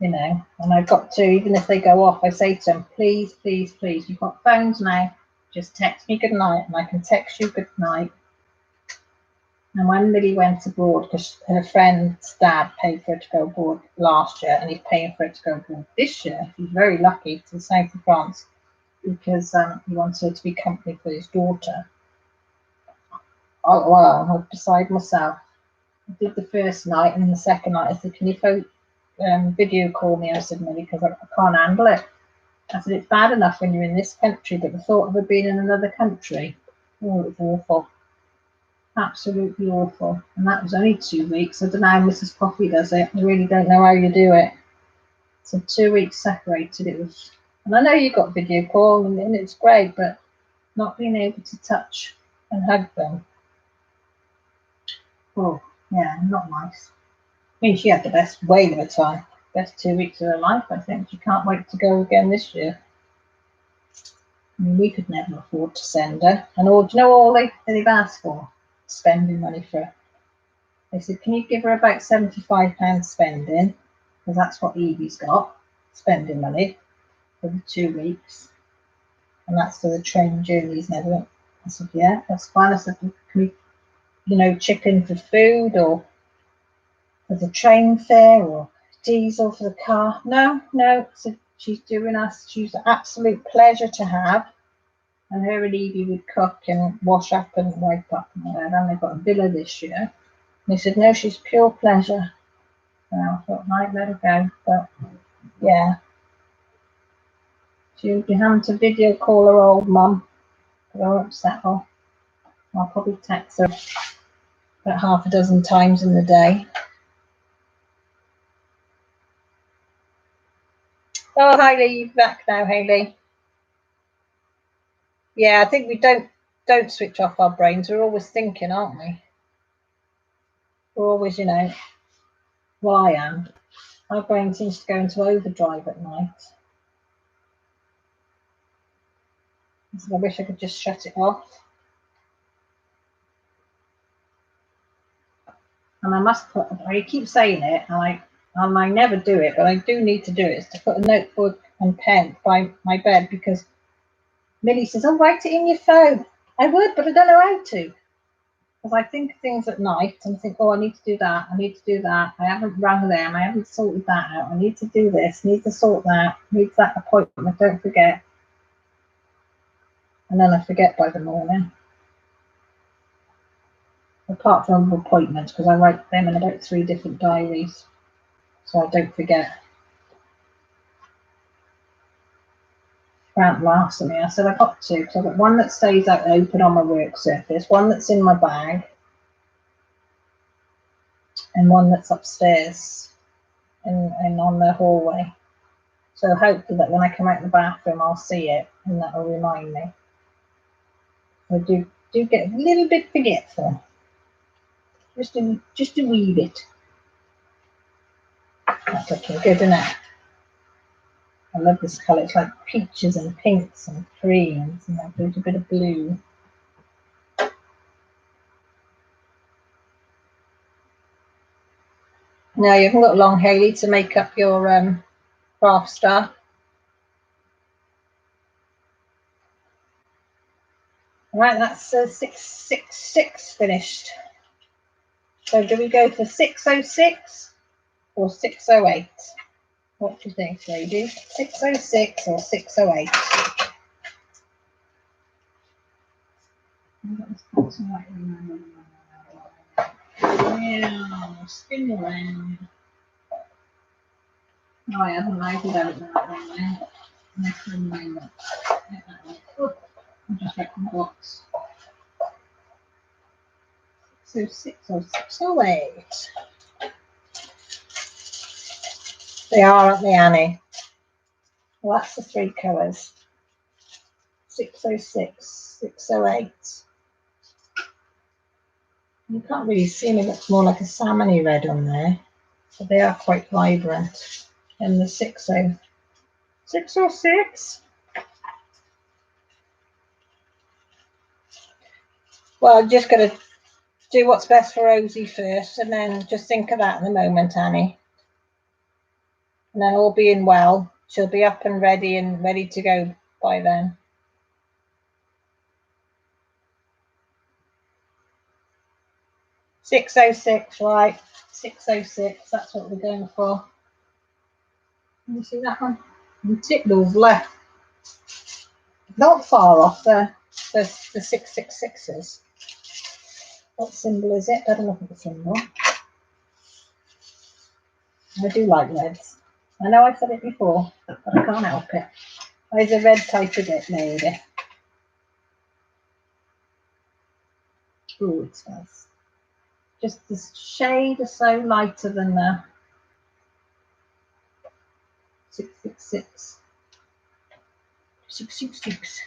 You know, and I've got to, even if they go off, I say to them, please, please, please, you've got phones now, just text me good night and I can text you good night. And when Millie went abroad, because her friend's dad paid for her to go abroad last year and he's paying for her to go abroad this year, she's very lucky, to the south of France, because he wants her to be company for his daughter. Oh, well, I decided myself. I did the first night, and then the second night I said, can you video call me. I said, Millie, because I can't handle it. I said, it's bad enough when you're in this country, but the thought of it being in another country, oh, it's awful. Absolutely awful. And that was only 2 weeks. I don't know how Mrs. Poppy does it. I really don't know how you do it. So 2 weeks separated, it was, and I know you got video call and it's great, but not being able to touch and hug them. Oh, yeah, not nice. I mean, she had the best way of a time. Best 2 weeks of her life, I think. She can't wait to go again this year. I mean, we could never afford to send her. And all, do you know all they've asked for? Spending money for her. They said, can you give her about £75 spending? Because that's what Evie's got, spending money for the 2 weeks. And that's for the train journeys and everything. I said, yeah, that's fine. I said, can we, chip in for food or for the train fare or diesel for the car? No. So she's doing us. She's an absolute pleasure to have. And her and Evie would cook and wash up and wipe up and whatever. And they've got a villa this year. And they said, no, she's pure pleasure. So I thought, right, let her go. But yeah, she'll be having to video call her old mum. But I won't upset her. I'll probably text her about half a dozen times in the day. Oh, Hayley, you're back now, Hayley. Yeah, I think we don't switch off our brains. We're always thinking, aren't we? We're always, well, I am. My brain seems to go into overdrive at night. So I wish I could just shut it off. And I must put, I keep saying it, and I never do it, but I do need to do it, is to put a notebook and pen by my bed, because Millie says, oh, write it in your phone. I would, but I don't know how to. Because I think of things at night and think, oh, I need to do that, I need to do that. I haven't rung them, I haven't sorted that out. I need to do this, need to sort that, need that appointment, don't forget. And then I forget by the morning. Apart from appointments, because I write them in about 3 different diaries, so I don't forget. Grant laughs at me. I said, I've got 2, because I've got one that stays out open on my work surface, one that's in my bag, and one that's upstairs and on the hallway. So hopefully that when I come out the bathroom, I'll see it, and that will remind me. I do get a little bit forgetful. Just a wee bit. That's looking good, isn't it? I love this colour. It's like peaches and pinks and creams, and a little bit of blue. Now you haven't got long, Hayley, to make up your craft stuff. Right, that's 666 finished. So do we go for 606 or 608? What do you think, ladies? 606 or 608? Yeah, spin around. Oh, I haven't labelled out that one there. Next one, that. I'll just get the box. 606 or 608. They are, aren't they, Annie? Well, that's the 3 colours. 606, 608. You can't really see them, it looks more like a salmony red on there. But they are quite vibrant. And the 606. Well, I'm just going to do what's best for Rosie first, and then just think of that in a moment, Annie. And then all being well, she'll be up and ready to go by then. $606, right? 606. That's what we're going for. Can you see that one? It's lovely. Not far off the 666s. What symbol is it? I don't look at the symbol. I do like reds. I know I've said it before, but I can't help it. I was a red type of it, lady. Ooh, it's nice. Just this shade is so lighter than the 666. 666.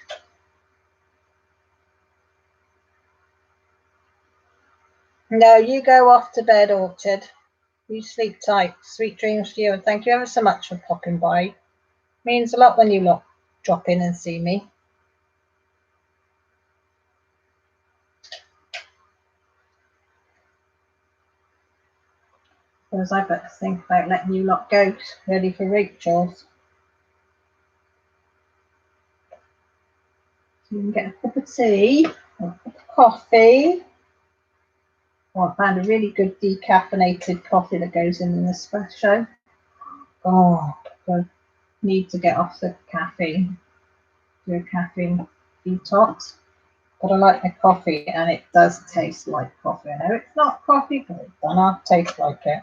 No, you go off to bed, Orchard. You sleep tight. Sweet dreams for you, and thank you ever so much for popping by. Means a lot when you lot drop in and see me. Because I better think about letting you lot go ready for Rachel's. So you can get a cup of tea or a cup of coffee. Oh, I found a really good decaffeinated coffee that goes in an espresso. Oh, I need to get off the caffeine. Do a caffeine detox. But I like my coffee and it does taste like coffee. I know it's not coffee, but it does not taste like it.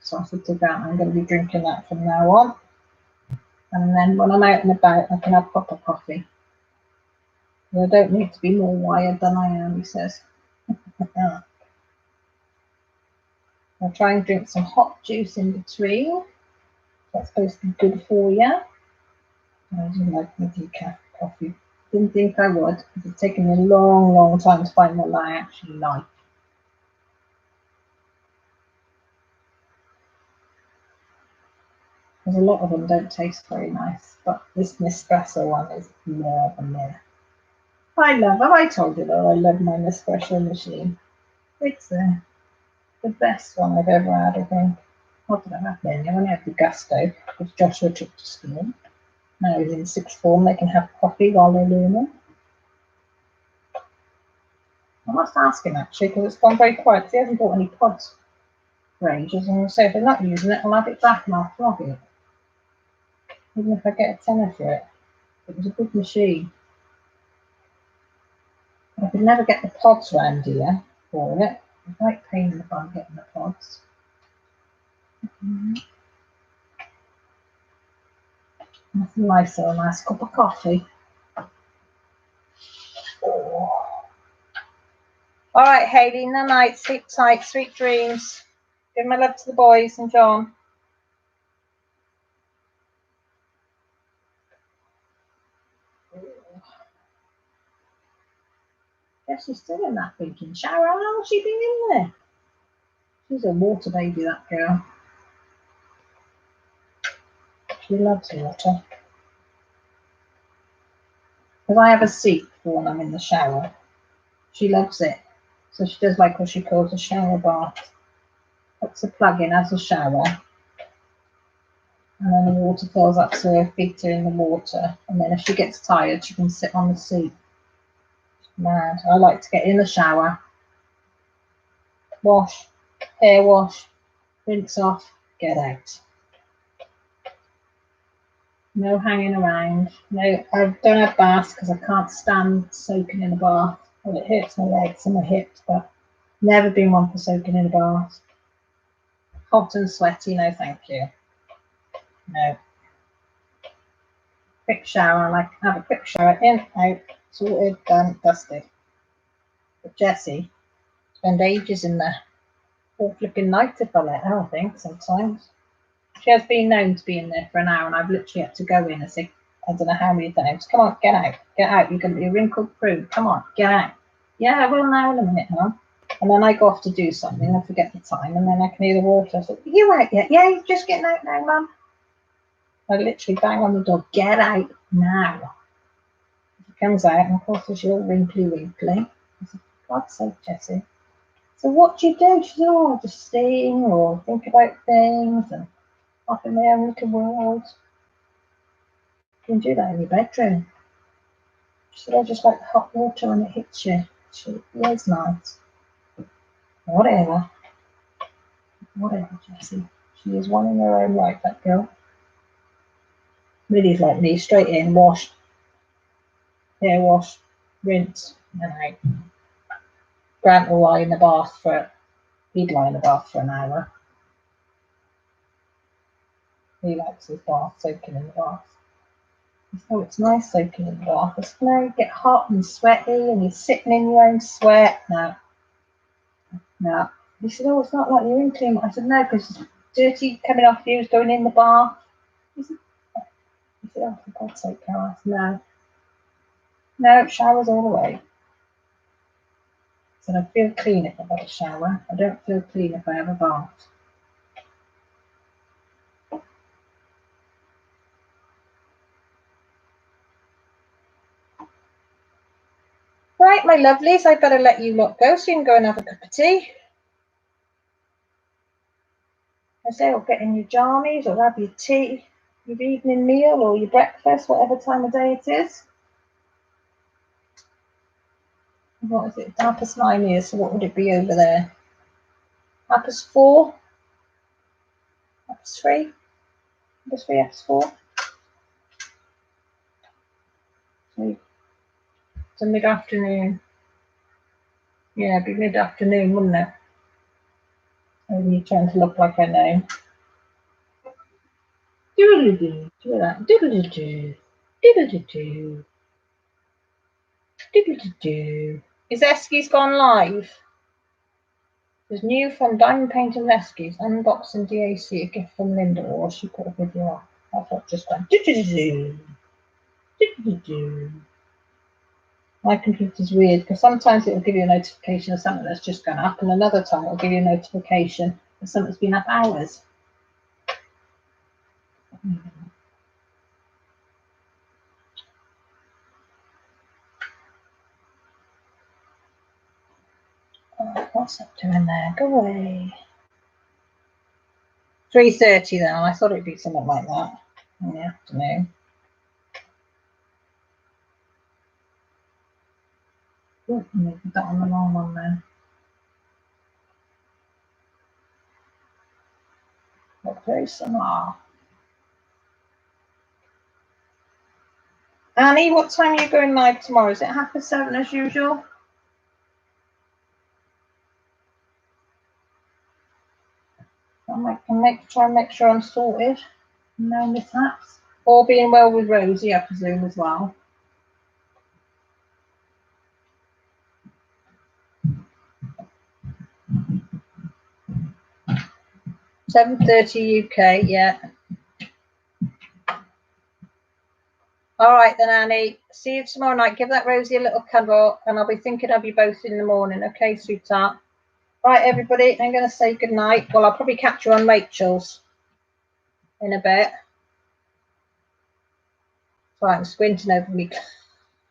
So I said to Grant, I'm going to be drinking that from now on. And then when I'm out and about, I can have proper coffee. I don't need to be more wired than I am, he says. I'll try and drink some hot juice in between. That's supposed to be good for you. I do like my decaf coffee. Didn't think I would, because it's taken me a long, long time to find one that I actually like. Because a lot of them don't taste very nice, but this Nespresso one is more than there. I love, have I told you though, I love my Nespresso machine. It's the best one I've ever had, I think. What did I have then? I only had the Gusto, because Joshua took to school. Now he's in sixth form, they can have coffee while they're learning. I must ask him actually, because it's gone very quiet. He hasn't bought any pods for ages, and so if they're not using it, I'll have it back and I'll flog it. Even if I get a tenner for it. It was a good machine. I could never get the pods round here for it. It's like pain in the bum getting the pods. Nothing nicer than a nice cup of coffee. Oh. All right, Hayley, no night, sleep tight, sweet dreams. Give my love to the boys and John. Guess she's still in that thinking shower. How long has she been in there? She's a water baby, that girl. She loves water. Because I have a seat for when I'm in the shower. She loves it. So she does like what she calls a shower bath. Puts a plug in, has a shower. And then the water fills up so her feet are in the water. And then if she gets tired, she can sit on the seat. Mad. I like to get in the shower, wash, hair wash, rinse off, get out. No hanging around. No, I don't have baths because I can't stand soaking in a bath. Well, it hurts my legs and my hips, but never been one for soaking in a bath. Hot and sweaty, no thank you. No. Quick shower, I like to have a quick shower, in, out, sorted, done, dusted. But Jessie spend ages in there all flipping night if I let her, I think, sometimes. She has been known to be in there for an hour and I've literally had to go in and say, I don't know how many times, come on, get out, you're going to be a wrinkled prude, come on, get out. Yeah, I will now in a minute, Mum. And then I go off to do something, I forget the time, and then I can hear the water. I say, are you out yet? Yeah, you're just getting out now, Mum. I literally bang on the door, get out now. She comes out, and of course she's all wrinkly. I said, for God's sake, Jessie. So what do you do? She said, oh, just sing or think about things and off in their own little world. You can do that in your bedroom. She said, I just like the hot water when it hits you. She is nice. Whatever, Jessie. She is one in her own right, that girl. Millie's like me, straight in, wash, hair wash, rinse, and out. Grant will lie in the bath he'd lie in the bath for an hour. He likes his bath, soaking in the bath. So it's nice soaking in the bath. It's no, you get hot and sweaty and you're sitting in your own sweat. No. No. He said, oh, it's not like you're in clean. I said, no, because it's dirty coming off you is going in the bath. He said, oh, for God's sake, Carol. I said, no. No, showers all the way. I said, I feel clean if I've got a shower. I don't feel clean if I have a bath. Right, my lovelies, I better let you lot go so you can go and have a cup of tea. I say, or get in your jammies or have your tea, your evening meal or your breakfast, whatever time of day it is. What is it? 9:30 here, so what would it be over there? 4:30? 3:30? 3:30, 4:30? So it's a mid-afternoon. Yeah, it'd be mid-afternoon, wouldn't it? Maybe you're trying to look like I know. Doodle-doo, do that. Doodle-doo, doodle-doo, doodle-doo. Is Eskies gone live? There's new from Diamond Painting Rescues, unboxing DAC, a gift from Linda, or she put a video up. I thought just went do-do-do-do. Do-do-do-do. My computer's weird because sometimes it will give you a notification of something that's just gone up, and another time it will give you a notification that something's been up hours. Oh, what's that doing there? Go away. 3:30 then. I thought it'd be something like that in the afternoon. Oh, put that on the wrong one then. What person are? Annie, what time are you going live tomorrow? Is it 7:30 as usual? Try and make sure I'm sorted. No mishaps. All being well with Rosie, I presume, as well. 7:30 UK, yeah. All right then, Annie. See you tomorrow night. Give that Rosie a little cuddle, and I'll be thinking of you both in the morning. Okay, sweetheart. Right, everybody. I'm going to say good night. Well, I'll probably catch you on Rachel's in a bit. So I'm squinting over my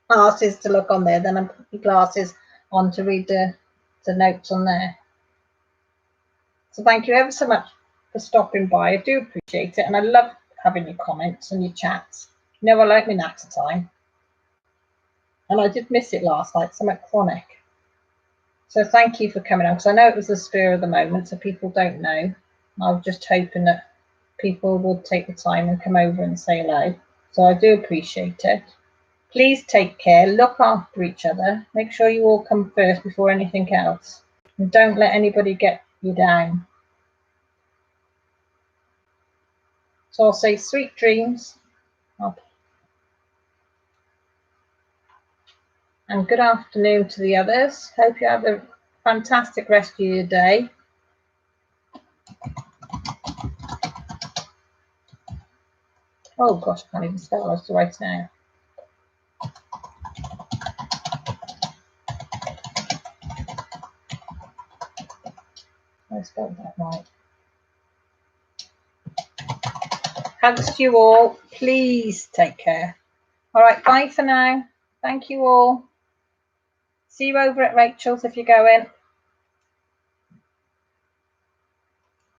glasses to look on there. Then I'm putting my glasses on to read the notes on there. So thank you ever so much for stopping by. I do appreciate it, and I love having your comments and your chats. You know, I like my natter time. And I did miss it last night, something chronic. So thank you for coming on, because I know it was the spur of the moment, so people don't know. I was just hoping that people would take the time and come over and say hello. So I do appreciate it. Please take care, look after each other, make sure you all come first before anything else. And don't let anybody get you down. So I'll say sweet dreams. And good afternoon to the others. Hope you have a fantastic rest of your day. Oh gosh, I can't even spell what I was to write now. I spelled that right. Hugs to you all. Please take care. All right, bye for now. Thank you all. See you over at Rachel's if you're going.